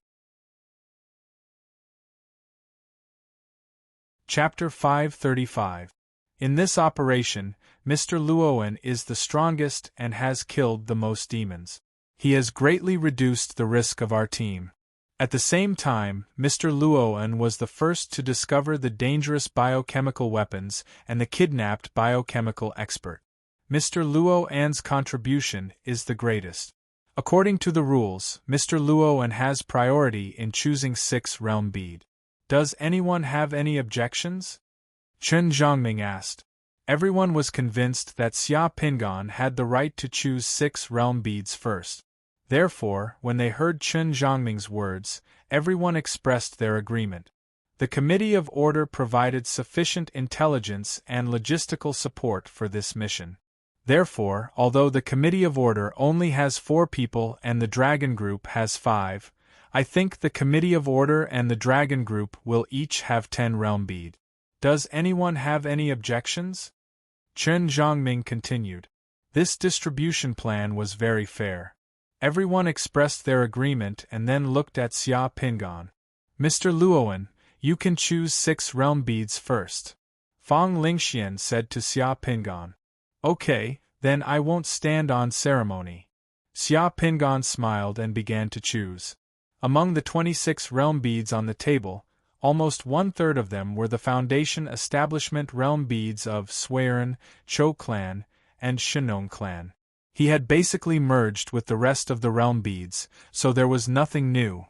Chapter 535. In this operation, Mr. Luoan is the strongest and has killed the most demons. He has greatly reduced the risk of our team. At the same time, Mr. Luoan was the first to discover the dangerous biochemical weapons and the kidnapped biochemical expert. Mr. Luoan's contribution is the greatest. According to the rules, Mr. Luoan has priority in choosing 6 realm bead. Does anyone have any objections? Chen Zhongming asked. Everyone was convinced that Xia Pingan had the right to choose 6 realm beads first. Therefore, when they heard Chen Zhongming's words, everyone expressed their agreement. The Committee of Order provided sufficient intelligence and logistical support for this mission. Therefore, although the Committee of Order only has 4 people and the Dragon Group has 5, I think the Committee of Order and the Dragon Group will each have 10 realm bead. Does anyone have any objections? Chen Zhongming continued. This distribution plan was very fair. Everyone expressed their agreement and then looked at Xia Pingan. Mr. Luoan, you can choose 6 realm beads first. Fang Lingxian said to Xia Pingan. Okay, then I won't stand on ceremony. Xia Pingan smiled and began to choose. Among the 26 realm beads on the table, almost 1/3 of them were the Foundation Establishment realm beads of Serene, Chou clan, and Shinong clan. He had basically merged with the rest of the realm beads, so there was nothing new.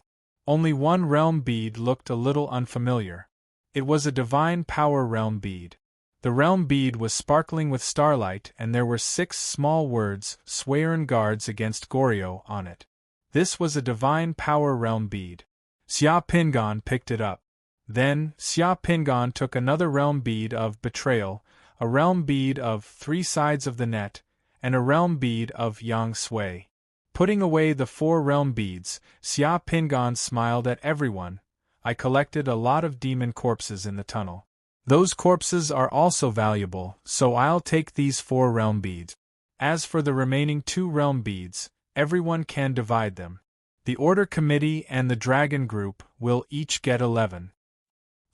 Only one realm bead looked a little unfamiliar. It was a divine power realm bead. The realm bead was sparkling with starlight and there were 6 small words, Serene guards against Goryo, on it. This was a divine power realm bead. Xia Pingan picked it up. Then, Xia Pingan took another realm bead of betrayal, a realm bead of 3 sides of the net, and a realm bead of yang sui. Putting away the 4 realm beads, Xia Pingan smiled at everyone. I collected a lot of demon corpses in the tunnel. Those corpses are also valuable, so I'll take these 4 realm beads. As for the remaining 2 realm beads, everyone can divide them. The Order Committee and the Dragon Group will each get 11.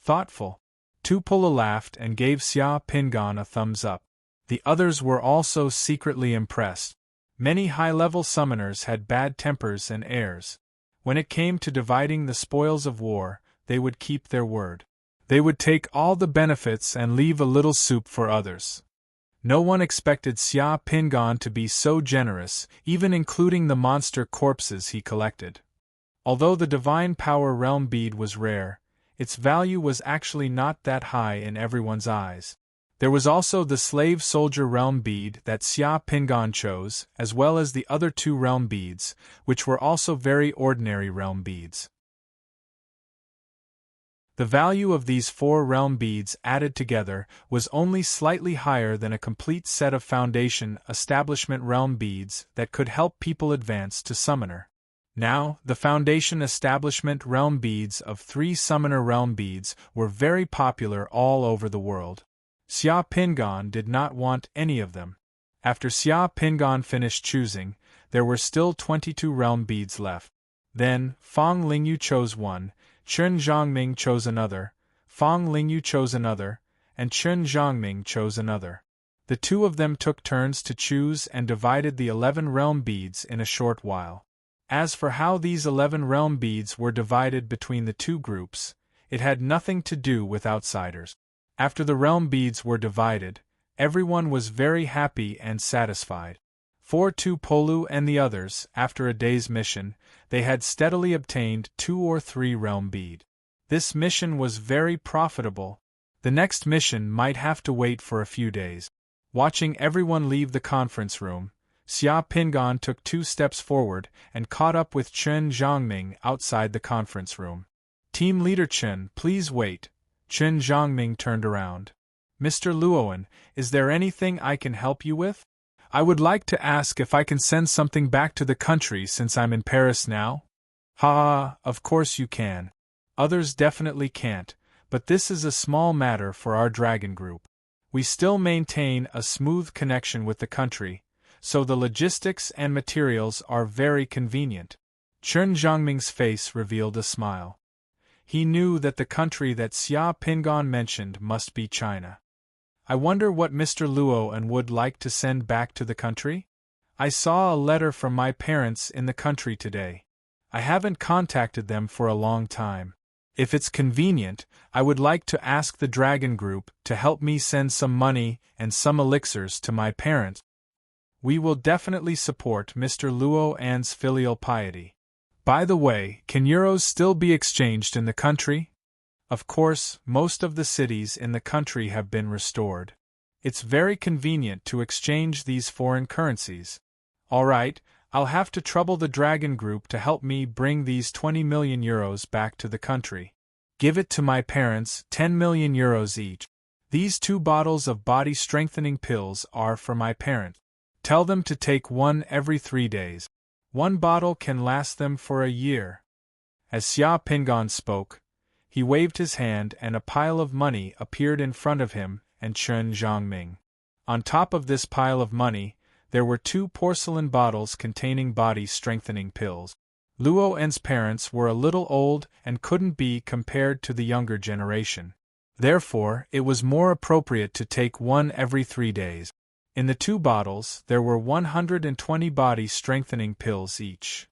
Thoughtful. Tupola laughed and gave Xia Pingan a thumbs up. The others were also secretly impressed. Many high-level summoners had bad tempers and airs. When it came to dividing the spoils of war, they would keep their word. They would take all the benefits and leave a little soup for others. No one expected Xia Pingan to be so generous, even including the monster corpses he collected. Although the Divine Power Realm bead was rare, its value was actually not that high in everyone's eyes. There was also the Slave Soldier Realm bead that Xia Pingan chose, as well as the other 2 realm beads, which were also very ordinary realm beads. The value of these 4 realm beads added together was only slightly higher than a complete set of Foundation Establishment realm beads that could help people advance to Summoner. Now, the Foundation Establishment realm beads of 3 Summoner realm beads were very popular all over the world. Xia Pingan did not want any of them. After Xia Pingan finished choosing, there were still 22 realm beads left. Then, Fang Lingyu chose one, Chen Zhongming chose another, Fang Lingyu chose another, and Chen Zhongming chose another. The 2 of them took turns to choose and divided the 11 realm beads in a short while. As for how these 11 realm beads were divided between the 2 groups, It had nothing to do with outsiders. After the realm beads were divided, everyone was very happy and satisfied. For Tu Polu and the others, after a day's mission, they had steadily obtained 2 or 3 realm bead. This mission was very profitable. The next mission might have to wait for a few days. Watching everyone leave the conference room, Xia Pingan took 2 steps forward and caught up with Chen Zhongming outside the conference room. Team Leader Chen, please wait. Chen Zhongming turned around. Mr. Luoan, is there anything I can help you with? I would like to ask if I can send something back to the country since I'm in Paris now. Ha, of course you can. Others definitely can't, but this is a small matter for our dragon group. We still maintain a smooth connection with the country, so the logistics and materials are very convenient. Chen Zhongming's face revealed a smile. He knew that the country that Xia Pingan mentioned must be China. I wonder what Mr. Luoan would like to send back to the country? I saw a letter from my parents in the country today. I haven't contacted them for a long time. If it's convenient, I would like to ask the Dragon Group to help me send some money and some elixirs to my parents. We will definitely support Mr. Luoan's filial piety. By the way, can euros still be exchanged in the country? Of course, most of the cities in the country have been restored. It's very convenient to exchange these foreign currencies. All right, I'll have to trouble the Dragon Group to help me bring these 20 million euros back to the country. Give it to my parents, 10 million euros each. These 2 bottles of body-strengthening pills are for my parents. Tell them to take 1 every 3 days. 1 bottle can last them for a year. As Xia Pingan spoke, he waved his hand and a pile of money appeared in front of him and Chen Zhongming. On top of this pile of money, there were 2 porcelain bottles containing body-strengthening pills. Luoan's parents were a little old and couldn't be compared to the younger generation. Therefore, it was more appropriate to take 1 every 3 days. In the 2 bottles, there were 120 body-strengthening pills each.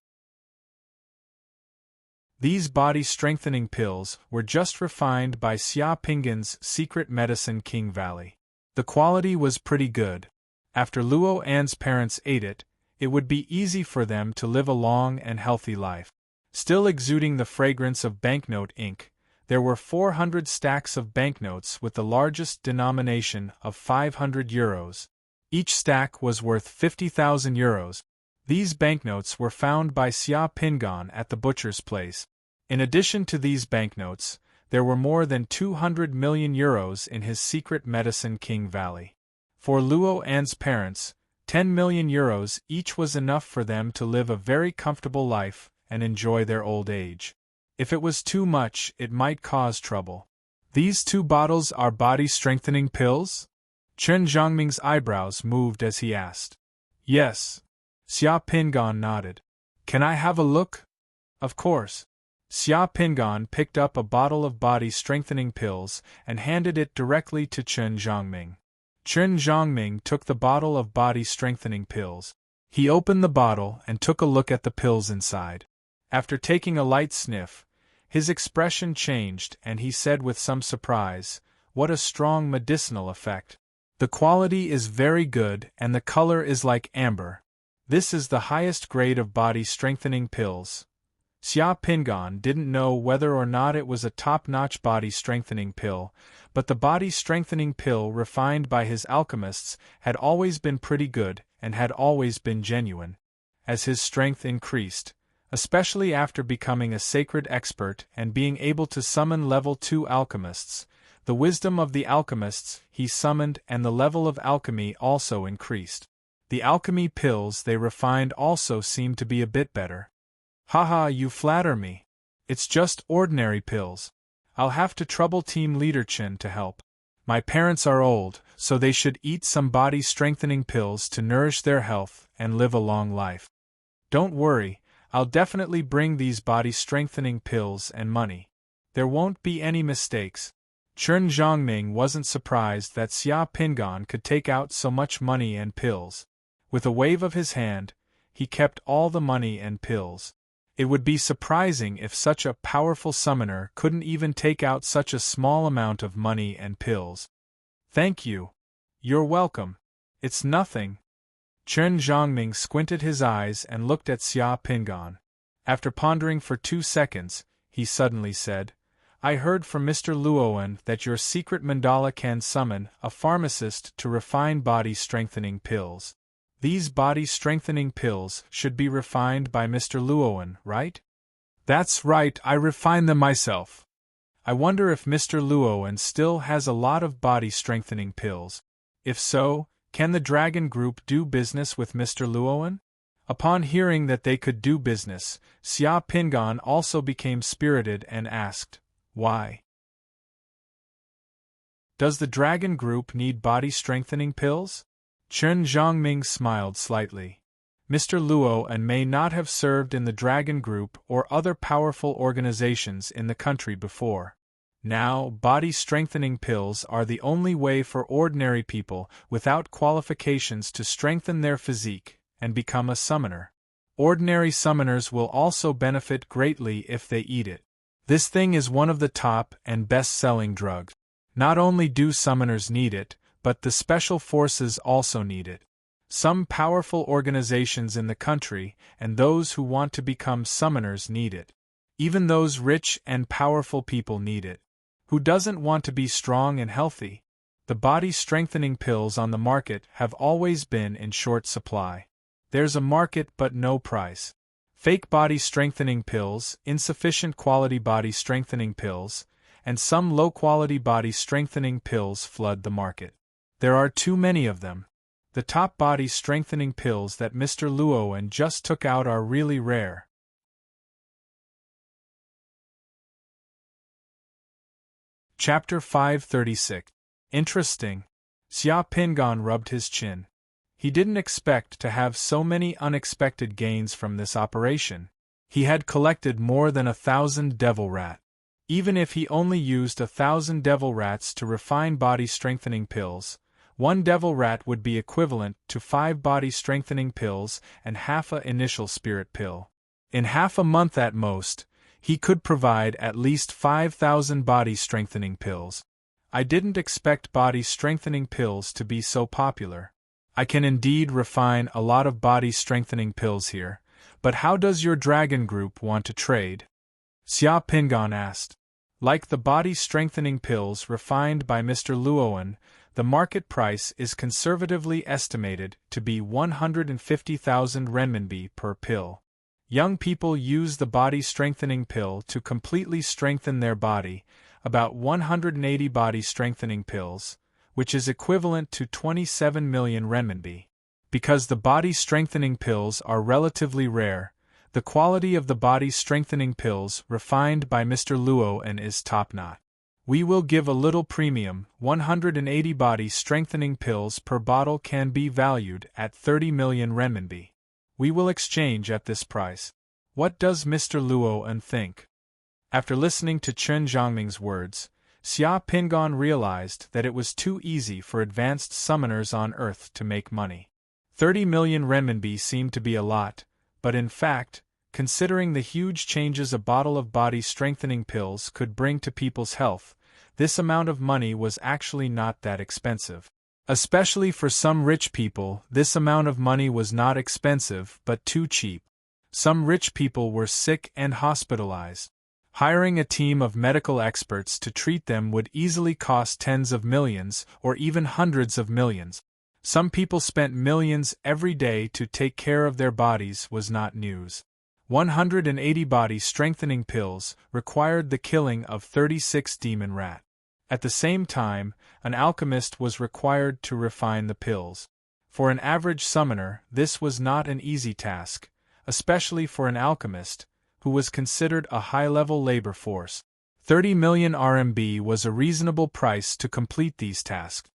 These body-strengthening pills were just refined by Xia Pingan's secret medicine King Valley. The quality was pretty good. After Luoan's parents ate it, it would be easy for them to live a long and healthy life. Still exuding the fragrance of banknote ink, there were 400 stacks of banknotes with the largest denomination of 500 euros. Each stack was worth 50,000 euros. These banknotes were found by Xia Pingan at the butcher's place. In addition to these banknotes, there were more than 200 million euros in his secret medicine King Valley. For Luoan's parents, 10 million euros each was enough for them to live a very comfortable life and enjoy their old age. If it was too much, it might cause trouble. These 2 bottles are body-strengthening pills? Chen Zhongming's eyebrows moved as he asked. Yes. Xia Pingan nodded. Can I have a look? Of course. Xia Pingan picked up a bottle of body-strengthening pills and handed it directly to Chen Zhongming. Chen Zhongming took the bottle of body-strengthening pills. He opened the bottle and took a look at the pills inside. After taking a light sniff, his expression changed and he said with some surprise, "What a strong medicinal effect. The quality is very good and the color is like amber. This is the highest grade of body-strengthening pills." Xia Pingan didn't know whether or not it was a top-notch body-strengthening pill, but the body-strengthening pill refined by his alchemists had always been pretty good and had always been genuine. As his strength increased, especially after becoming a sacred expert and being able to summon level 2 alchemists, the wisdom of the alchemists he summoned and the level of alchemy also increased. The alchemy pills they refined also seemed to be a bit better. Haha, you flatter me. It's just ordinary pills. I'll have to trouble Team Leader Chen to help. My parents are old, so they should eat some body-strengthening pills to nourish their health and live a long life. Don't worry, I'll definitely bring these body-strengthening pills and money. There won't be any mistakes. Chen Zhongming wasn't surprised that Xia Pingan could take out so much money and pills. With a wave of his hand, he kept all the money and pills. It would be surprising if such a powerful summoner couldn't even take out such a small amount of money and pills. Thank you. You're welcome. It's nothing. Chen Zhongming squinted his eyes and looked at Xia Pingan. After pondering for 2 seconds, he suddenly said, I heard from Mr. Luowen that your secret mandala can summon a pharmacist to refine body-strengthening pills. These body-strengthening pills should be refined by Mr. Luowen, right? That's right, I refine them myself. I wonder if Mr. Luowen still has a lot of body-strengthening pills. If so, can the Dragon Group do business with Mr. Luowen? Upon hearing that they could do business, Xia Pingan also became spirited and asked, Why? Does the Dragon Group need body-strengthening pills? Chen Zhongming smiled slightly. Mr. Luowen may not have served in the Dragon Group or other powerful organizations in the country before. Now, body-strengthening pills are the only way for ordinary people without qualifications to strengthen their physique and become a summoner. Ordinary summoners will also benefit greatly if they eat it. This thing is one of the top and best-selling drugs. Not only do summoners need it, but the special forces also need it. Some powerful organizations in the country and those who want to become summoners need it. Even those rich and powerful people need it. Who doesn't want to be strong and healthy? The body-strengthening pills on the market have always been in short supply. There's a market but no price. Fake body-strengthening pills, insufficient quality body-strengthening pills, and some low-quality body-strengthening pills flood the market. There are too many of them. The top body-strengthening pills that Mr. Luowen just took out are really rare. Chapter 536. Interesting. Xia Pingan rubbed his chin. He didn't expect to have so many unexpected gains from this operation. He had collected more than 1,000 devil rat. Even if he only used 1,000 devil rats to refine body-strengthening pills, 1 devil rat would be equivalent to 5 body-strengthening pills and half a initial spirit pill. In half a month at most, he could provide at least 5,000 body-strengthening pills. I didn't expect body-strengthening pills to be so popular. I can indeed refine a lot of body-strengthening pills here, but how does your Dragon Group want to trade? Xia Pingan asked. Like the body-strengthening pills refined by Mr. Luowen, the market price is conservatively estimated to be 150,000 renminbi per pill. Young people use the body-strengthening pill to completely strengthen their body, about 180 body-strengthening pills, which is equivalent to 27 million renminbi. Because the body-strengthening pills are relatively rare, the quality of the body-strengthening pills refined by Mr. Luowen is top-notch. We will give a little premium. 180 body-strengthening pills per bottle can be valued at 30 million renminbi. We will exchange at this price. What does Mr. Luowen think? After listening to Chen Zhongming's words, Xia Pingan realized that it was too easy for advanced summoners on Earth to make money. 30 million renminbi seemed to be a lot, but in fact, considering the huge changes a bottle of body-strengthening pills could bring to people's health, this amount of money was actually not that expensive. Especially for some rich people, this amount of money was not expensive but too cheap. Some rich people were sick and hospitalized. Hiring a team of medical experts to treat them would easily cost tens of millions or even hundreds of millions. Some people spent millions every day to take care of their bodies was not news. 180 body-strengthening pills required the killing of 36 demon rat. At the same time, an alchemist was required to refine the pills. For an average summoner, this was not an easy task, especially for an alchemist, who was considered a high-level labor force. 30 million RMB was a reasonable price to complete these tasks.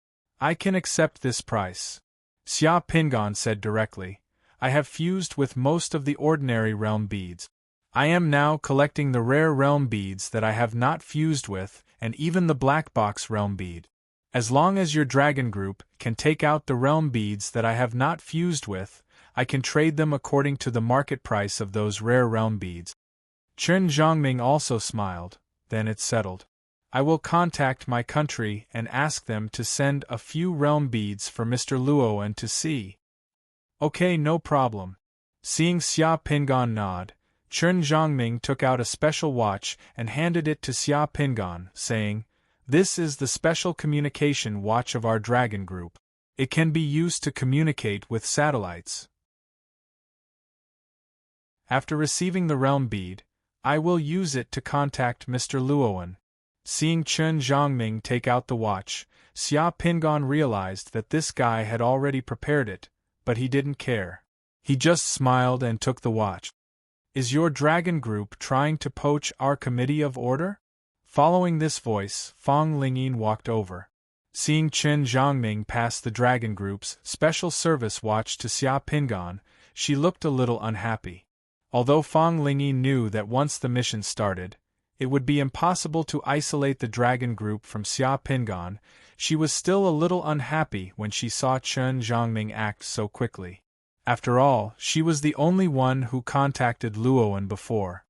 I can accept this price. Xia Pingan said directly. I have fused with most of the ordinary realm beads. I am now collecting the rare realm beads that I have not fused with, and even the black box realm bead. As long as your Dragon Group can take out the realm beads that I have not fused with, I can trade them according to the market price of those rare realm beads. Chen Zhongming also smiled, then it settled. I will contact my country and ask them to send a few realm beads for Mr. Luoan to see. Okay, no problem. Seeing Xia Pingan nod, Chen Zhongming took out a special watch and handed it to Xia Pingan, saying, "This is the special communication watch of our dragon group. It can be used to communicate with satellites." After receiving the realm bead, I will use it to contact Mr. Luoan. Seeing Chen Zhongming take out the watch, Xia Pingan realized that this guy had already prepared it, but he didn't care. He just smiled and took the watch. Is your dragon group trying to poach our committee of order? Following this voice, Fang Lingyin walked over. Seeing Chen Zhongming pass the dragon group's special service watch to Xia Pingan, she looked a little unhappy. Although Fang Lingyin knew that once the mission started, it would be impossible to isolate the dragon group from Xia Pingan, she was still a little unhappy when she saw Chen Zhongming act so quickly. After all, she was the only one who contacted Luoan before.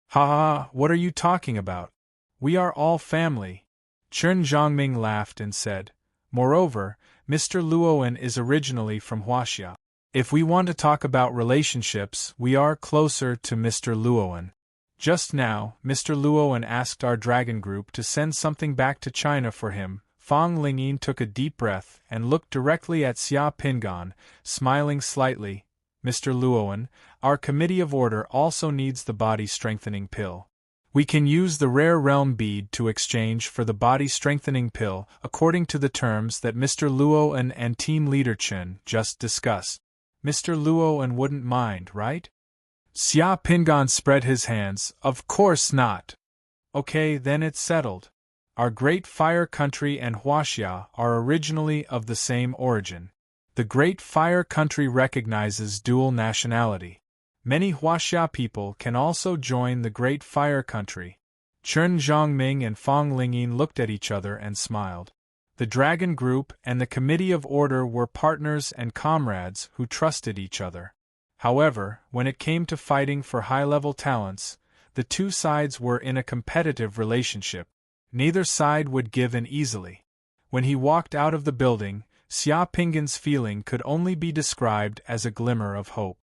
Ha ha, what are you talking about? We are all family. Chen Zhongming laughed and said, "Moreover, Mr. Luoan is originally from Huaxia. If we want to talk about relationships, we are closer to Mr. Luoan. Just now, Mr. Luoan asked our dragon group to send something back to China for him." Fang Lingyin took a deep breath and looked directly at Xia Pingan, smiling slightly. "Mr. Luoan, our committee of order also needs the body-strengthening pill. We can use the rare realm bead to exchange for the body-strengthening pill according to the terms that Mr. Luoan and Team Leader Chen just discussed. Mr. Luoan wouldn't mind, right?" Xia Pingan spread his hands. "Of course not." "Okay, then it's settled. Our Great Fire Country and Huaxia are originally of the same origin. The Great Fire Country recognizes dual nationality. Many Huaxia people can also join the Great Fire Country." Chen Zhongming and Fang Lingyin looked at each other and smiled. The dragon group and the committee of order were partners and comrades who trusted each other. However, when it came to fighting for high-level talents, the two sides were in a competitive relationship. Neither side would give in easily. When he walked out of the building, Xia Pingan's feeling could only be described as a glimmer of hope.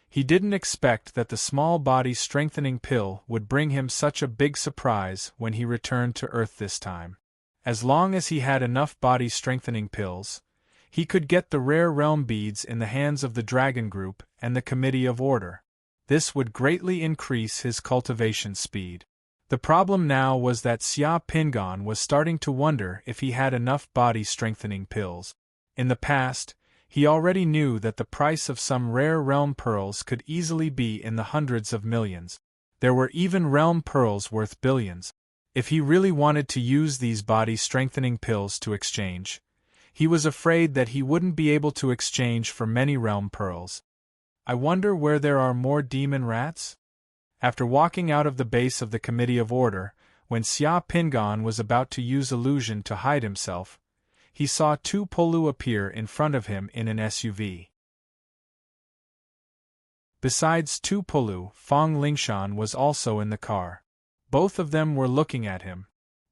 He didn't expect that the small body-strengthening pill would bring him such a big surprise when he returned to Earth this time. As long as he had enough body-strengthening pills, he could get the rare realm beads in the hands of the dragon group and the committee of order. This would greatly increase his cultivation speed. The problem now was that Xia Pingan was starting to wonder if he had enough body-strengthening pills. In the past, he already knew that the price of some rare realm pearls could easily be in the hundreds of millions. There were even realm pearls worth billions. If he really wanted to use these body-strengthening pills to exchange, he was afraid that he wouldn't be able to exchange for many realm pearls. I wonder where there are more demon rats? After walking out of the base of the Committee of Order, when Xia Pingan was about to use illusion to hide himself, he saw two Polu appear in front of him in an SUV. Besides two Polu, Fang Lingshan was also in the car. Both of them were looking at him.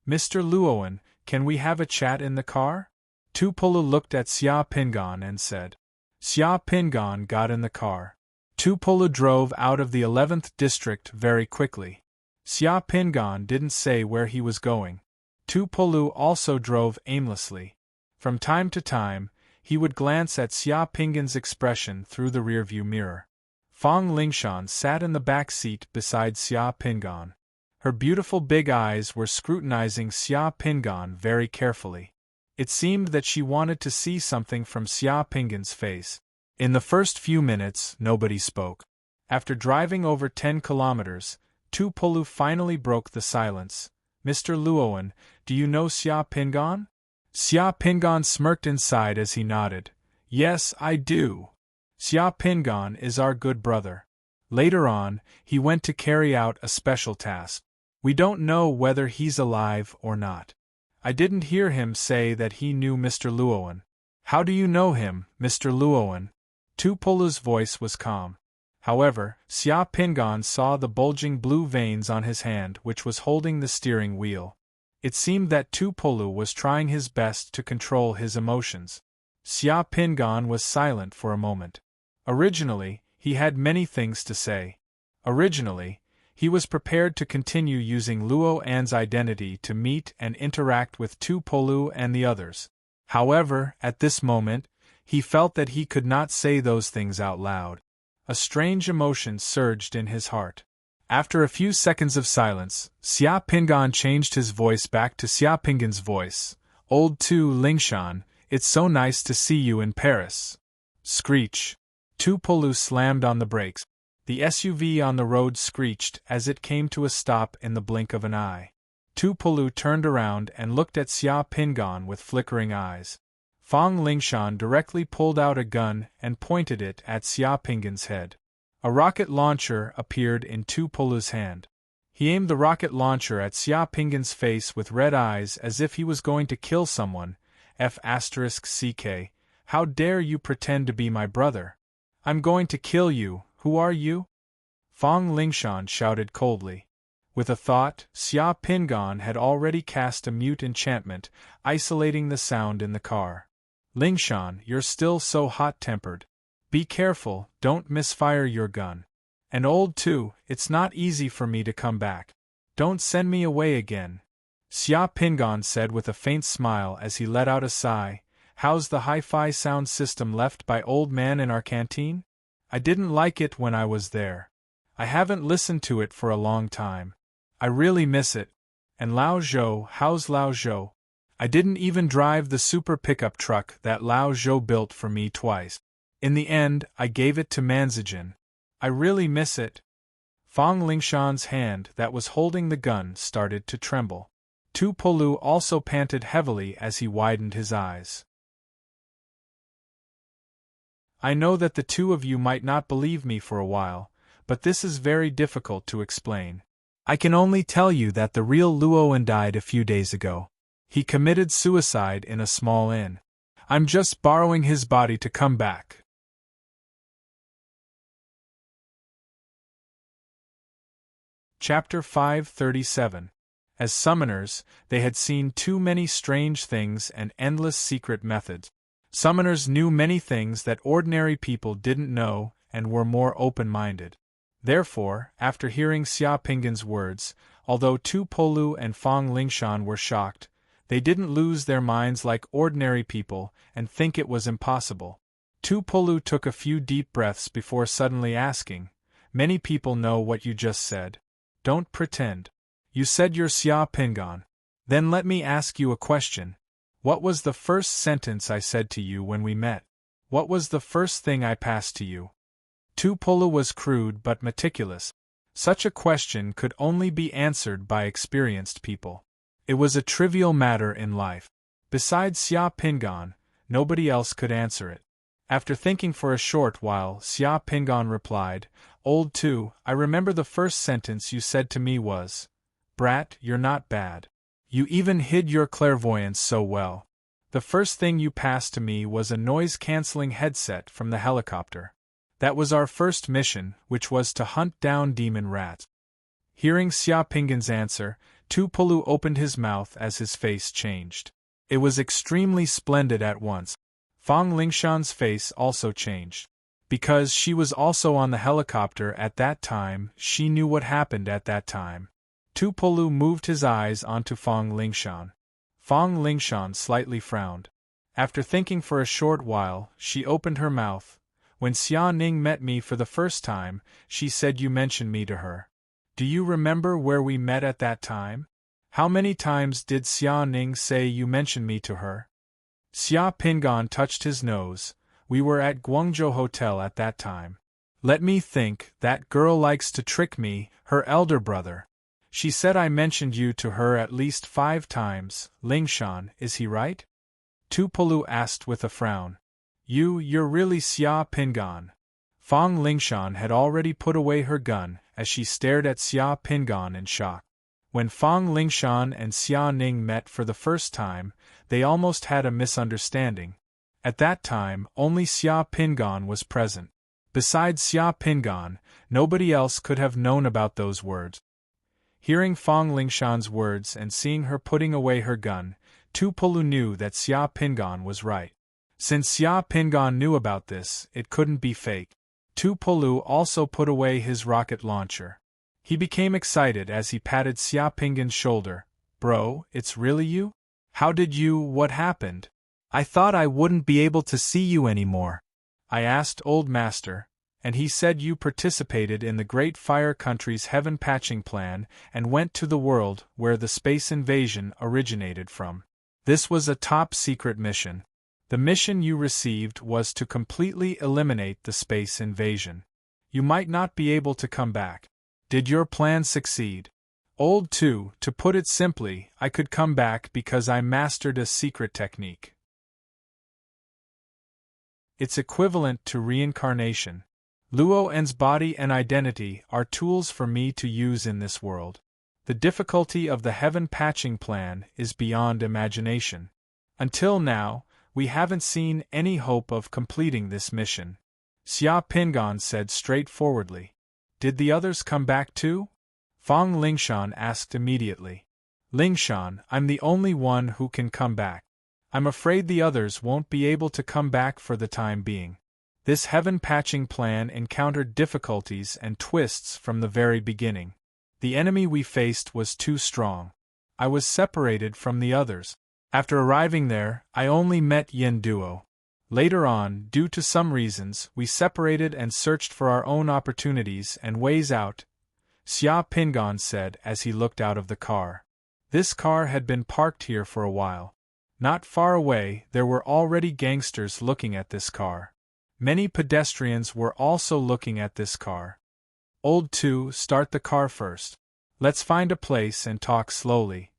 "Mr. Luoan, can we have a chat in the car?" Tu Polu looked at Xia Pingan and said. Xia Pingan got in the car. Tu Polu drove out of the 11th district very quickly. Xia Pingan didn't say where he was going. Tu Polu also drove aimlessly. From time to time, he would glance at Xia Pingan's expression through the rearview mirror. Fang Lingshan sat in the back seat beside Xia Pingan. Her beautiful big eyes were scrutinizing Xia Pingan very carefully. It seemed that she wanted to see something from Xia Pingan's face. In the first few minutes, nobody spoke. After driving over 10 kilometers, Tu Polu finally broke the silence. "Mr. Luoan, do you know Xia Pingan?" Xia Pingan smirked inside as he nodded. "Yes, I do. Xia Pingan is our good brother. Later on, he went to carry out a special task. We don't know whether he's alive or not. I didn't hear him say that he knew Mr. Luoan." "How do you know him, Mr. Luoan?" Tupolu's voice was calm. However, Xia Pingan saw the bulging blue veins on his hand which was holding the steering wheel. It seemed that Tupolu was trying his best to control his emotions. Xia Pingan was silent for a moment. Originally, he had many things to say. Originally, he was prepared to continue using Luo An's identity to meet and interact with Tupolu and the others. However, at this moment, he felt that he could not say those things out loud. A strange emotion surged in his heart. After a few seconds of silence, Xia Pingan changed his voice back to Xia Pingan's voice. Old Tu Lingshan, it's so nice to see you in Paris. Screech. Tupolu slammed on the brakes. The SUV on the road screeched as it came to a stop in the blink of an eye. Tupolu turned around and looked at Xia Pingan with flickering eyes. Fang Lingshan directly pulled out a gun and pointed it at Xia Pingan's head. A rocket launcher appeared in Tupolu's hand. He aimed the rocket launcher at Xia Pingan's face with red eyes as if he was going to kill someone. F***ck, how dare you pretend to be my brother? I'm going to kill you, who are you? Fang Lingshan shouted coldly. With a thought, Xia Pingan had already cast a mute enchantment, isolating the sound in the car. Lingshan, you're still so hot-tempered. Be careful, don't misfire your gun. And old too, it's not easy for me to come back. Don't send me away again. Xia Pingan said with a faint smile as he let out a sigh. How's the hi-fi sound system left by old man in our canteen? I didn't like it when I was there. I haven't listened to it for a long time. I really miss it. And Lao Zhou, how's Lao Zhou? I didn't even drive the super pickup truck that Lao Zhou built for me twice. In the end, I gave it to Manzijin. I really miss it. Fang Lingshan's hand that was holding the gun started to tremble. Tupolu also panted heavily as he widened his eyes. I know that the two of you might not believe me for a while, but this is very difficult to explain. I can only tell you that the real Luoan died a few days ago. He committed suicide in a small inn. I'm just borrowing his body to come back. Chapter 537. As summoners, they had seen too many strange things and endless secret methods. Summoners knew many things that ordinary people didn't know and were more open-minded. Therefore, after hearing Xia Pingan's words, although Tupolu and Fang Lingshan were shocked, they didn't lose their minds like ordinary people and think it was impossible. Tupolu took a few deep breaths before suddenly asking, "Many people know what you just said. Don't pretend. You said you're Xia Pingan. Then let me ask you a question. What was the first sentence I said to you when we met? What was the first thing I passed to you?" Tupolu was crude but meticulous. Such a question could only be answered by experienced people. It was a trivial matter in life. Besides Xia Pingan, nobody else could answer it. After thinking for a short while, Xia Pingan replied, "Old Tu, I remember the first sentence you said to me was, 'Brat, you're not bad. You even hid your clairvoyance so well.' The first thing you passed to me was a noise-canceling headset from the helicopter. That was our first mission, which was to hunt down demon rats." Hearing Xia Pingan's answer, Tupolu opened his mouth as his face changed. It was extremely splendid at once. Fang Lingshan's face also changed. Because she was also on the helicopter at that time, she knew what happened at that time. Tupolu moved his eyes onto Fang Lingshan. Fang Lingshan slightly frowned. After thinking for a short while, she opened her mouth. "When Xia Ning met me for the first time, she said you mentioned me to her. Do you remember where we met at that time? How many times did Xia Ning say you mentioned me to her?" Xia Pingan touched his nose. "We were at Guangzhou Hotel at that time. Let me think, that girl likes to trick me, her elder brother. She said I mentioned you to her at least 5 times, Lingshan, is he right?" Tupolu asked with a frown. You're really Xia Pingan." Fang Lingshan had already put away her gun as she stared at Xia Pingan in shock. When Fang Lingshan and Xia Ning met for the first time, they almost had a misunderstanding. At that time, only Xia Pingan was present. Besides Xia Pingan, nobody else could have known about those words. Hearing Fong Lingshan's words and seeing her putting away her gun, Tu Pulu knew that Xia Pingan was right. Since Xia Pingan knew about this, it couldn't be fake. Tu Pulu also put away his rocket launcher. He became excited as he patted Xia Pingan's shoulder. Bro, it's really you? What happened? I thought I wouldn't be able to see you anymore. I asked Old Master, and he said you participated in the Great Fire Country's heaven patching plan and went to the world where the space invasion originated from. This was a top-secret mission. The mission you received was to completely eliminate the space invasion. You might not be able to come back. Did your plan succeed? Old 2, to put it simply, I could come back because I mastered a secret technique. It's equivalent to reincarnation. Luo En's body and identity are tools for me to use in this world. The difficulty of the heaven patching plan is beyond imagination. Until now, we haven't seen any hope of completing this mission. Xia Pingan said straightforwardly. Did the others come back too? Fong Lingshan asked immediately. Lingshan, I'm the only one who can come back. I'm afraid the others won't be able to come back for the time being. This heaven patching plan encountered difficulties and twists from the very beginning. The enemy we faced was too strong. I was separated from the others. After arriving there, I only met Yin Duo. Later on, due to some reasons, we separated and searched for our own opportunities and ways out, Xia Pingan said as he looked out of the car. This car had been parked here for a while. Not far away, there were already gangsters looking at this car. Many pedestrians were also looking at this car. Old 2, start the car first. Let's find a place and talk slowly.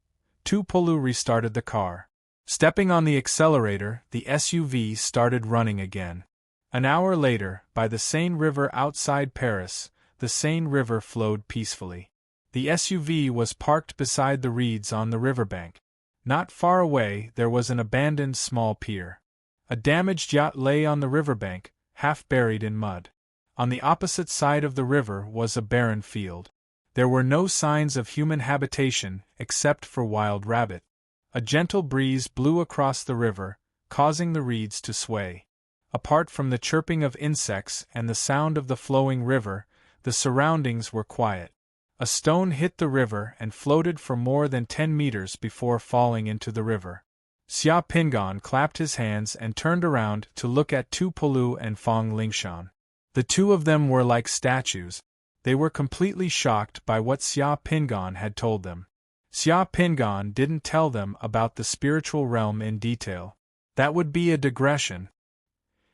Tu Pulu restarted the car. Stepping on the accelerator, the SUV started running again. An hour later, by the Seine River outside Paris, the Seine River flowed peacefully. The SUV was parked beside the reeds on the riverbank. Not far away, there was an abandoned small pier. A damaged yacht lay on the riverbank, half buried in mud. On the opposite side of the river was a barren field. There were no signs of human habitation, except for wild rabbit. A gentle breeze blew across the river, causing the reeds to sway. Apart from the chirping of insects and the sound of the flowing river, the surroundings were quiet. A stone hit the river and floated for more than 10 meters before falling into the river. Xia Pingan clapped his hands and turned around to look at Tu Pulu and Fong Lingshan. The two of them were like statues. They were completely shocked by what Xia Pingan had told them. Xia Pingan didn't tell them about the spiritual realm in detail. That would be a digression.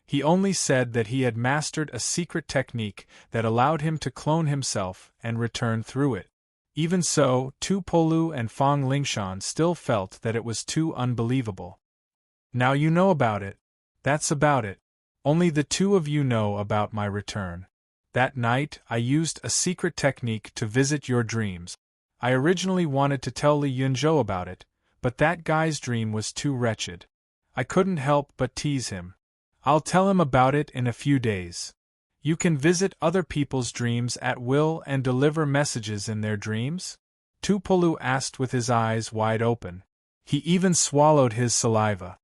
He only said that he had mastered a secret technique that allowed him to clone himself and return through it. Even so, Tu Pulu and Fong Lingshan still felt that it was too unbelievable. Now you know about it. That's about it. Only the two of you know about my return. That night, I used a secret technique to visit your dreams. I originally wanted to tell Li Yunzhou about it, but that guy's dream was too wretched. I couldn't help but tease him. I'll tell him about it in a few days. You can visit other people's dreams at will and deliver messages in their dreams? Tu Pulu asked with his eyes wide open. He even swallowed his saliva.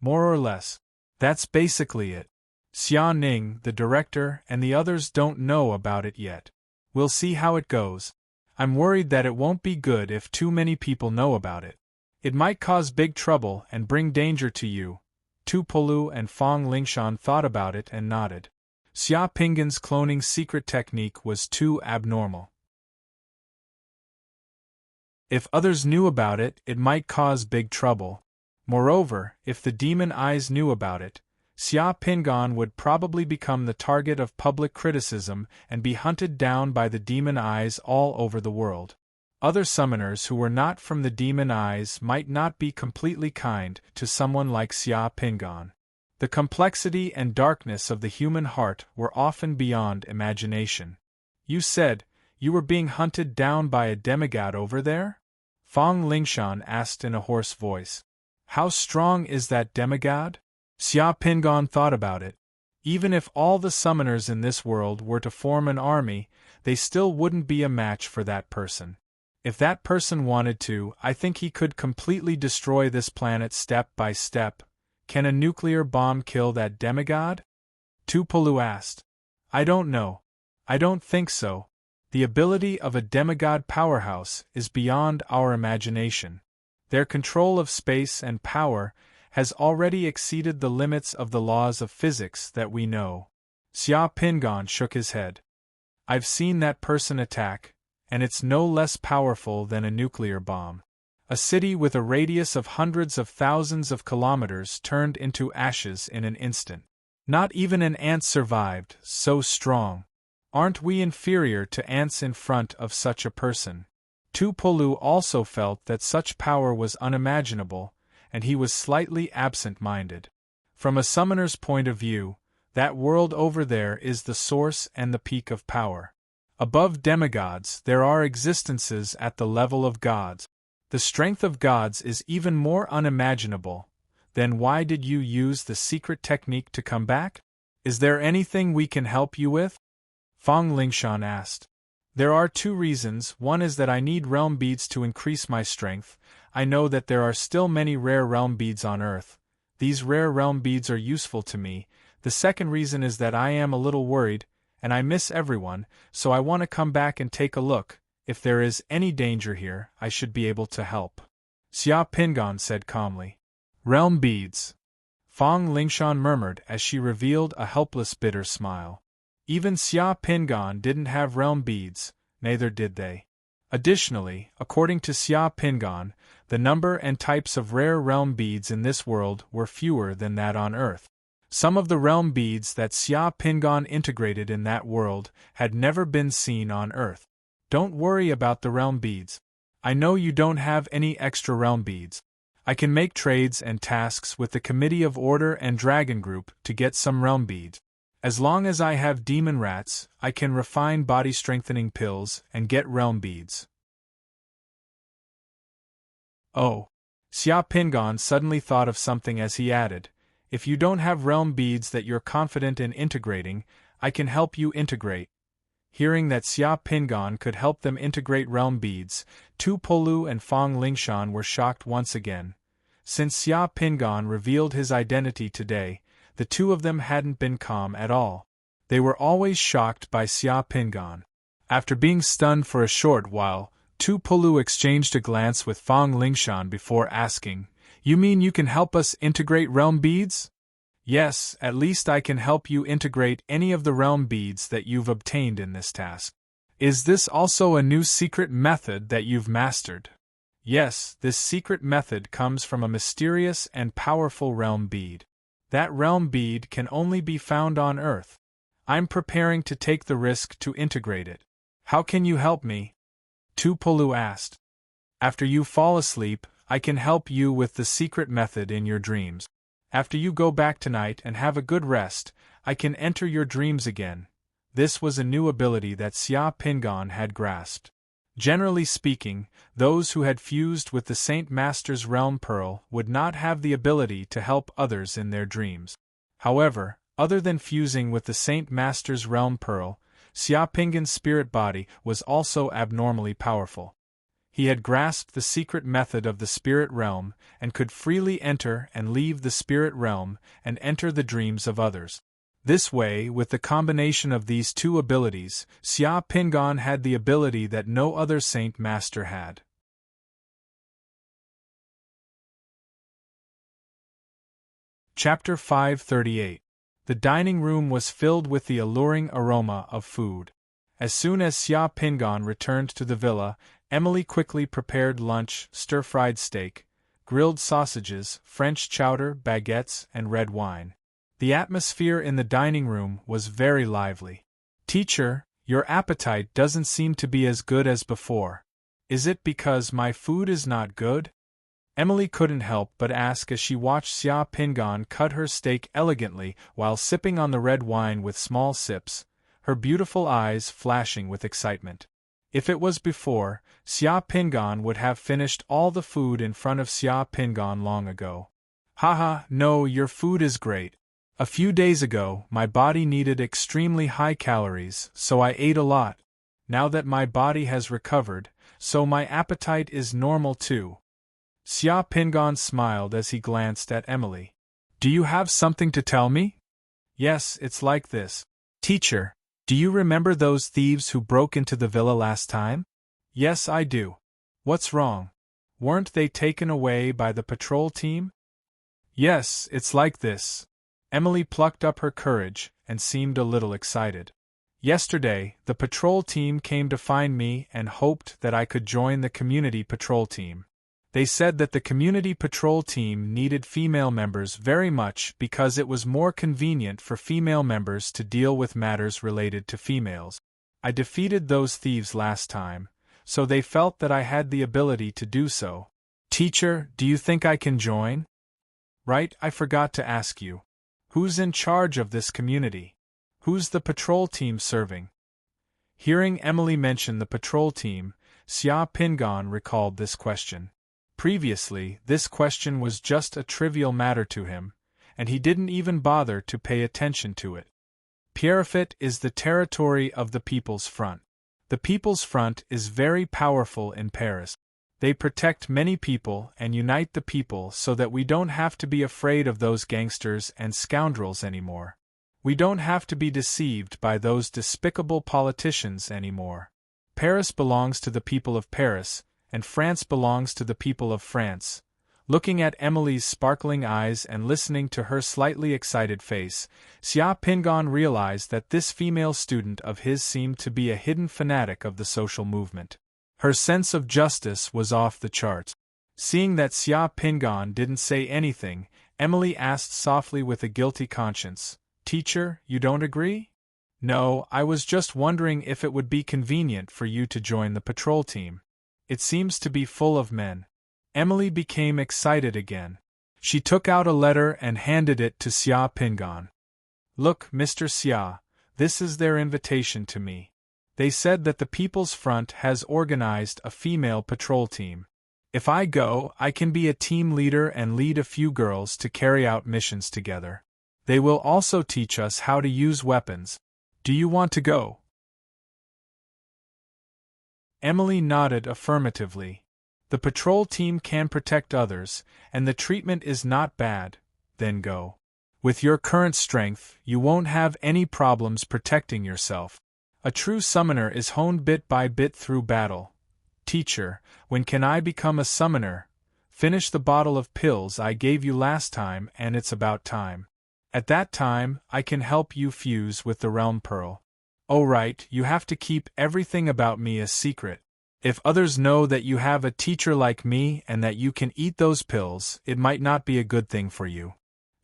More or less. That's basically it. Xia Ning, the director, and the others don't know about it yet. We'll see how it goes. I'm worried that it won't be good if too many people know about it. It might cause big trouble and bring danger to you. Tu Pulu and Fong Lingshan thought about it and nodded. Xia Pingan's cloning secret technique was too abnormal. If others knew about it, it might cause big trouble. Moreover, if the demon eyes knew about it, Xia Pingan would probably become the target of public criticism and be hunted down by the demon eyes all over the world. Other summoners who were not from the demon eyes might not be completely kind to someone like Xia Pingan. The complexity and darkness of the human heart were often beyond imagination. You said, you were being hunted down by a demigod over there? Fong Lingshan asked in a hoarse voice. How strong is that demigod? Xia Pingon thought about it. Even if all the summoners in this world were to form an army, they still wouldn't be a match for that person. If that person wanted to, I think he could completely destroy this planet step by step. Can a nuclear bomb kill that demigod? Tupolu asked. I don't know. I don't think so. The ability of a demigod powerhouse is beyond our imagination. Their control of space and power has already exceeded the limits of the laws of physics that we know. Xia Pingon shook his head. I've seen that person attack, and it's no less powerful than a nuclear bomb. A city with a radius of hundreds of thousands of kilometers turned into ashes in an instant. Not even an ant survived, so strong. Aren't we inferior to ants in front of such a person? Tupolu also felt that such power was unimaginable, and he was slightly absent-minded. From a summoner's point of view, that world over there is the source and the peak of power. Above demigods, there are existences at the level of gods. The strength of gods is even more unimaginable. Then why did you use the secret technique to come back? Is there anything we can help you with? Fang Lingshan asked. There are 2 reasons. One is that I need realm beads to increase my strength. I know that there are still many rare realm beads on Earth. These rare realm beads are useful to me. The second reason is that I am a little worried, and I miss everyone, so I want to come back and take a look. If there is any danger here, I should be able to help. Xia Pingon said calmly. Realm beads. Fang Lingshan murmured as she revealed a helpless bitter smile. Even Xia Pingon didn't have realm beads, neither did they. Additionally, according to Xia Pingon, the number and types of rare realm beads in this world were fewer than that on Earth. Some of the realm beads that Xia Pingon integrated in that world had never been seen on Earth. Don't worry about the realm beads. I know you don't have any extra realm beads. I can make trades and tasks with the Committee of Order and Dragon Group to get some realm beads. As long as I have demon rats, I can refine body-strengthening pills and get realm beads. Oh. Xia Pingon suddenly thought of something as he added, if you don't have realm beads that you're confident in integrating, I can help you integrate. Hearing that Xia Pingon could help them integrate realm beads, Tupolu and Fang Lingshan were shocked once again. Since Xia Pingon revealed his identity today, the 2 of them hadn't been calm at all. They were always shocked by Xia Pingon. After being stunned for a short while, Tupolu exchanged a glance with Fang Lingshan before asking, You mean you can help us integrate realm beads? Yes, at least I can help you integrate any of the realm beads that you've obtained in this task. Is this also a new secret method that you've mastered? Yes, this secret method comes from a mysterious and powerful realm bead. That realm bead can only be found on Earth. I'm preparing to take the risk to integrate it. How can you help me? Tupolu asked. After you fall asleep, I can help you with the secret method in your dreams. After you go back tonight and have a good rest, I can enter your dreams again. This was a new ability that Xia Pingon had grasped. Generally speaking, those who had fused with the Saint Master's Realm Pearl would not have the ability to help others in their dreams. However, other than fusing with the Saint Master's Realm Pearl, Xia Pingon's spirit body was also abnormally powerful. He had grasped the secret method of the spirit realm, and could freely enter and leave the spirit realm and enter the dreams of others. This way, with the combination of these 2 abilities, Xia Pingon had the ability that no other Saint Master had. Chapter 538. The dining room was filled with the alluring aroma of food. As soon as Xia Pingon returned to the villa, Emily quickly prepared lunch: stir-fried steak, grilled sausages, French chowder, baguettes, and red wine. The atmosphere in the dining room was very lively. Teacher, your appetite doesn't seem to be as good as before. Is it because my food is not good? Emily couldn't help but ask as she watched Xia Pingon cut her steak elegantly while sipping on the red wine with small sips, her beautiful eyes flashing with excitement. If it was before, Xia Pingon would have finished all the food in front of Xia Pingon long ago. Haha, no, your food is great. A few days ago, my body needed extremely high calories, so I ate a lot. Now that my body has recovered, so my appetite is normal too. Xia Pingan smiled as he glanced at Emily. Do you have something to tell me? Yes, it's like this. Teacher, do you remember those thieves who broke into the villa last time? Yes, I do. What's wrong? Weren't they taken away by the patrol team? Yes, it's like this. Emily plucked up her courage and seemed a little excited. Yesterday, the patrol team came to find me and hoped that I could join the community patrol team. They said that the community patrol team needed female members very much because it was more convenient for female members to deal with matters related to females. I defeated those thieves last time, so they felt that I had the ability to do so. Teacher, do you think I can join? Right, I forgot to ask you. Who's in charge of this community? Who's the patrol team serving? Hearing Emily mention the patrol team, Xia Pingan recalled this question. Previously, this question was just a trivial matter to him, and he didn't even bother to pay attention to it. Pierrefitte is the territory of the People's Front. The People's Front is very powerful in Paris. They protect many people and unite the people so that we don't have to be afraid of those gangsters and scoundrels anymore. We don't have to be deceived by those despicable politicians anymore. Paris belongs to the people of Paris, and France belongs to the people of France. Looking at Emily's sparkling eyes and listening to her slightly excited face, Xia Pingan realized that this female student of his seemed to be a hidden fanatic of the social movement. Her sense of justice was off the charts. Seeing that Xia Pingan didn't say anything, Emily asked softly with a guilty conscience, Teacher, you don't agree? No, I was just wondering if it would be convenient for you to join the patrol team. It seems to be full of men. Emily became excited again. She took out a letter and handed it to Xia Pingan. Look, Mr. Xia, this is their invitation to me. They said that the People's Front has organized a female patrol team. If I go, I can be a team leader and lead a few girls to carry out missions together. They will also teach us how to use weapons. Do you want to go? Emily nodded affirmatively. The patrol team can protect others, and the treatment is not bad. Then go. With your current strength, you won't have any problems protecting yourself. A true summoner is honed bit by bit through battle. Teacher, when can I become a summoner? Finish the bottle of pills I gave you last time, and it's about time. At that time, I can help you fuse with the Realm Pearl. Oh right, you have to keep everything about me a secret. If others know that you have a teacher like me and that you can eat those pills, it might not be a good thing for you.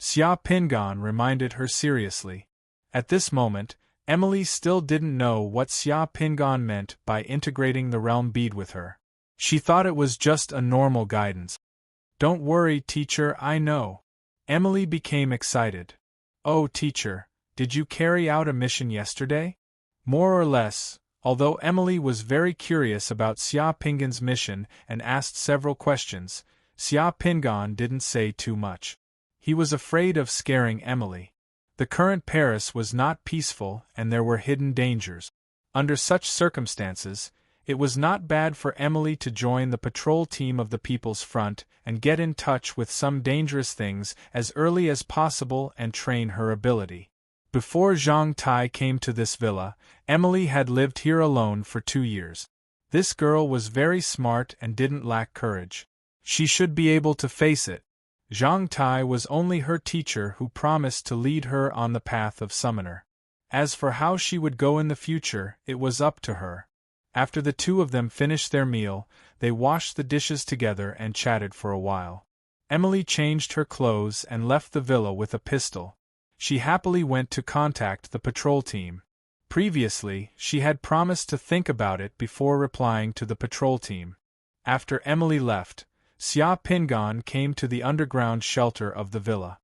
Xia Pingan reminded her seriously. At this moment, Emily still didn't know what Xia Pingan meant by integrating the realm bead with her. She thought it was just a normal guidance. Don't worry, teacher, I know. Emily became excited. Oh, teacher, did you carry out a mission yesterday? More or less, although Emily was very curious about Xia Pingan's mission and asked several questions, Xia Pingan didn't say too much. He was afraid of scaring Emily. The current Paris was not peaceful and there were hidden dangers. Under such circumstances, it was not bad for Emily to join the patrol team of the People's Front and get in touch with some dangerous things as early as possible and train her ability. Before Zhang Tai came to this villa, Emily had lived here alone for 2 years. This girl was very smart and didn't lack courage. She should be able to face it. Zhang Tai was only her teacher who promised to lead her on the path of summoner. As for how she would go in the future, it was up to her. After the two of them finished their meal, they washed the dishes together and chatted for a while. Emily changed her clothes and left the villa with a pistol. She happily went to contact the patrol team. Previously, she had promised to think about it before replying to the patrol team. After Emily left, Xia Pingan came to the underground shelter of the villa.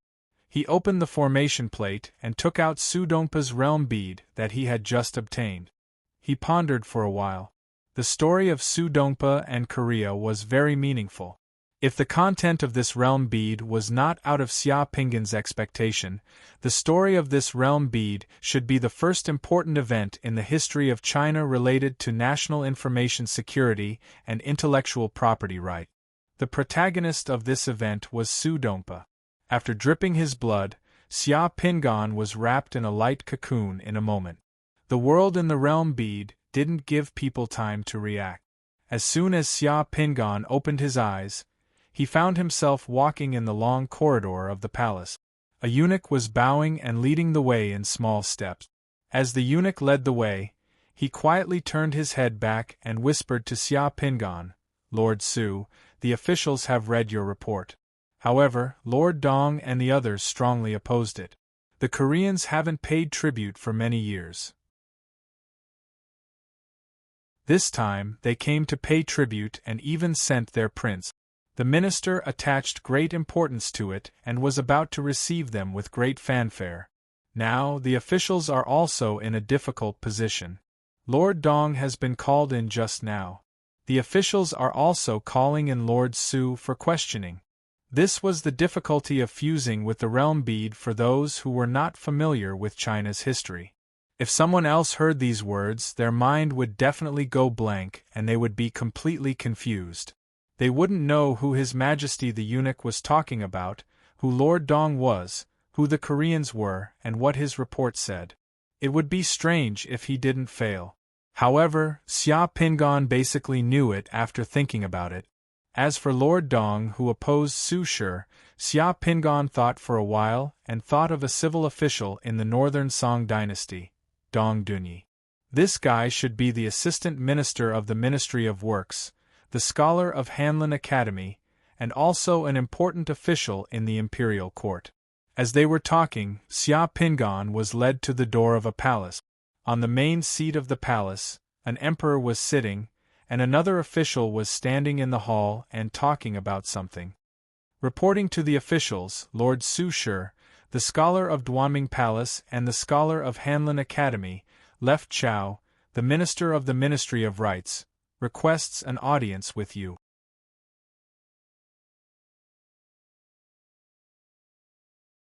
He opened the formation plate and took out Su Dongpa's realm bead that he had just obtained. He pondered for a while. The story of Su Dongpa and Korea was very meaningful. If the content of this realm bead was not out of Xia Pinggan's expectation, the story of this realm bead should be the first important event in the history of China related to national information security and intellectual property right. The protagonist of this event was Su Dongpa. After dripping his blood, Xia Pinggan was wrapped in a light cocoon in a moment. The world in the realm bead didn't give people time to react. As soon as Xia Pinggan opened his eyes, he found himself walking in the long corridor of the palace. A eunuch was bowing and leading the way in small steps. As the eunuch led the way, he quietly turned his head back and whispered to Xia Pinggan, "Lord Su, the officials have read your report." However, Lord Dong and the others strongly opposed it. The Koreans haven't paid tribute for many years. This time, they came to pay tribute and even sent their prince. The minister attached great importance to it and was about to receive them with great fanfare. Now, the officials are also in a difficult position. Lord Dong has been called in just now. The officials are also calling in Lord Su for questioning. This was the difficulty of fusing with the realm bead for those who were not familiar with China's history. If someone else heard these words, their mind would definitely go blank and they would be completely confused. They wouldn't know who His Majesty the eunuch was talking about, who Lord Dong was, who the Koreans were, and what his report said. It would be strange if he didn't fail. However, Xia Pinggan basically knew it after thinking about it. As for Lord Dong, who opposed Su Shi, Xia Pinggan thought for a while and thought of a civil official in the northern Song dynasty, Dong Dunyi. This guy should be the assistant minister of the Ministry of Works, the scholar of Hanlin Academy, and also an important official in the imperial court. As they were talking, Xia Pinggan was led to the door of a palace. On the main seat of the palace, an emperor was sitting, and another official was standing in the hall and talking about something. Reporting to the officials, Lord Su Shi, the scholar of Duanming Palace and the scholar of Hanlin Academy, left Chao, the minister of the Ministry of Rights, requests an audience with you.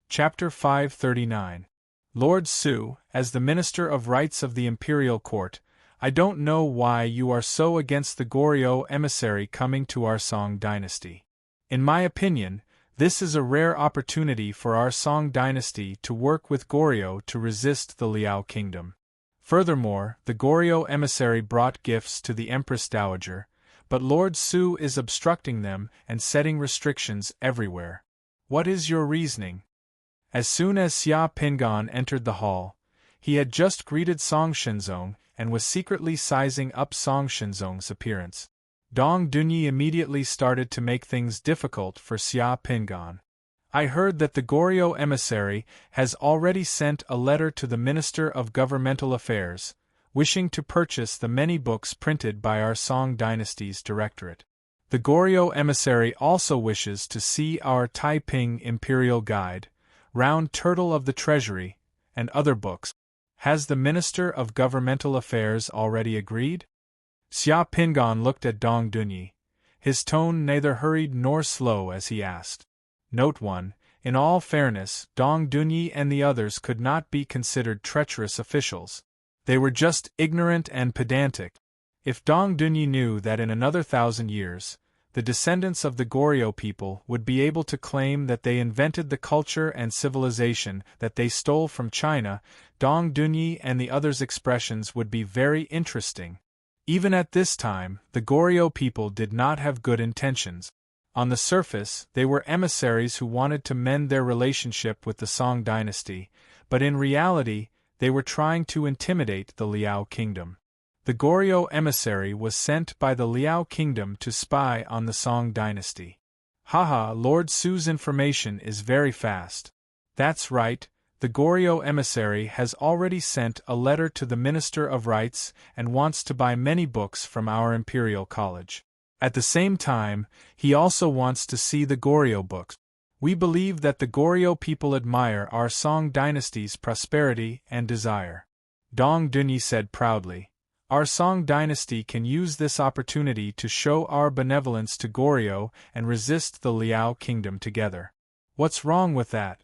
Chapter 539. Lord Su, as the Minister of Rights of the Imperial Court, I don't know why you are so against the Goryeo emissary coming to our Song dynasty. In my opinion, this is a rare opportunity for our Song dynasty to work with Goryeo to resist the Liao kingdom. Furthermore, the Goryeo emissary brought gifts to the Empress Dowager, but Lord Su is obstructing them and setting restrictions everywhere. What is your reasoning? As soon as Xia Pinggan entered the hall, he had just greeted Song Shenzong and was secretly sizing up Song Shenzong's appearance. Dong Dunyi immediately started to make things difficult for Xia Pinggan. I heard that the Goryeo emissary has already sent a letter to the Minister of Governmental Affairs, wishing to purchase the many books printed by our Song dynasty's directorate. The Goryeo emissary also wishes to see our Taiping Imperial Guide, Round Turtle of the Treasury, and other books. Has the Minister of Governmental Affairs already agreed? Xia Pinggan looked at Dong Dunyi, his tone neither hurried nor slow as he asked. Note 1. In all fairness, Dong Dunyi and the others could not be considered treacherous officials. They were just ignorant and pedantic. If Dong Dunyi knew that in another 1,000 years, the descendants of the Goryeo people would be able to claim that they invented the culture and civilization that they stole from China, Dong Dunyi and the others' expressions would be very interesting. Even at this time, the Goryeo people did not have good intentions. On the surface, they were emissaries who wanted to mend their relationship with the Song dynasty, but in reality, they were trying to intimidate the Liao kingdom. The Goryeo emissary was sent by the Liao kingdom to spy on the Song dynasty. Haha, Lord Su's information is very fast. That's right, the Goryeo emissary has already sent a letter to the Minister of Rights and wants to buy many books from our Imperial College. At the same time, he also wants to see the Goryeo books. We believe that the Goryeo people admire our Song dynasty's prosperity and desire. Dong Dunyi said proudly, Our Song dynasty can use this opportunity to show our benevolence to Goryeo and resist the Liao kingdom together. What's wrong with that?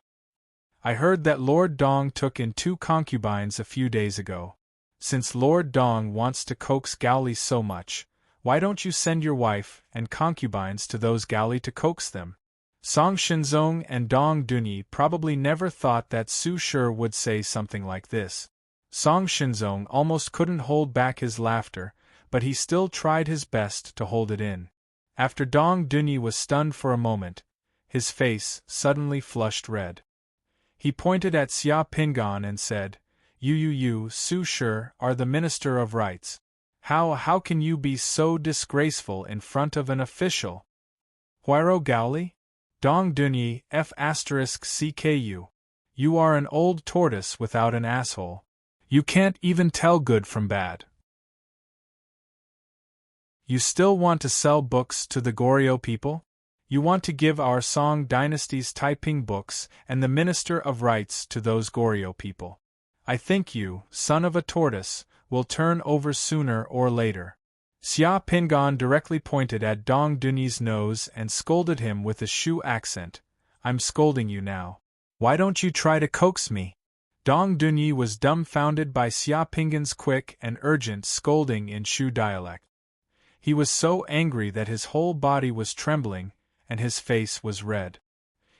I heard that Lord Dong took in 2 concubines a few days ago. Since Lord Dong wants to coax Gaoli so much, why don't you send your wife and concubines to those Gaoli to coax them? Song Shinzong and Dong Dunyi probably never thought that Su Shi would say something like this. Song Shinzong almost couldn't hold back his laughter, but he still tried his best to hold it in. After Dong Dunyi was stunned for a moment, his face suddenly flushed red. He pointed at Xia Pingan and said, You, Su Shi, are the Minister of Rights. How can you be so disgraceful in front of an official? Huiro Gaoli? Dong Dunyi, F*CKU. You are an old tortoise without an asshole. You can't even tell good from bad. You still want to sell books to the Goryeo people? You want to give our Song dynasty's Taiping books and the Minister of Rights to those Goryeo people. I think you, son of a tortoise, will turn over sooner or later. Xia Pingan directly pointed at Dong Dunyi's nose and scolded him with a Shu accent. I'm scolding you now. Why don't you try to coax me? Dong Dunyi was dumbfounded by Xia Pingan's quick and urgent scolding in Shu dialect. He was so angry that his whole body was trembling, and his face was red.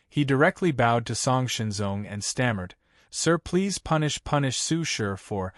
He directly bowed to Song Shinzong and stammered, Sir, please punish Su Shi for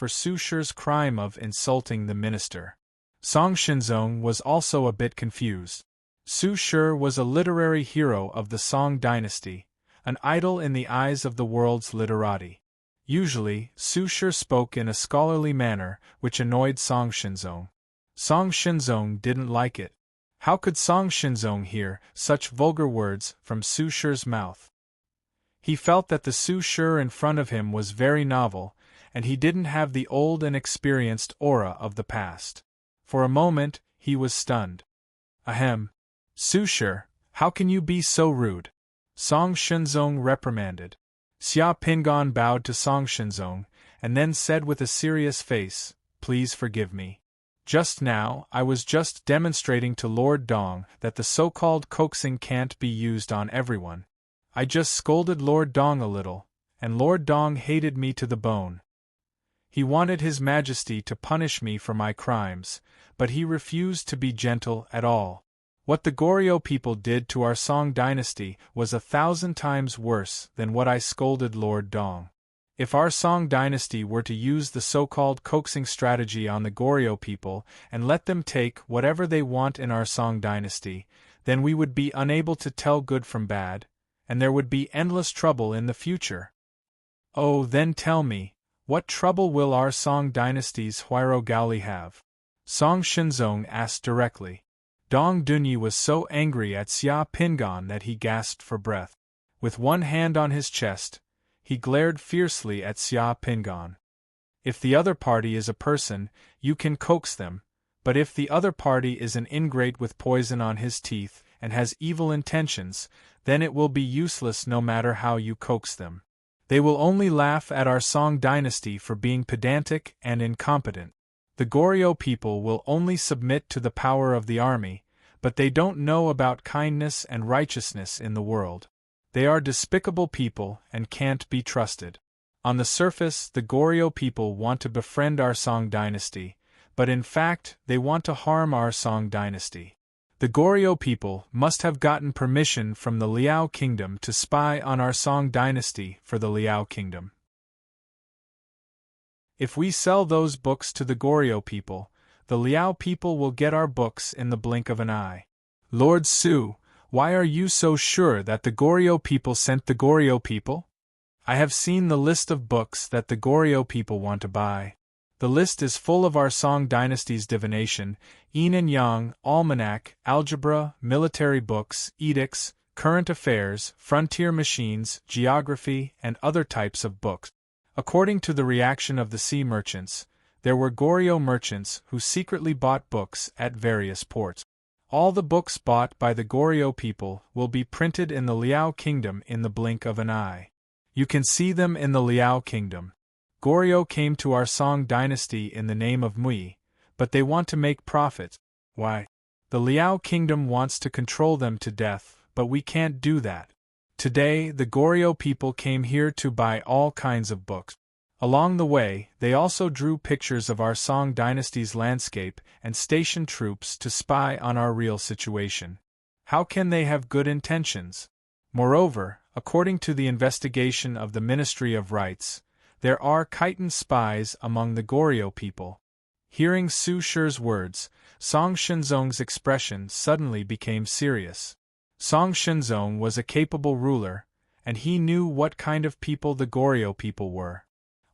Su Shi's crime of insulting the minister. Song Shinzong was also a bit confused. Su Shi was a literary hero of the Song dynasty, an idol in the eyes of the world's literati. Usually, Su Shi spoke in a scholarly manner, which annoyed Song Shinzong. Song Shinzong didn't like it. How could Song Shinzong hear such vulgar words from Su Shi's mouth? He felt that the Su Shi in front of him was very novel, and he didn't have the old and experienced aura of the past. For a moment, he was stunned. Ahem. Su Shi, how can you be so rude? Song Shinzong reprimanded. Xia Pingan bowed to Song Shinzong, and then said with a serious face, Please forgive me. Just now, I was just demonstrating to Lord Dong that the so-called coaxing can't be used on everyone. I just scolded Lord Dong a little, and Lord Dong hated me to the bone. He wanted His Majesty to punish me for my crimes, but he refused to be gentle at all. What the Goryeo people did to our Song dynasty was 1,000 times worse than what I scolded Lord Dong. If our Song dynasty were to use the so-called coaxing strategy on the Goryeo people and let them take whatever they want in our Song dynasty, then we would be unable to tell good from bad, and there would be endless trouble in the future. Oh, then tell me, what trouble will our Song dynasty's Huiro Gaoli have? Song Shinzong asked directly. Dong Dunyi was so angry at Xia Pingan that he gasped for breath. With one hand on his chest, he glared fiercely at Xia Pingan. If the other party is a person, you can coax them, but if the other party is an ingrate with poison on his teeth and has evil intentions, then it will be useless no matter how you coax them. They will only laugh at our Song dynasty for being pedantic and incompetent. The Goryeo people will only submit to the power of the army, but they don't know about kindness and righteousness in the world. They are despicable people and can't be trusted. On the surface, the Goryeo people want to befriend our Song dynasty, but in fact, they want to harm our Song dynasty. The Goryeo people must have gotten permission from the Liao kingdom to spy on our Song dynasty for the Liao kingdom. If we sell those books to the Goryeo people, the Liao people will get our books in the blink of an eye. Lord Su, why are you so sure that the Goryeo people sent the Goryeo people? I have seen the list of books that the Goryeo people want to buy. The list is full of our Song dynasty's divination, yin and yang, almanac, algebra, military books, edicts, current affairs, frontier machines, geography, and other types of books. According to the reaction of the sea merchants, there were Goryeo merchants who secretly bought books at various ports. All the books bought by the Goryeo people will be printed in the Liao kingdom in the blink of an eye. You can see them in the Liao kingdom. Goryeo came to our Song dynasty in the name of Mui, but they want to make profit. Why? The Liao kingdom wants to control them to death, but we can't do that. Today, the Goryeo people came here to buy all kinds of books. Along the way, they also drew pictures of our Song dynasty's landscape and stationed troops to spy on our real situation. How can they have good intentions? Moreover, according to the investigation of the Ministry of Rights, there are Khitan spies among the Goryeo people. Hearing Su Shi's words, Song Shenzong's expression suddenly became serious. Song Shenzong was a capable ruler, and he knew what kind of people the Goryeo people were.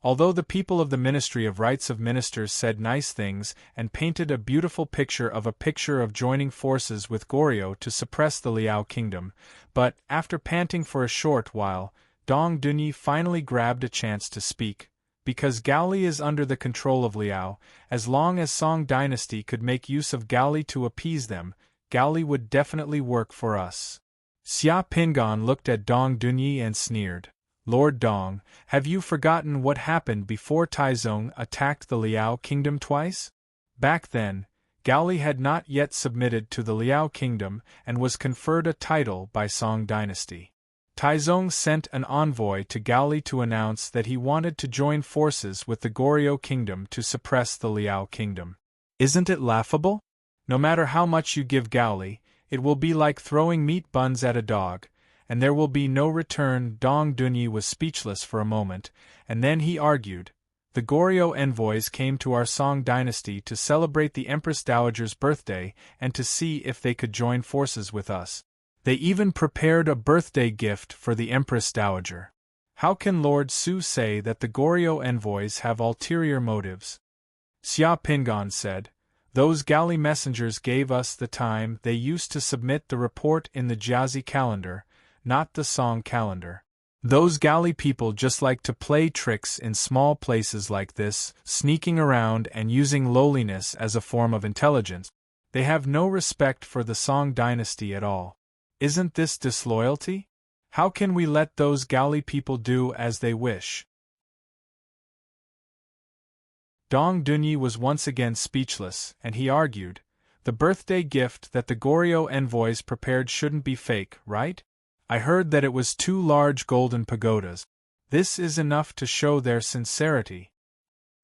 Although the people of the Ministry of Rights of Ministers said nice things and painted a beautiful picture of joining forces with Goryeo to suppress the Liao kingdom, but, after panting for a short while, Dong Dunyi finally grabbed a chance to speak. Because Gaoli is under the control of Liao, as long as Song dynasty could make use of Gaoli to appease them, Gaoli would definitely work for us. Xia Pingan looked at Dong Dunyi and sneered. Lord Dong, have you forgotten what happened before Taizong attacked the Liao kingdom twice? Back then, Gaoli had not yet submitted to the Liao kingdom and was conferred a title by Song dynasty. Taizong sent an envoy to Gaoli to announce that he wanted to join forces with the Goryeo kingdom to suppress the Liao kingdom. Isn't it laughable? No matter how much you give Gaoli, it will be like throwing meat buns at a dog, and there will be no return. Dong Dunyi was speechless for a moment, and then he argued. The Goryeo envoys came to our Song dynasty to celebrate the Empress Dowager's birthday and to see if they could join forces with us. They even prepared a birthday gift for the Empress Dowager. How can Lord Su say that the Goryeo envoys have ulterior motives? Xia Pingan said. Those Gaoli messengers gave us the time they used to submit the report in the Jiazi calendar, not the Song calendar. Those Gaoli people just like to play tricks in small places like this, sneaking around and using lowliness as a form of intelligence. They have no respect for the Song dynasty at all. Isn't this disloyalty? How can we let those Gaoli people do as they wish? Dong Dunyi was once again speechless, and he argued, the birthday gift that the Goryeo envoys prepared shouldn't be fake, right? I heard that it was 2 large golden pagodas. This is enough to show their sincerity.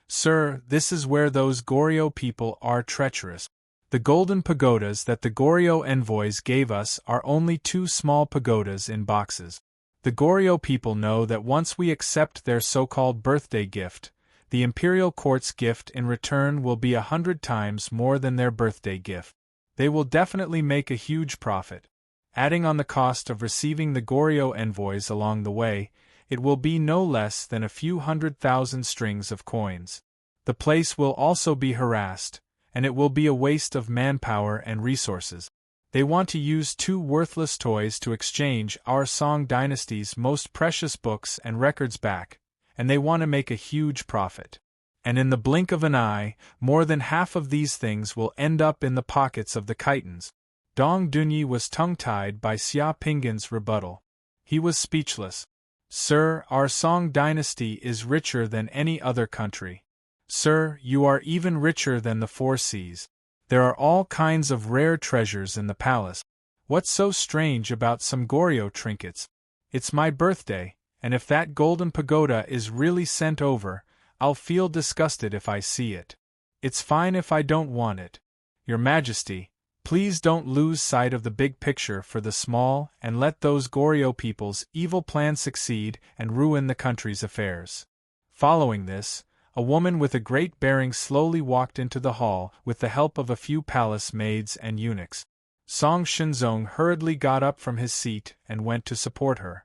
Sir, this is where those Goryeo people are treacherous. The golden pagodas that the Goryeo envoys gave us are only 2 small pagodas in boxes. The Goryeo people know that once we accept their so-called birthday gift, the imperial court's gift in return will be 100 times more than their birthday gift. They will definitely make a huge profit. Adding on the cost of receiving the Goryeo envoys along the way, it will be no less than a few 100,000 strings of coins. The place will also be harassed, and it will be a waste of manpower and resources. They want to use 2 worthless toys to exchange our Song dynasty's most precious books and records back, and they want to make a huge profit. And in the blink of an eye, more than half of these things will end up in the pockets of the Khitans. Dong Dunyi was tongue-tied by Xia Pingan's rebuttal. He was speechless. Sir, our Song dynasty is richer than any other country. Sir, you are even richer than the 4 seas. There are all kinds of rare treasures in the palace. What's so strange about some Goryeo trinkets? It's my birthday, and if that golden pagoda is really sent over, I'll feel disgusted if I see it. It's fine if I don't want it. Your Majesty, please don't lose sight of the big picture for the small and let those Goryeo people's evil plan succeed and ruin the country's affairs. Following this, a woman with a great bearing slowly walked into the hall with the help of a few palace maids and eunuchs. Song Shenzong hurriedly got up from his seat and went to support her.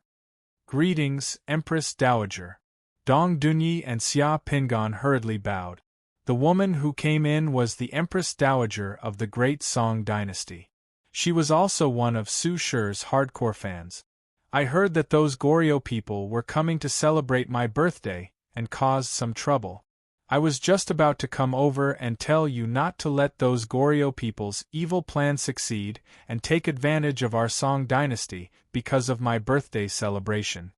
Greetings, Empress Dowager. Dong Dunyi and Xia Pingan hurriedly bowed. The woman who came in was the Empress Dowager of the Great Song dynasty. She was also one of Su Shi's hardcore fans. I heard that those Goryeo people were coming to celebrate my birthday and caused some trouble. I was just about to come over and tell you not to let those Goryeo people's evil plan succeed and take advantage of our Song dynasty because of my birthday celebration.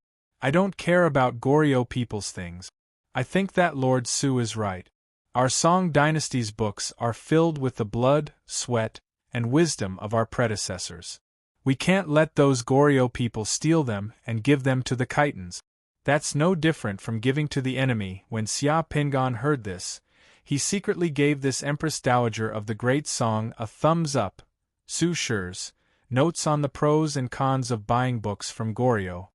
I don't care about Goryeo people's things. I think that Lord Su is right. Our Song Dynasty's books are filled with the blood, sweat, and wisdom of our predecessors. We can't let those Goryeo people steal them and give them to the Khitans. That's no different from giving to the enemy. When Xia Pingan heard this, he secretly gave this Empress Dowager of the Great Song a thumbs up. Su Shi's Notes on the Pros and Cons of Buying Books from Goryeo.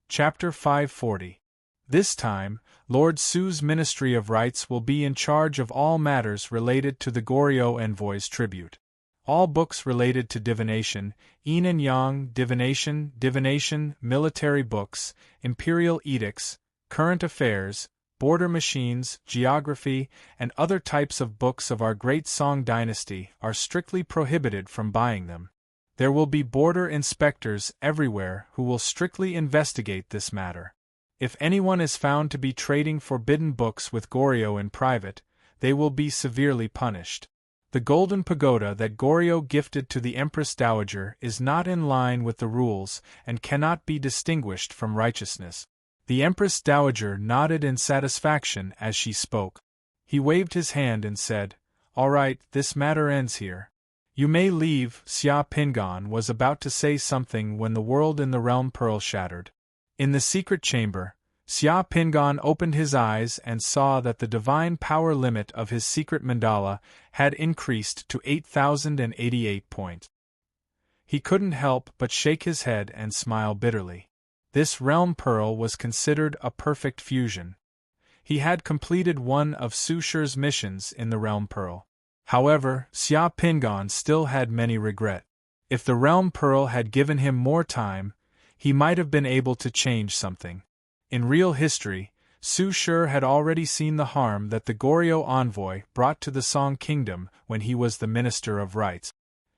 Chapter 540. This time, Lord Su's Ministry of Rites will be in charge of all matters related to the Goryeo envoy's tribute. All books related to divination, yin and yang, divination, military books, imperial edicts, current affairs, border machines, geography, and other types of books of our Great Song Dynasty are strictly prohibited from buying them. There will be border inspectors everywhere who will strictly investigate this matter. If anyone is found to be trading forbidden books with Goryeo in private, they will be severely punished. The golden pagoda that Goryeo gifted to the Empress Dowager is not in line with the rules and cannot be distinguished from righteousness. The Empress Dowager nodded in satisfaction as she spoke. He waved his hand and said, "All right, this matter ends here. You may leave." Xia Pingan was about to say something when the world in the realm pearl shattered. In the secret chamber, Xia Pingan opened his eyes and saw that the divine power limit of his secret mandala had increased to 8,088 points. He couldn't help but shake his head and smile bitterly. This realm pearl was considered a perfect fusion. He had completed one of Su Shi's missions in the realm pearl. However, Xia Pingan still had many regrets. If the realm pearl had given him more time, he might have been able to change something. In real history, Su Shi had already seen the harm that the Goryeo envoy brought to the Song Kingdom when he was the Minister of Rites.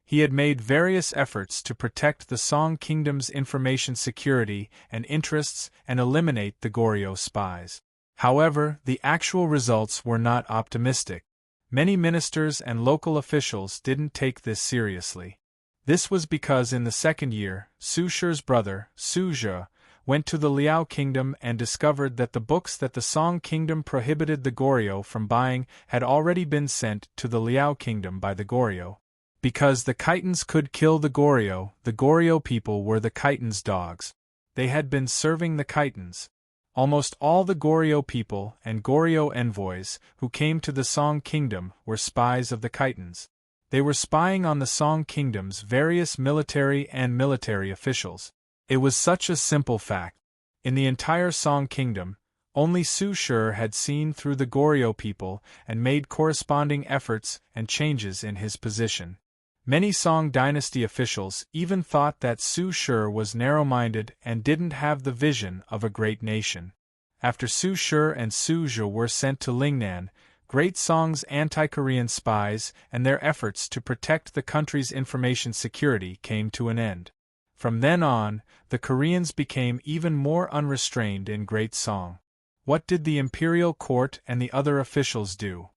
He had made various efforts to protect the Song Kingdom's information security and interests and eliminate the Goryeo spies. However, the actual results were not optimistic. Many ministers and local officials didn't take this seriously. This was because in the second year, Su Shi's brother, Su Zhe, went to the Liao Kingdom and discovered that the books that the Song Kingdom prohibited the Goryeo from buying had already been sent to the Liao Kingdom by the Goryeo. Because the Khitans could kill the Goryeo people were the Khitans' dogs. They had been serving the Khitans. Almost all the Goryeo people and Goryeo envoys who came to the Song Kingdom were spies of the Khitans. They were spying on the Song Kingdom's various military officials. It was such a simple fact. In the entire Song Kingdom, only Su Shi had seen through the Goryeo people and made corresponding efforts and changes in his position. Many Song Dynasty officials even thought that Su Shi was narrow-minded and didn't have the vision of a great nation. After Su Shi and Su Zhe were sent to Lingnan, Great Song's anti-Korean spies and their efforts to protect the country's information security came to an end. From then on, the Koreans became even more unrestrained in Great Song. What did the imperial court and the other officials do?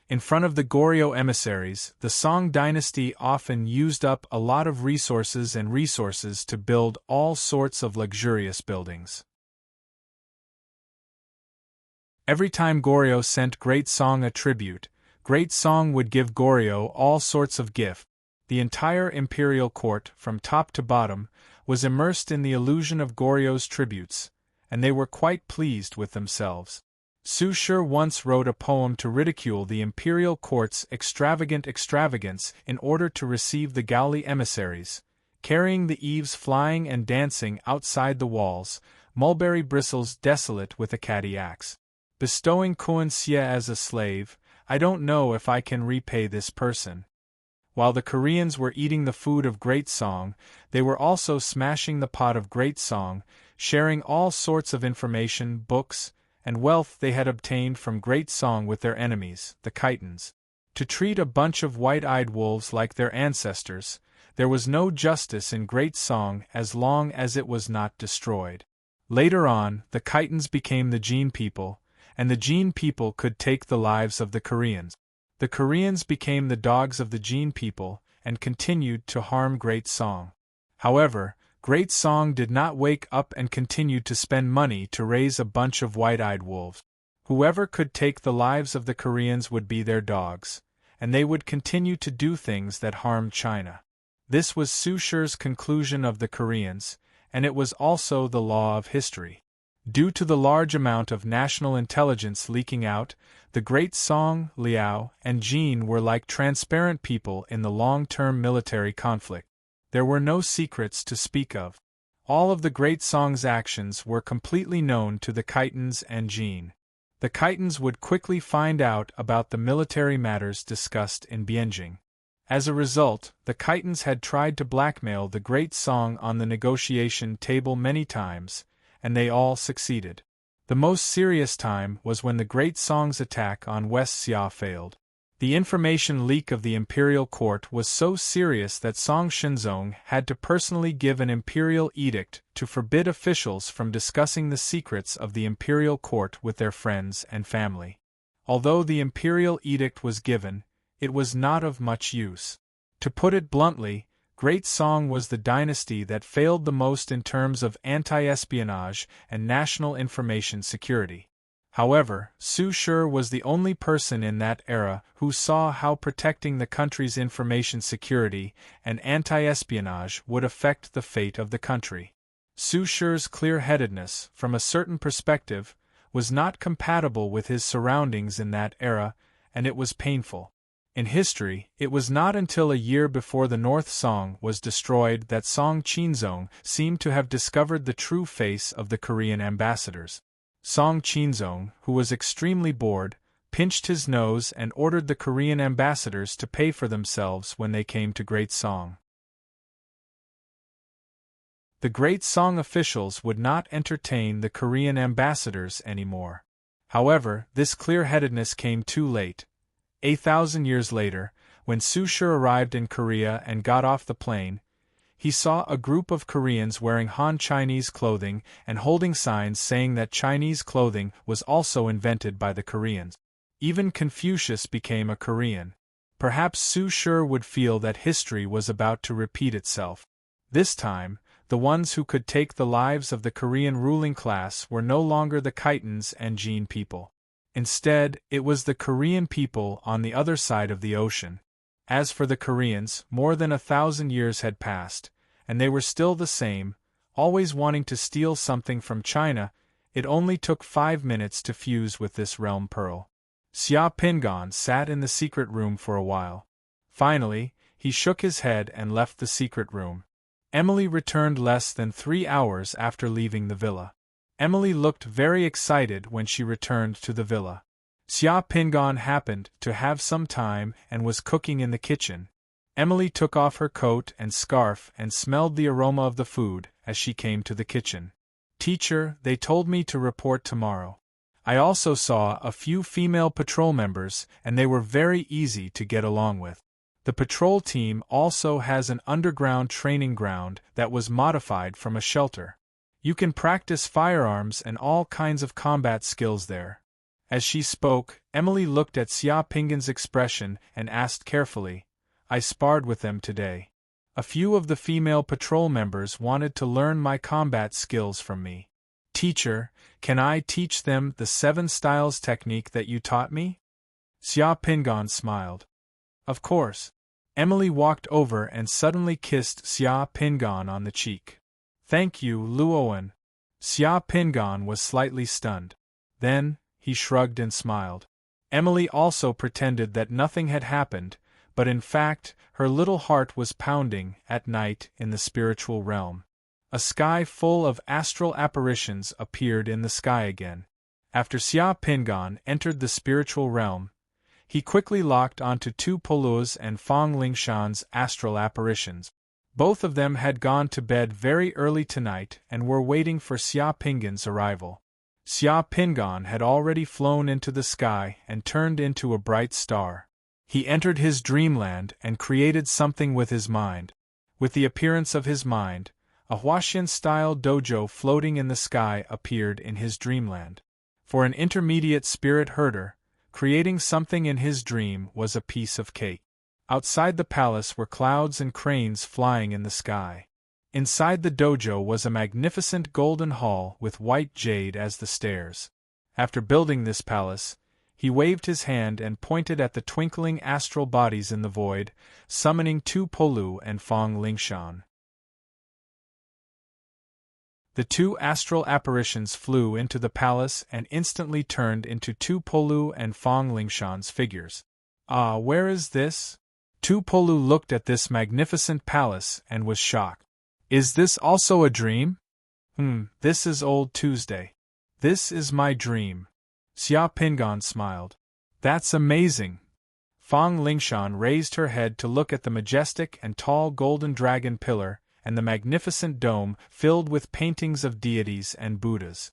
In front of the Goryeo emissaries, the Song Dynasty often used up a lot of resources to build all sorts of luxurious buildings. Every time Goryeo sent Great Song a tribute, Great Song would give Goryeo all sorts of gifts. The entire imperial court, from top to bottom, was immersed in the illusion of Goryeo's tributes, and they were quite pleased with themselves. Su Shi once wrote a poem to ridicule the imperial court's extravagant extravagance in order to receive the Gaoli emissaries, carrying the eaves flying and dancing outside the walls, mulberry bristles desolate with a caddy axe. Bestowing Kuan Xie as a slave, I don't know if I can repay this person. While the Koreans were eating the food of Great Song, they were also smashing the pot of Great Song, sharing all sorts of information, books, and wealth they had obtained from Great Song with their enemies, the Khitans. To treat a bunch of white-eyed wolves like their ancestors, there was no justice in Great Song as long as it was not destroyed. Later on, the Khitans became the Jin people, and the Jin people could take the lives of the Koreans. The Koreans became the dogs of the Jin people, and continued to harm Great Song. However, Great Song did not wake up and continued to spend money to raise a bunch of white-eyed wolves. Whoever could take the lives of the Koreans would be their dogs, and they would continue to do things that harmed China. This was Su Shi's conclusion of the Koreans, and it was also the law of history. Due to the large amount of national intelligence leaking out, the Great Song, Liao, and Jin were like transparent people in the long-term military conflict. There were no secrets to speak of. All of the Great Song's actions were completely known to the Khitans and Jin. The Khitans would quickly find out about the military matters discussed in Bienjing. As a result, the Khitans had tried to blackmail the Great Song on the negotiation table many times, and they all succeeded. The most serious time was when the Great Song's attack on West Xia failed. The information leak of the imperial court was so serious that Song Shenzong had to personally give an imperial edict to forbid officials from discussing the secrets of the imperial court with their friends and family. Although the imperial edict was given, it was not of much use. To put it bluntly, Great Song was the dynasty that failed the most in terms of anti-espionage and national information security. However, Su Shi was the only person in that era who saw how protecting the country's information security and anti-espionage would affect the fate of the country. Su Shi's clear-headedness, from a certain perspective, was not compatible with his surroundings in that era, and it was painful. In history, it was not until a year before the North Song was destroyed that Song Qinzong seemed to have discovered the true face of the Korean ambassadors. Song Qinzong, who was extremely bored, pinched his nose and ordered the Korean ambassadors to pay for themselves when they came to Great Song. The Great Song officials would not entertain the Korean ambassadors anymore. However, this clear-headedness came too late. 1,000 years later, when Su Shi arrived in Korea and got off the plane, he saw a group of Koreans wearing Han Chinese clothing and holding signs saying that Chinese clothing was also invented by the Koreans. Even Confucius became a Korean. Perhaps Su Shi would feel that history was about to repeat itself. This time, the ones who could take the lives of the Korean ruling class were no longer the Khitans and Jin people. Instead, it was the Korean people on the other side of the ocean. As for the Koreans, more than 1,000 years had passed, and they were still the same, always wanting to steal something from China. It only took 5 minutes to fuse with this realm pearl. Xia Pingan sat in the secret room for a while. Finally, he shook his head and left the secret room. Emily returned less than 3 hours after leaving the villa. Emily looked very excited when she returned to the villa. Xia Pingan happened to have some time and was cooking in the kitchen. Emily took off her coat and scarf and smelled the aroma of the food as she came to the kitchen. "Teacher, they told me to report tomorrow. I also saw a few female patrol members and they were very easy to get along with. The patrol team also has an underground training ground that was modified from a shelter. You can practice firearms and all kinds of combat skills there." As she spoke, Emily looked at Xia Pingan's expression and asked carefully, "I sparred with them today. A few of the female patrol members wanted to learn my combat skills from me. Teacher, can I teach them the 7 styles technique that you taught me?" Xia Pingan smiled. "Of course." Emily walked over and suddenly kissed Xia Pingan on the cheek. "Thank you, Luoan." Xia Pingan was slightly stunned. Then, he shrugged and smiled. Emily also pretended that nothing had happened, but in fact, her little heart was pounding at night in the spiritual realm. A sky full of astral apparitions appeared in the sky again. After Xia Pingan entered the spiritual realm, he quickly locked onto 2 Polu's and Fong Lingshan's astral apparitions. Both of them had gone to bed very early tonight and were waiting for Xia Pingan's arrival. Xia Pingan had already flown into the sky and turned into a bright star. He entered his dreamland and created something with his mind. With the appearance of his mind, a Huaxian-style dojo floating in the sky appeared in his dreamland. For an intermediate spirit herder, creating something in his dream was a piece of cake. Outside the palace were clouds and cranes flying in the sky. Inside the dojo was a magnificent golden hall with white jade as the stairs. After building this palace, he waved his hand and pointed at the twinkling astral bodies in the void, summoning Tu Polu and Fong Lingshan. The two astral apparitions flew into the palace and instantly turned into Tu Polu and Fong Lingshan's figures. Ah, where is this? Tu Polu looked at this magnificent palace and was shocked. Is this also a dream? This is Old Tuesday. This is my dream. Xia Pingan smiled. That's amazing. Fong Lingshan raised her head to look at the majestic and tall golden dragon pillar and the magnificent dome filled with paintings of deities and Buddhas.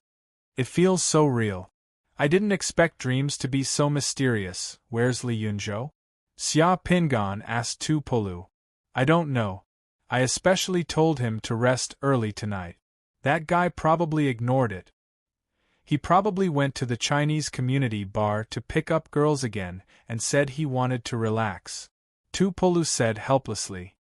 It feels so real. I didn't expect dreams to be so mysterious. Where's Li Yunzhou? Xia Pingan asked Tu Polu. I don't know. I especially told him to rest early tonight. That guy probably ignored it. He probably went to the Chinese community bar to pick up girls again and said he wanted to relax. Tu Polu said helplessly.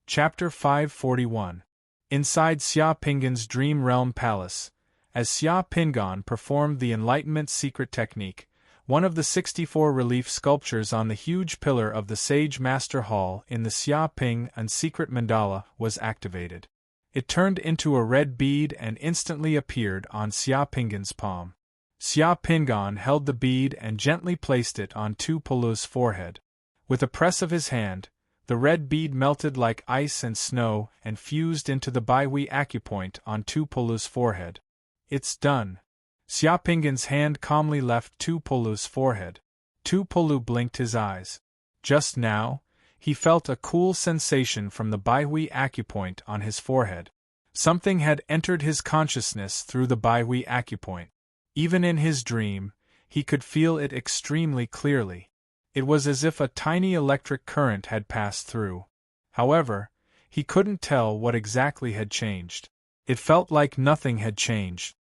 Chapter 541. Inside Xia Pingan's Dream Realm Palace. As Xia Pingan performed the Enlightenment Secret Technique, one of the 64 relief sculptures on the huge pillar of the Sage Master Hall in the Xia Ping and Secret Mandala was activated. It turned into a red bead and instantly appeared on Xia Pingan's palm. Xia Pingan held the bead and gently placed it on Tu Polu's forehead. With a press of his hand, the red bead melted like ice and snow and fused into the Baihui acupoint on Tu Polu's forehead. It's done. Xia Pingan's hand calmly left Tu Polu's forehead. Tu Polu blinked his eyes. Just now, he felt a cool sensation from the Baihui acupoint on his forehead. Something had entered his consciousness through the Baihui acupoint. Even in his dream, he could feel it extremely clearly. It was as if a tiny electric current had passed through. However, he couldn't tell what exactly had changed. It felt like nothing had changed.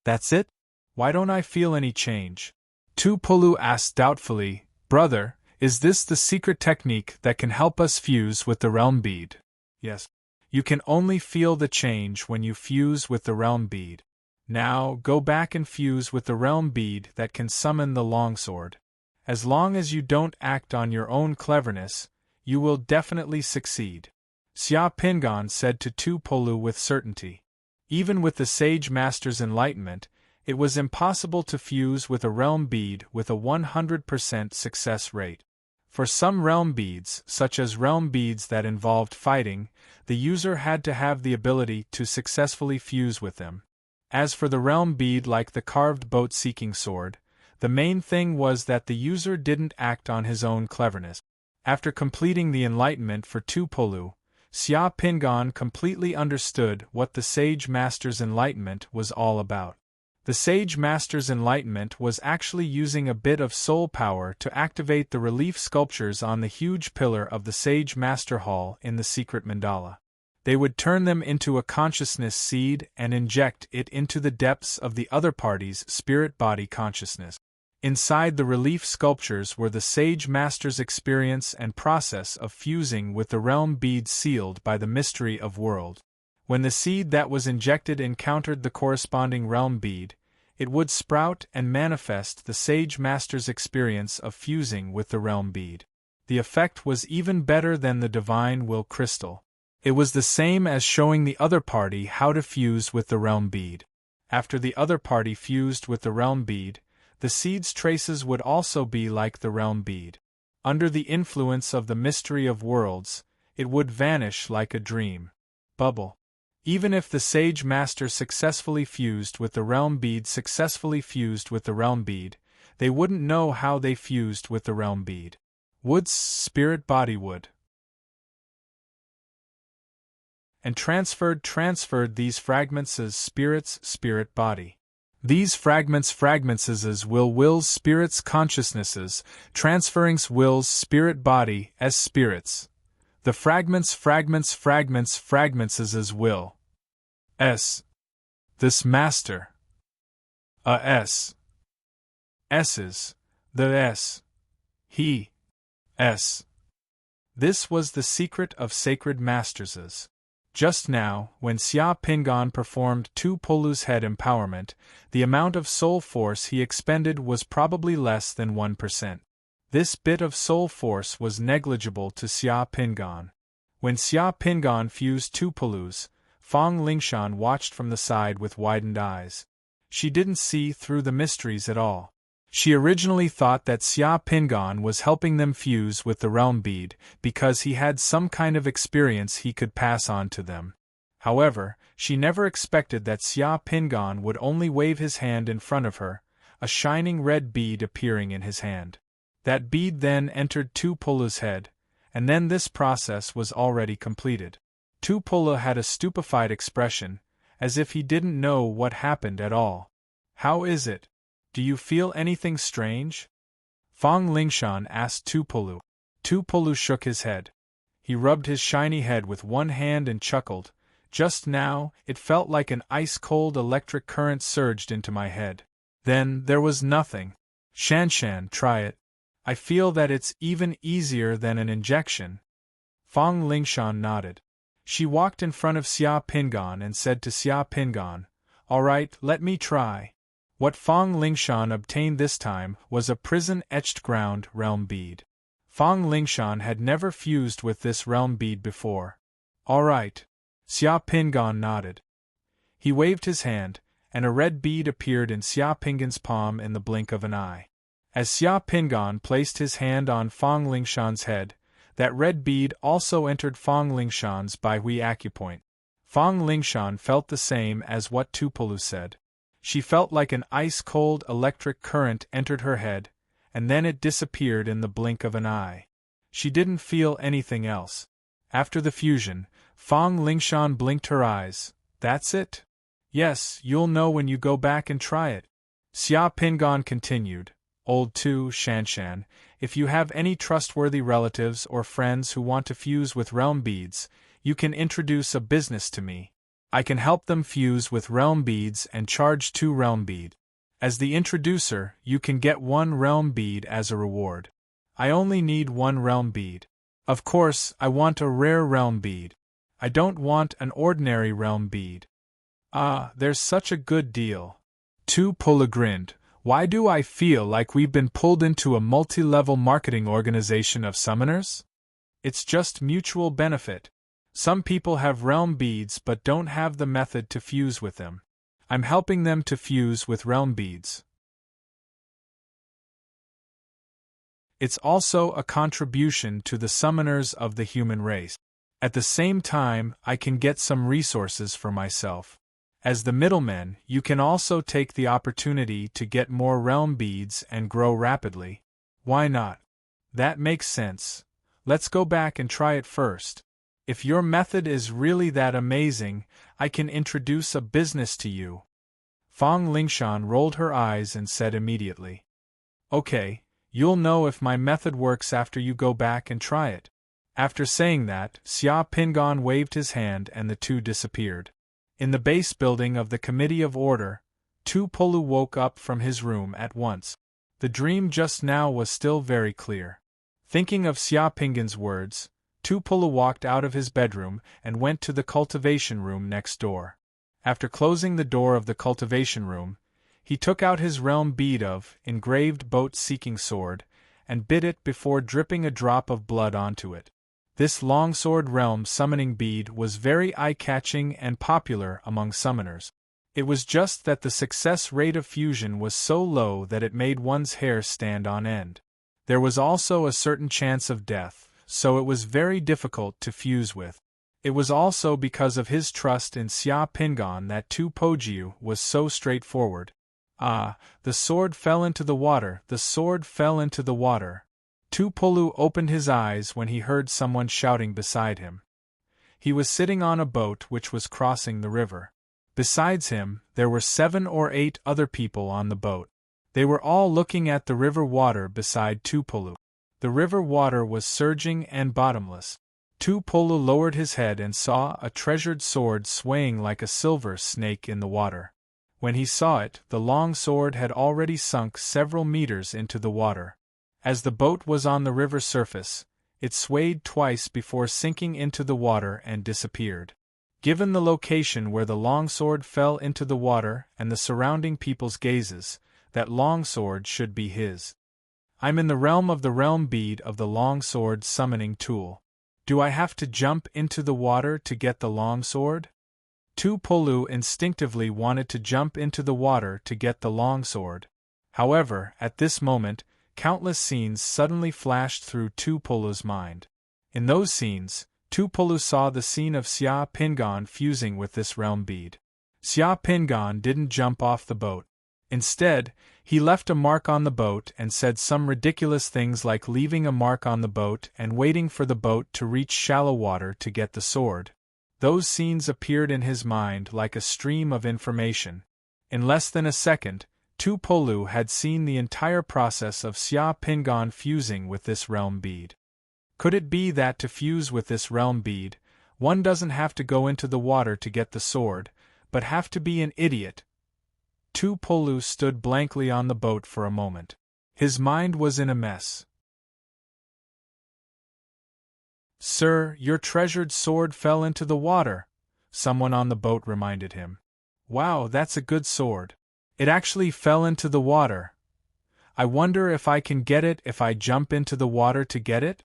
That's it? Why don't I feel any change? Tu Polu asked doubtfully, Brother, is this the secret technique that can help us fuse with the realm bead? Yes. You can only feel the change when you fuse with the realm bead. Now, go back and fuse with the realm bead that can summon the longsword. As long as you don't act on your own cleverness, you will definitely succeed. Xia Pingan said to Tu Polu with certainty. Even with the Sage Master's enlightenment, it was impossible to fuse with a realm bead with a 100% success rate. For some realm beads, such as realm beads that involved fighting, the user had to have the ability to successfully fuse with them. As for the realm bead like the carved boat-seeking sword, the main thing was that the user didn't act on his own cleverness. After completing the enlightenment for Tu Polu, Xia Pingan completely understood what the Sage Master's enlightenment was all about. The Sage Master's enlightenment was actually using a bit of soul power to activate the relief sculptures on the huge pillar of the Sage Master Hall in the secret mandala. They would turn them into a consciousness seed and inject it into the depths of the other party's spirit-body consciousness. Inside the relief sculptures were the Sage Master's experience and process of fusing with the realm bead sealed by the mystery of world. When the seed that was injected encountered the corresponding realm bead, it would sprout and manifest the Sage Master's experience of fusing with the realm bead. The effect was even better than the Divine Will crystal. It was the same as showing the other party how to fuse with the realm bead. After the other party fused with the realm bead, the seed's traces would also be like the realm bead. Under the influence of the mystery of worlds, it would vanish like a dream bubble. Even if the Sage Master successfully fused with the realm bead, they wouldn't know how they fused with the realm bead. Wood's spirit body would. And transferred these fragments as spirit's spirit body. These fragments as will's spirit's consciousnesses, transferring's will's spirit body as spirits. The fragments as will. S. This master. A S. S's. The S. He. S. This was the secret of sacred masterses. Just now, when Xia Pingan performed Tu Polu's head empowerment, the amount of soul force he expended was probably less than 1%. This bit of soul force was negligible to Xia Pingan. When Xia Pingan fused Tu Polu's, Fang Lingshan watched from the side with widened eyes. She didn't see through the mysteries at all. She originally thought that Xia Pingan was helping them fuse with the realm bead because he had some kind of experience he could pass on to them. However, she never expected that Xia Pingan would only wave his hand in front of her, a shining red bead appearing in his hand. That bead then entered Tu Polu's head, and then this process was already completed. Tu Polu had a stupefied expression, as if he didn't know what happened at all. "How is it? Do you feel anything strange?" Fang Lingshan asked Tu Polu. Tu Polu shook his head. He rubbed his shiny head with one hand and chuckled. "Just now, it felt like an ice-cold electric current surged into my head. Then, there was nothing. Shanshan, try it. I feel that it's even easier than an injection." Fang Lingshan nodded. She walked in front of Xia Pingan and said to Xia Pingan, "All right, let me try." What Fang Lingshan obtained this time was a prison-etched ground realm bead. Fang Lingshan had never fused with this realm bead before. "All right." Xia Pingan nodded. He waved his hand, and a red bead appeared in Xia Pingan's palm in the blink of an eye. As Xia Pingan placed his hand on Fang Lingshan's head, that red bead also entered Fang Lingshan's Baihui acupoint. Fang Lingshan felt the same as what Tu Polu said. She felt like an ice-cold electric current entered her head, and then it disappeared in the blink of an eye. She didn't feel anything else. After the fusion, Fang Lingshan blinked her eyes. "That's it?" "Yes, you'll know when you go back and try it." Xia Pingan continued, "Old Tu Shanshan, if you have any trustworthy relatives or friends who want to fuse with realm beads, you can introduce a business to me. I can help them fuse with realm beads and charge 2 realm bead. As the introducer, you can get 1 realm bead as a reward. I only need 1 realm bead. Of course, I want a rare realm bead. I don't want an ordinary realm bead." "Ah, there's such a good deal." Tu Polu grinned. "Why do I feel like we've been pulled into a multi-level marketing organization of summoners? It's just mutual benefit. Some people have realm beads but don't have the method to fuse with them. I'm helping them to fuse with realm beads. It's also a contribution to the summoners of the human race. At the same time, I can get some resources for myself. As the middleman, you can also take the opportunity to get more realm beads and grow rapidly. Why not? That makes sense. Let's go back and try it first. If your method is really that amazing, I can introduce a business to you." Fang Lingshan rolled her eyes and said immediately, "Okay, you'll know if my method works after you go back and try it." After saying that, Xia Pingan waved his hand and the two disappeared. In the base building of the Committee of Order, Tu Polu woke up from his room at once. The dream just now was still very clear. Thinking of Xia Pingan's words, Tu Polu walked out of his bedroom and went to the cultivation room next door. After closing the door of the cultivation room, he took out his realm bead of engraved boat-seeking sword and bit it before dripping a drop of blood onto it. This longsword realm summoning bead was very eye-catching and popular among summoners. It was just that the success rate of fusion was so low that it made one's hair stand on end. There was also a certain chance of death, so it was very difficult to fuse with. It was also because of his trust in Xia Pingan that Tu Pojiu was so straightforward. Ah, the sword fell into the water, the sword fell into the water. Tu Polu opened his eyes when he heard someone shouting beside him. He was sitting on a boat which was crossing the river. Besides him, there were 7 or 8 other people on the boat. They were all looking at the river water beside Tu Polu. The river water was surging and bottomless. Tu Polu lowered his head and saw a treasured sword swaying like a silver snake in the water. When he saw it, the long sword had already sunk several meters into the water. As the boat was on the river surface, it swayed twice before sinking into the water and disappeared. Given the location where the longsword fell into the water and the surrounding people's gazes, that longsword should be his. I'm in the realm of the realm bead of the longsword summoning tool. Do I have to jump into the water to get the longsword? Tupolu instinctively wanted to jump into the water to get the longsword. However, at this moment, countless scenes suddenly flashed through Tupolu's mind. In those scenes, Tupolu saw the scene of Xia Pingon fusing with this realm bead. Xia Pingon didn't jump off the boat. Instead, he left a mark on the boat and said some ridiculous things like leaving a mark on the boat and waiting for the boat to reach shallow water to get the sword. Those scenes appeared in his mind like a stream of information. In less than a second, Tupolu had seen the entire process of Xia Pingon fusing with this realm bead. Could it be that to fuse with this realm bead, one doesn't have to go into the water to get the sword, but have to be an idiot? Tupolu stood blankly on the boat for a moment. His mind was in a mess. "Sir, your treasured sword fell into the water," someone on the boat reminded him. "Wow, that's a good sword. It actually fell into the water. I wonder if I can get it if I jump into the water to get it?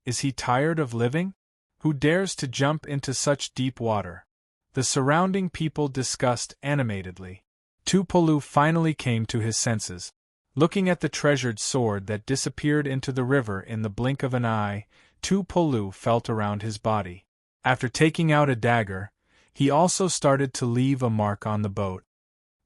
Is he tired of living? Who dares to jump into such deep water?" The surrounding people discussed animatedly. Tupolu finally came to his senses. Looking at the treasured sword that disappeared into the river in the blink of an eye, Tupolu felt around his body. After taking out a dagger, he also started to leave a mark on the boat.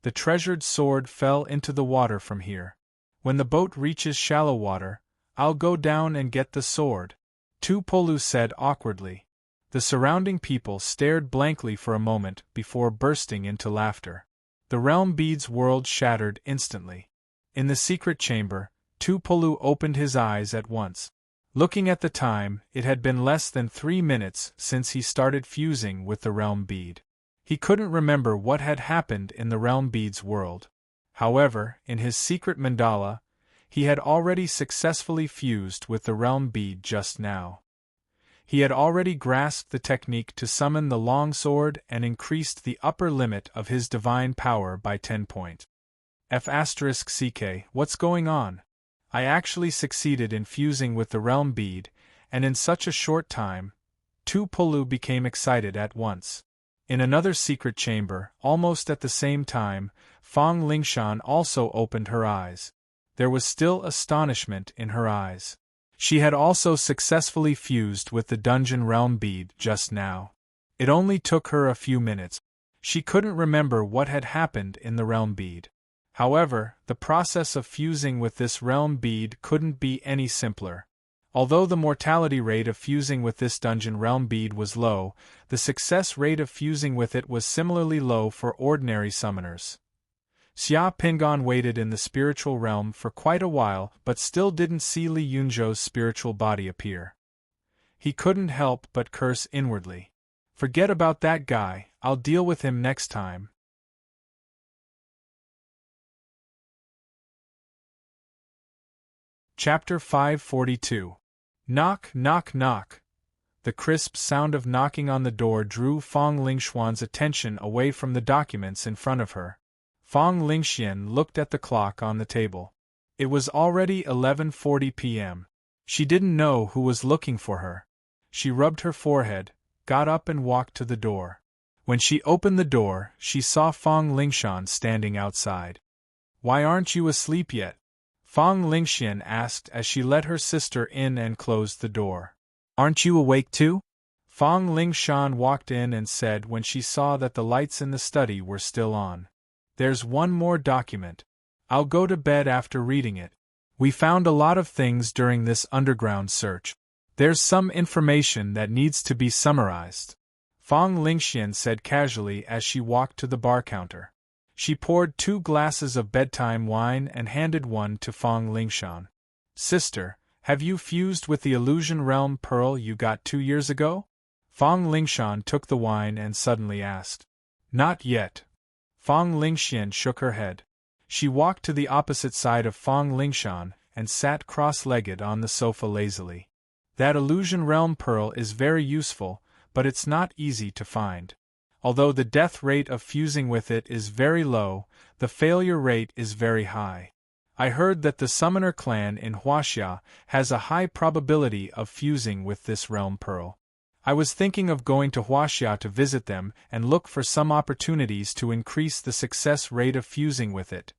The treasured sword fell into the water from here. When the boat reaches shallow water, I'll go down and get the sword, Tupolu said awkwardly. The surrounding people stared blankly for a moment before bursting into laughter. The realm bead's world shattered instantly. In the secret chamber, Tupolu opened his eyes at once. Looking at the time, it had been less than 3 minutes since he started fusing with the realm bead. He couldn't remember what had happened in the realm bead's world. However, in his secret mandala, he had already successfully fused with the realm bead just now. He had already grasped the technique to summon the longsword and increased the upper limit of his divine power by 10 points. F***CK, what's going on? I actually succeeded in fusing with the realm bead, and in such a short time, Tupolu became excited at once. In another secret chamber, almost at the same time, Fong Lingshan also opened her eyes. There was still astonishment in her eyes. She had also successfully fused with the dungeon realm bead just now. It only took her a few minutes. She couldn't remember what had happened in the realm bead. However, the process of fusing with this realm bead couldn't be any simpler. Although the mortality rate of fusing with this dungeon realm bead was low, the success rate of fusing with it was similarly low for ordinary summoners. Xia Pingon waited in the spiritual realm for quite a while but still didn't see Li Yunzhou's spiritual body appear. He couldn't help but curse inwardly. Forget about that guy, I'll deal with him next time. Chapter 542. Knock, knock, knock. The crisp sound of knocking on the door drew Fong Lingshuan's attention away from the documents in front of her. Fong Lingxian looked at the clock on the table. It was already 11:40 p.m. She didn't know who was looking for her. She rubbed her forehead, got up and walked to the door. When she opened the door, she saw Fong Lingshan standing outside. "Why aren't you asleep yet?" Fong Lingxian asked as she let her sister in and closed the door. "Aren't you awake too?" Fong Lingshan walked in and said when she saw that the lights in the study were still on. "There's one more document. I'll go to bed after reading it. We found a lot of things during this underground search. There's some information that needs to be summarized," Fong Lingxian said casually as she walked to the bar counter. She poured 2 glasses of bedtime wine and handed one to Fong Lingshan. "Sister, have you fused with the illusion realm pearl you got 2 years ago?" Fong Lingshan took the wine and suddenly asked. "Not yet." Fong Lingxian shook her head. She walked to the opposite side of Fong Lingshan and sat cross-legged on the sofa lazily. That illusion realm pearl is very useful, but it's not easy to find. Although the death rate of fusing with it is very low, the failure rate is very high. I heard that the Summoner clan in Huaxia has a high probability of fusing with this realm pearl. I was thinking of going to Huaxia to visit them and look for some opportunities to increase the success rate of fusing with it.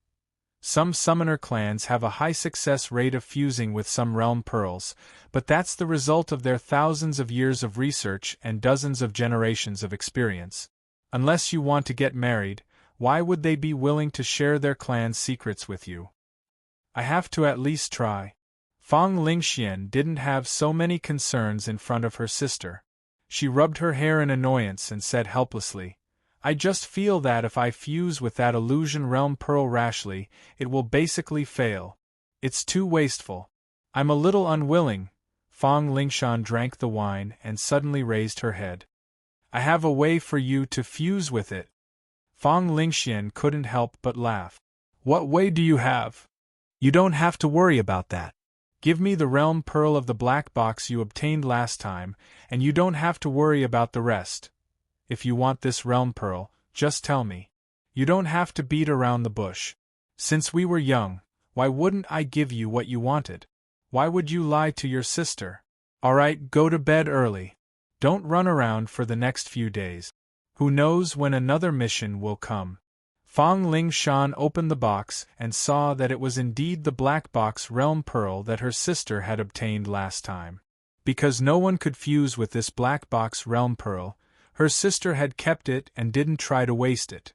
Some Summoner clans have a high success rate of fusing with some realm pearls, but that's the result of their thousands of years of research and dozens of generations of experience. Unless you want to get married, why would they be willing to share their clan's secrets with you? I have to at least try. Fong Lingxian didn't have so many concerns in front of her sister. She rubbed her hair in annoyance and said helplessly, I just feel that if I fuse with that illusion realm pearl rashly, it will basically fail. It's too wasteful. I'm a little unwilling. Fong Lingshan drank the wine and suddenly raised her head. I have a way for you to fuse with it. Fong Lingxian couldn't help but laugh. What way do you have? You don't have to worry about that. Give me the realm pearl of the black box you obtained last time, and you don't have to worry about the rest. If you want this realm pearl, just tell me. You don't have to beat around the bush. Since we were young, why wouldn't I give you what you wanted? Why would you lie to your sister? Alright, go to bed early. Don't run around for the next few days. Who knows when another mission will come? Fong Lingshan opened the box and saw that it was indeed the black box realm pearl that her sister had obtained last time. Because no one could fuse with this black box realm pearl, her sister had kept it and didn't try to waste it.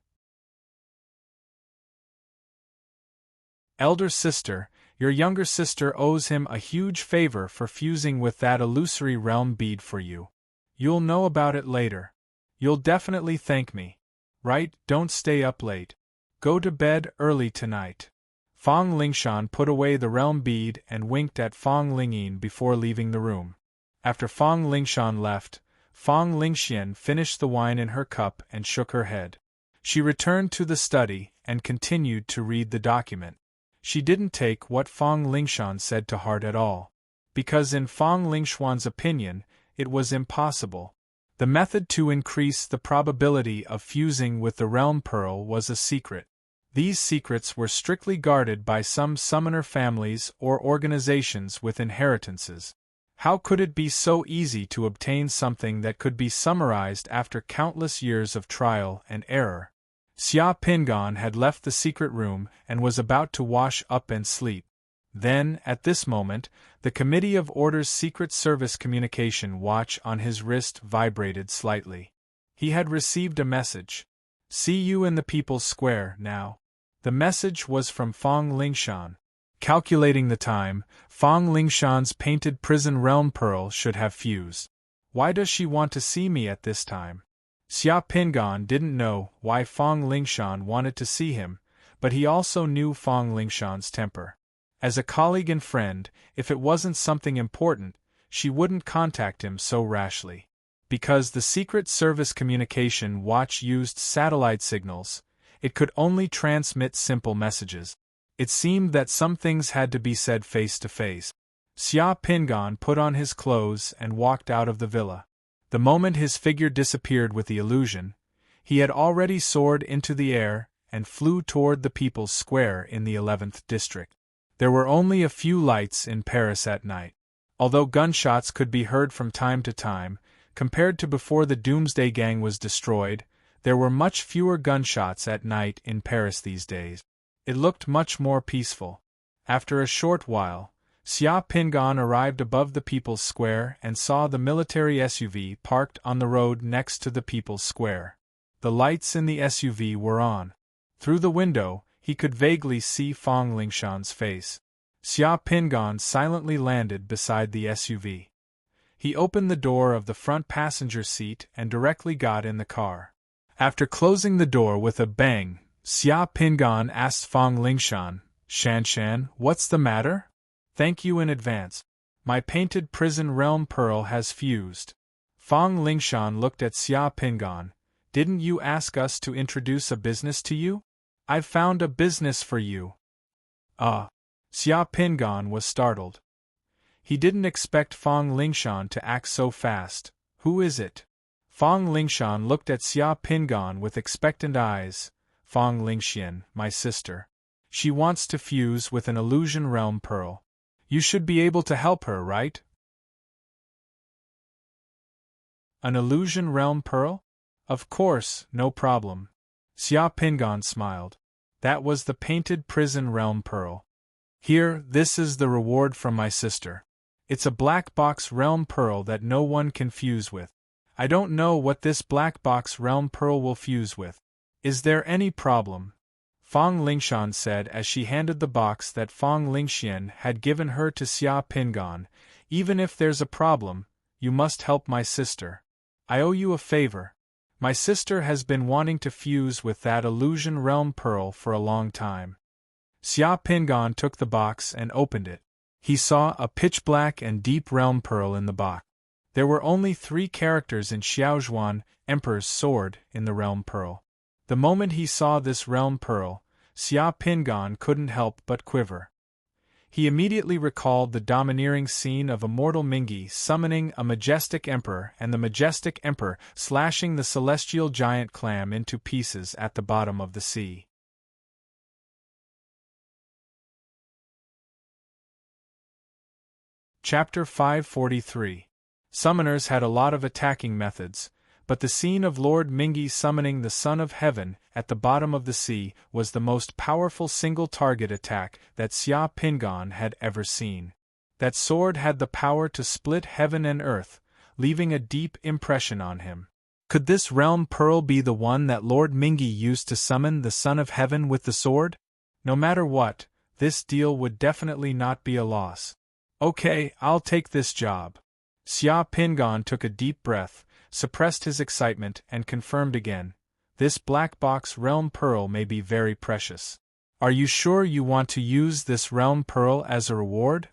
Elder sister, your younger sister owes him a huge favor for fusing with that illusory realm bead for you. You'll know about it later. You'll definitely thank me. Right, don't stay up late. Go to bed early tonight. Fong Lingshan put away the realm bead and winked at Fong Lingyin before leaving the room. After Fong Lingshan left, Fong Lingxian finished the wine in her cup and shook her head. She returned to the study and continued to read the document. She didn't take what Fong Lingshan said to heart at all, because in Fong Lingshuan's opinion, it was impossible. The method to increase the probability of fusing with the realm pearl was a secret. These secrets were strictly guarded by some summoner families or organizations with inheritances. How could it be so easy to obtain something that could be summarized after countless years of trial and error? Xia Pingan had left the secret room and was about to wash up and sleep. Then, at this moment, the Committee of Order's Secret Service communication watch on his wrist vibrated slightly. He had received a message. See you in the People's Square, now. The message was from Fong Lingshan. Calculating the time, Fong Lingshan's painted prison realm pearl should have fused. Why does she want to see me at this time? Xia Pingan didn't know why Fong Lingshan wanted to see him, but he also knew Fong Lingshan's temper. As a colleague and friend, if it wasn't something important, she wouldn't contact him so rashly. Because the Secret Service communication watch used satellite signals, it could only transmit simple messages. It seemed that some things had to be said face to face. Xia Pingan put on his clothes and walked out of the villa. The moment his figure disappeared with the illusion, he had already soared into the air and flew toward the People's Square in the 11th district. There were only a few lights in Paris at night. Although gunshots could be heard from time to time, compared to before the Doomsday Gang was destroyed, there were much fewer gunshots at night in Paris these days. It looked much more peaceful. After a short while, Xia Pingan arrived above the People's Square and saw the military SUV parked on the road next to the People's Square. The lights in the SUV were on. Through the window, he could vaguely see Fong Lingshan's face. Xia Pingan silently landed beside the SUV. He opened the door of the front passenger seat and directly got in the car. After closing the door with a bang, Xia Pingan asked Fong Lingshan, Shan, what's the matter? Thank you in advance. My painted prison realm pearl has fused. Fong Lingshan looked at Xia Pingan, Didn't you ask us to introduce a business to you? I've found a business for you. Xia Pingan was startled. He didn't expect Fong Lingshan to act so fast. Who is it? Fong Lingshan looked at Xia Pingan with expectant eyes. Fong Lingxian, my sister. She wants to fuse with an illusion realm pearl. You should be able to help her, right? An illusion realm pearl? Of course, no problem. Xia Pingan smiled. That was the painted prison realm pearl. Here, this is the reward from my sister. It's a black box realm pearl that no one can fuse with. I don't know what this black box realm pearl will fuse with. Is there any problem? Fong Lingshan said as she handed the box that Fong Lingxian had given her to Xia Pingan. Even if there's a problem, you must help my sister. I owe you a favor. My sister has been wanting to fuse with that illusion realm pearl for a long time. Xia Pingan took the box and opened it. He saw a pitch-black and deep realm pearl in the box. There were only 3 characters in Xiaozhuan, Emperor's sword, in the realm pearl. The moment he saw this realm pearl, Xia Pingan couldn't help but quiver. He immediately recalled the domineering scene of immortal Mingi summoning a majestic emperor and the majestic emperor slashing the celestial giant clam into pieces at the bottom of the sea. Chapter 543. Summoners had a lot of attacking methods, but the scene of Lord Mingi summoning the Son of Heaven at the bottom of the sea was the most powerful single-target attack that Xia Pingan had ever seen. That sword had the power to split heaven and earth, leaving a deep impression on him. Could this realm pearl be the one that Lord Mingi used to summon the Son of Heaven with the sword? No matter what, this deal would definitely not be a loss. Okay, I'll take this job. Xia Pingan took a deep breath, suppressed his excitement, and confirmed again. This black box realm pearl may be very precious. Are you sure you want to use this realm pearl as a reward?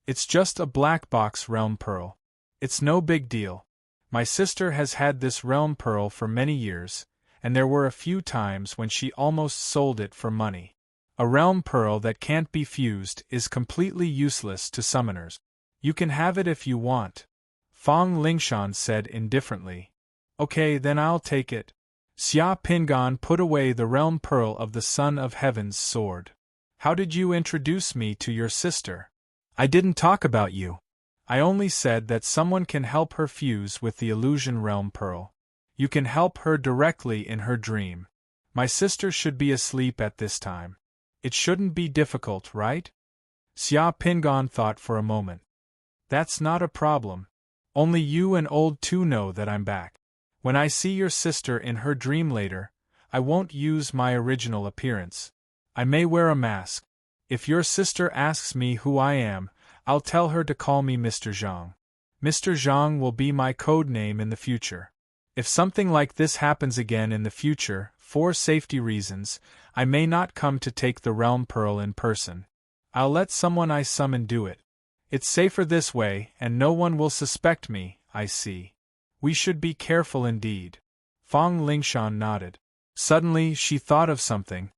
It's just a black box realm pearl. It's no big deal. My sister has had this realm pearl for many years, and there were a few times when she almost sold it for money. A realm pearl that can't be fused is completely useless to summoners. You can have it if you want, Fong Lingshan said indifferently. Okay, then I'll take it. Xia Pingan put away the realm pearl of the Son of Heaven's sword. How did you introduce me to your sister? I didn't talk about you. I only said that someone can help her fuse with the illusion realm pearl. You can help her directly in her dream. My sister should be asleep at this time. It shouldn't be difficult, right? Xia Pingan thought for a moment. That's not a problem. Only you and old two know that I'm back. When I see your sister in her dream later, I won't use my original appearance. I may wear a mask. If your sister asks me who I am, I'll tell her to call me Mr. Zhang. Mr. Zhang will be my code name in the future. If something like this happens again in the future, for safety reasons, I may not come to take the realm pearl in person. I'll let someone I summon do it. It's safer this way, and no one will suspect me, I see. We should be careful indeed. Fong Lingshan nodded. Suddenly, she thought of something.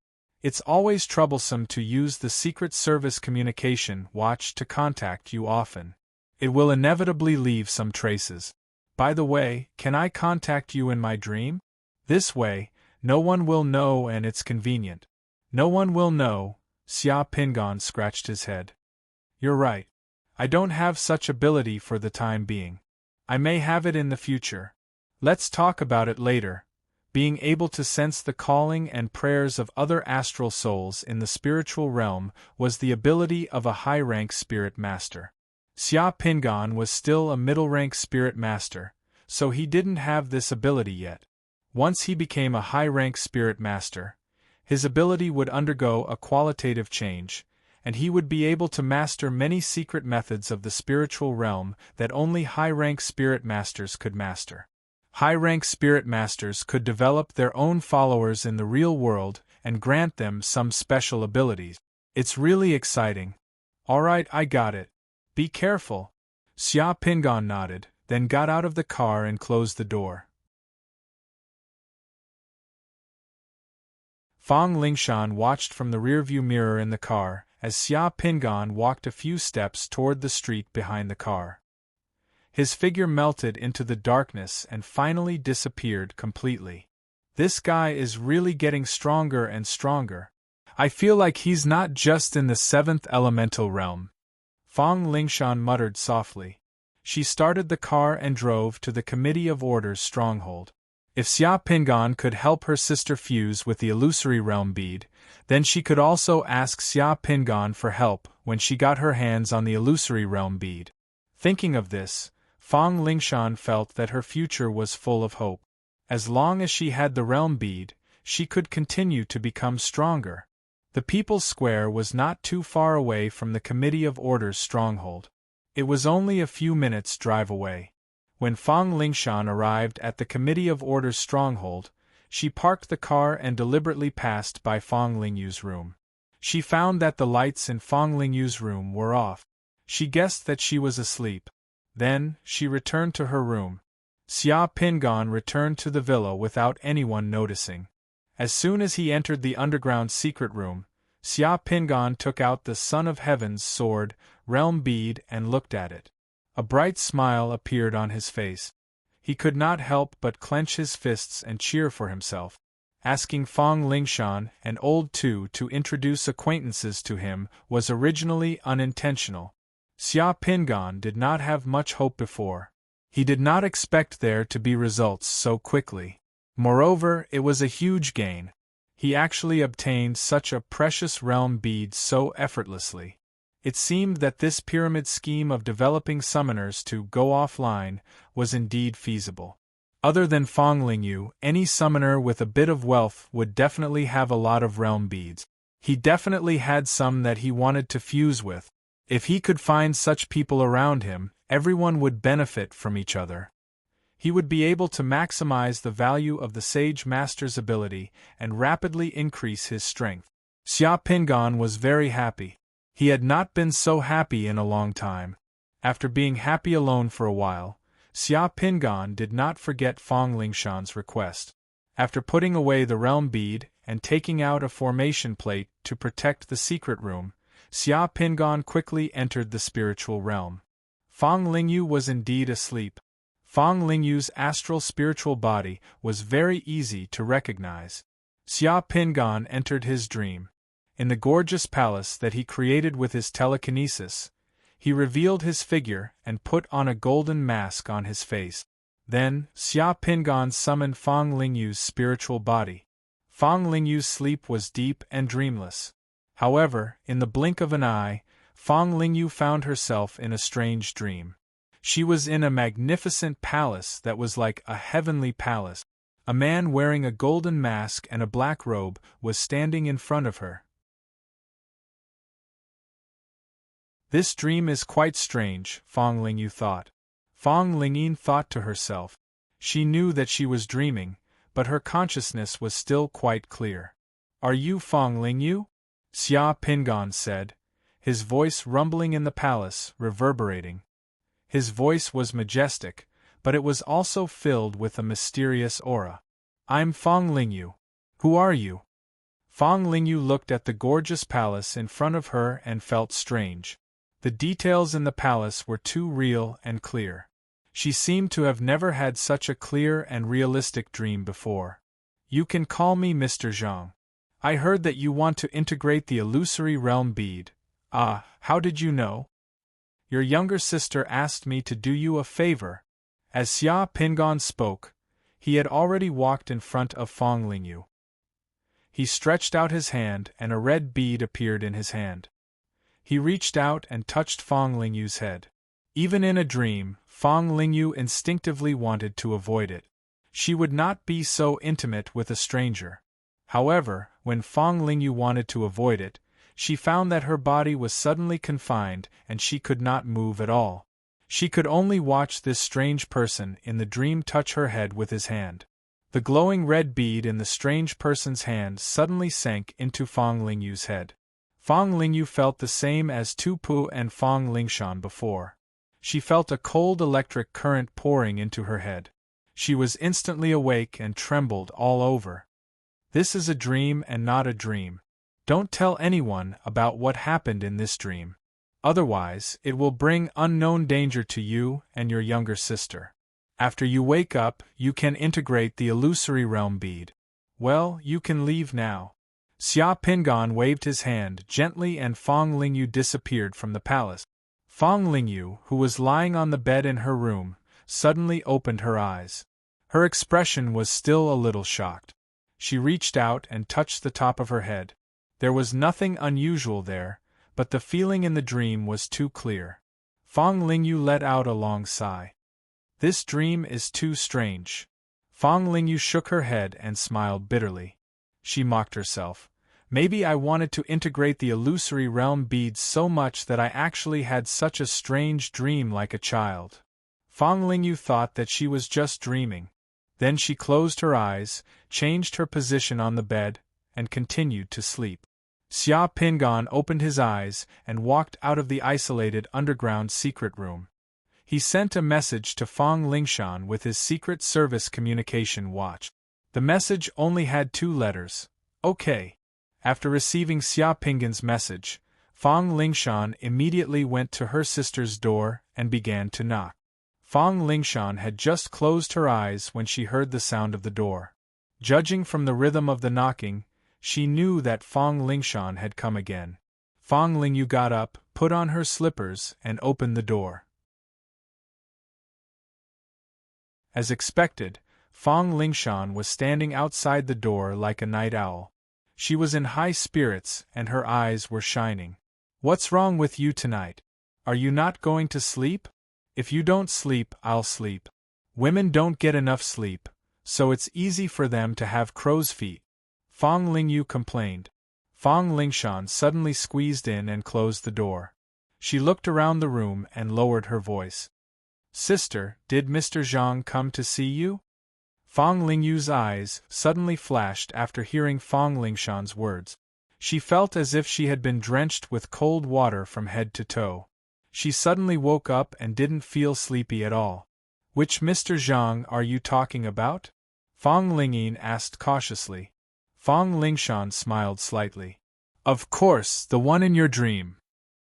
It's always troublesome to use the Secret Service communication watch to contact you often. It will inevitably leave some traces. By the way, can I contact you in my dream? This way, no one will know and it's convenient. No one will know, Xia Pingan scratched his head. You're right. I don't have such ability for the time being. I may have it in the future. Let's talk about it later. Being able to sense the calling and prayers of other astral souls in the spiritual realm was the ability of a high-rank spirit master. Xia Pingan was still a middle-rank spirit master, so he didn't have this ability yet. Once he became a high-rank spirit master, his ability would undergo a qualitative change, and he would be able to master many secret methods of the spiritual realm that only high-rank spirit masters could master. High-rank spirit masters could develop their own followers in the real world and grant them some special abilities. It's really exciting. Alright, I got it. Be careful. Xia Pingan nodded, then got out of the car and closed the door. Fong Lingshan watched from the rearview mirror in the car as Xia Pingan walked a few steps toward the street behind the car. His figure melted into the darkness and finally disappeared completely. This guy is really getting stronger and stronger. I feel like he's not just in the 7th elemental realm. Fong Lingshan muttered softly. She started the car and drove to the Committee of Orders stronghold. If Xia Pingan could help her sister fuse with the illusory realm bead, then she could also ask Xia Pingan for help when she got her hands on the illusory realm bead. Thinking of this, Fong Lingshan felt that her future was full of hope. As long as she had the realm bead, she could continue to become stronger. The People's Square was not too far away from the Committee of Orders stronghold. It was only a few minutes' drive away. When Fong Lingshan arrived at the Committee of Orders stronghold, she parked the car and deliberately passed by Fong Lingyu's room. She found that the lights in Fong Lingyu's room were off. She guessed that she was asleep. Then, she returned to her room. Xia Pingan returned to the villa without anyone noticing. As soon as he entered the underground secret room, Xia Pingan took out the Son of Heaven's sword, realm bead, and looked at it. A bright smile appeared on his face. He could not help but clench his fists and cheer for himself. Asking Fong Lingshan and Old Tu to introduce acquaintances to him was originally unintentional. Xia Pingan did not have much hope before. He did not expect there to be results so quickly. Moreover, it was a huge gain. He actually obtained such a precious realm bead so effortlessly. It seemed that this pyramid scheme of developing summoners to go offline was indeed feasible. Other than Fong Lingyu, any summoner with a bit of wealth would definitely have a lot of realm beads. He definitely had some that he wanted to fuse with. If he could find such people around him, everyone would benefit from each other. He would be able to maximize the value of the Sage Master's ability and rapidly increase his strength. Xia Pingan was very happy. He had not been so happy in a long time. After being happy alone for a while, Xia Pingan did not forget Fong Lingshan's request. After putting away the realm bead and taking out a formation plate to protect the secret room, Xia Pingan quickly entered the spiritual realm. Fong Lingyu was indeed asleep. Fong Lingyu's astral spiritual body was very easy to recognize. Xia Pingan entered his dream. In the gorgeous palace that he created with his telekinesis, he revealed his figure and put on a golden mask on his face. Then, Xia Pingan summoned Fong Lingyu's spiritual body. Fong Lingyu's sleep was deep and dreamless. However, in the blink of an eye, Fong Lingyu found herself in a strange dream. She was in a magnificent palace that was like a heavenly palace. A man wearing a golden mask and a black robe was standing in front of her. This dream is quite strange, Fong Lingyu thought. Fong Lingyin thought to herself. She knew that she was dreaming, but her consciousness was still quite clear. Are you Fong Lingyu? Xia Pingan said, his voice rumbling in the palace, reverberating. His voice was majestic, but it was also filled with a mysterious aura. I'm Fong Lingyu. Who are you? Fong Lingyu looked at the gorgeous palace in front of her and felt strange. The details in the palace were too real and clear. She seemed to have never had such a clear and realistic dream before. You can call me Mr. Zhang. I heard that you want to integrate the illusory realm bead. Ah, how did you know? Your younger sister asked me to do you a favor. As Xia Pingan spoke, he had already walked in front of Fong Lingyu. He stretched out his hand and a red bead appeared in his hand. He reached out and touched Fong Lingyu's head. Even in a dream, Fong Lingyu instinctively wanted to avoid it. She would not be so intimate with a stranger. However, when Fong Lingyu wanted to avoid it, she found that her body was suddenly confined and she could not move at all. She could only watch this strange person in the dream touch her head with his hand. The glowing red bead in the strange person's hand suddenly sank into Fong Lingyu's head. Fong Lingyu felt the same as Tu Pu and Fong Lingshan before. She felt a cold electric current pouring into her head. She was instantly awake and trembled all over. This is a dream and not a dream. Don't tell anyone about what happened in this dream. Otherwise, it will bring unknown danger to you and your younger sister. After you wake up, you can integrate the illusory realm bead. Well, you can leave now. Xia Pingan waved his hand gently and Fong Lingyu disappeared from the palace. Fong Lingyu, who was lying on the bed in her room, suddenly opened her eyes. Her expression was still a little shocked. She reached out and touched the top of her head. There was nothing unusual there, but the feeling in the dream was too clear. Fong Lingyu let out a long sigh. This dream is too strange. Fong Lingyu shook her head and smiled bitterly. She mocked herself. Maybe I wanted to integrate the illusory realm beads so much that I actually had such a strange dream like a child. Fong Lingyu thought that she was just dreaming. Then she closed her eyes, changed her position on the bed, and continued to sleep. Xia Pingan opened his eyes and walked out of the isolated underground secret room. He sent a message to Fong Lingshan with his Secret Service communication watch. The message only had 2 letters. OK. After receiving Xia Pingan's message, Fong Lingshan immediately went to her sister's door and began to knock. Fong Lingshan had just closed her eyes when she heard the sound of the door. Judging from the rhythm of the knocking, she knew that Fong Lingshan had come again. Fong Lingyu got up, put on her slippers, and opened the door. As expected, Fong Lingshan was standing outside the door like a night owl. She was in high spirits and her eyes were shining. What's wrong with you tonight? Are you not going to sleep? If you don't sleep, I'll sleep. Women don't get enough sleep, so it's easy for them to have crow's feet. Fong Lingyu complained. Fong Lingshan suddenly squeezed in and closed the door. She looked around the room and lowered her voice. Sister, did Mr. Zhang come to see you? Fong Lingyu's eyes suddenly flashed after hearing Fong Lingshan's words. She felt as if she had been drenched with cold water from head to toe. She suddenly woke up and didn't feel sleepy at all. Which Mr. Zhang are you talking about? Fong Lingyin asked cautiously. Fong Lingshan smiled slightly. Of course, the one in your dream.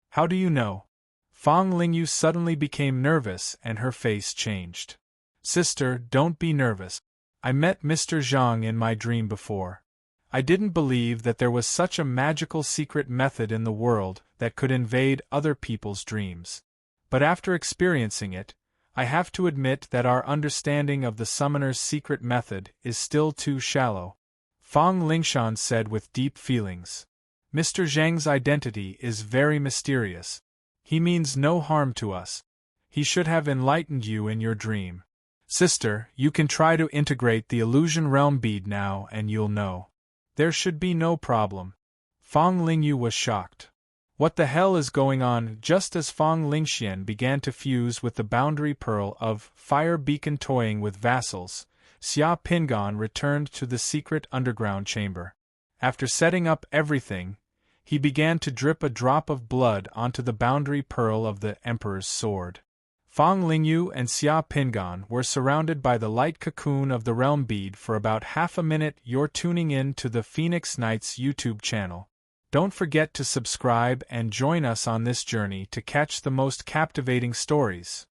How do you know? Fong Lingyu suddenly became nervous and her face changed. Sister, don't be nervous. I met Mr. Zhang in my dream before. I didn't believe that there was such a magical secret method in the world that could invade other people's dreams. But after experiencing it, I have to admit that our understanding of the summoner's secret method is still too shallow. Fong Lingshan said with deep feelings. Mr. Zhang's identity is very mysterious. He means no harm to us. He should have enlightened you in your dream. Sister, you can try to integrate the illusion realm bead now and you'll know. There should be no problem. Fong Lingyu was shocked. What the hell is going on? Just as Fong Lingxian began to fuse with the boundary pearl of fire beacon toying with vassals, Xia Pingan returned to the secret underground chamber. After setting up everything, he began to drip a drop of blood onto the boundary pearl of the Emperor's sword. Fong Lingyu and Xia Pingan were surrounded by the light cocoon of the realm bead for about half a minute. You're tuning in to the Phoenix Knights YouTube channel. Don't forget to subscribe and join us on this journey to catch the most captivating stories.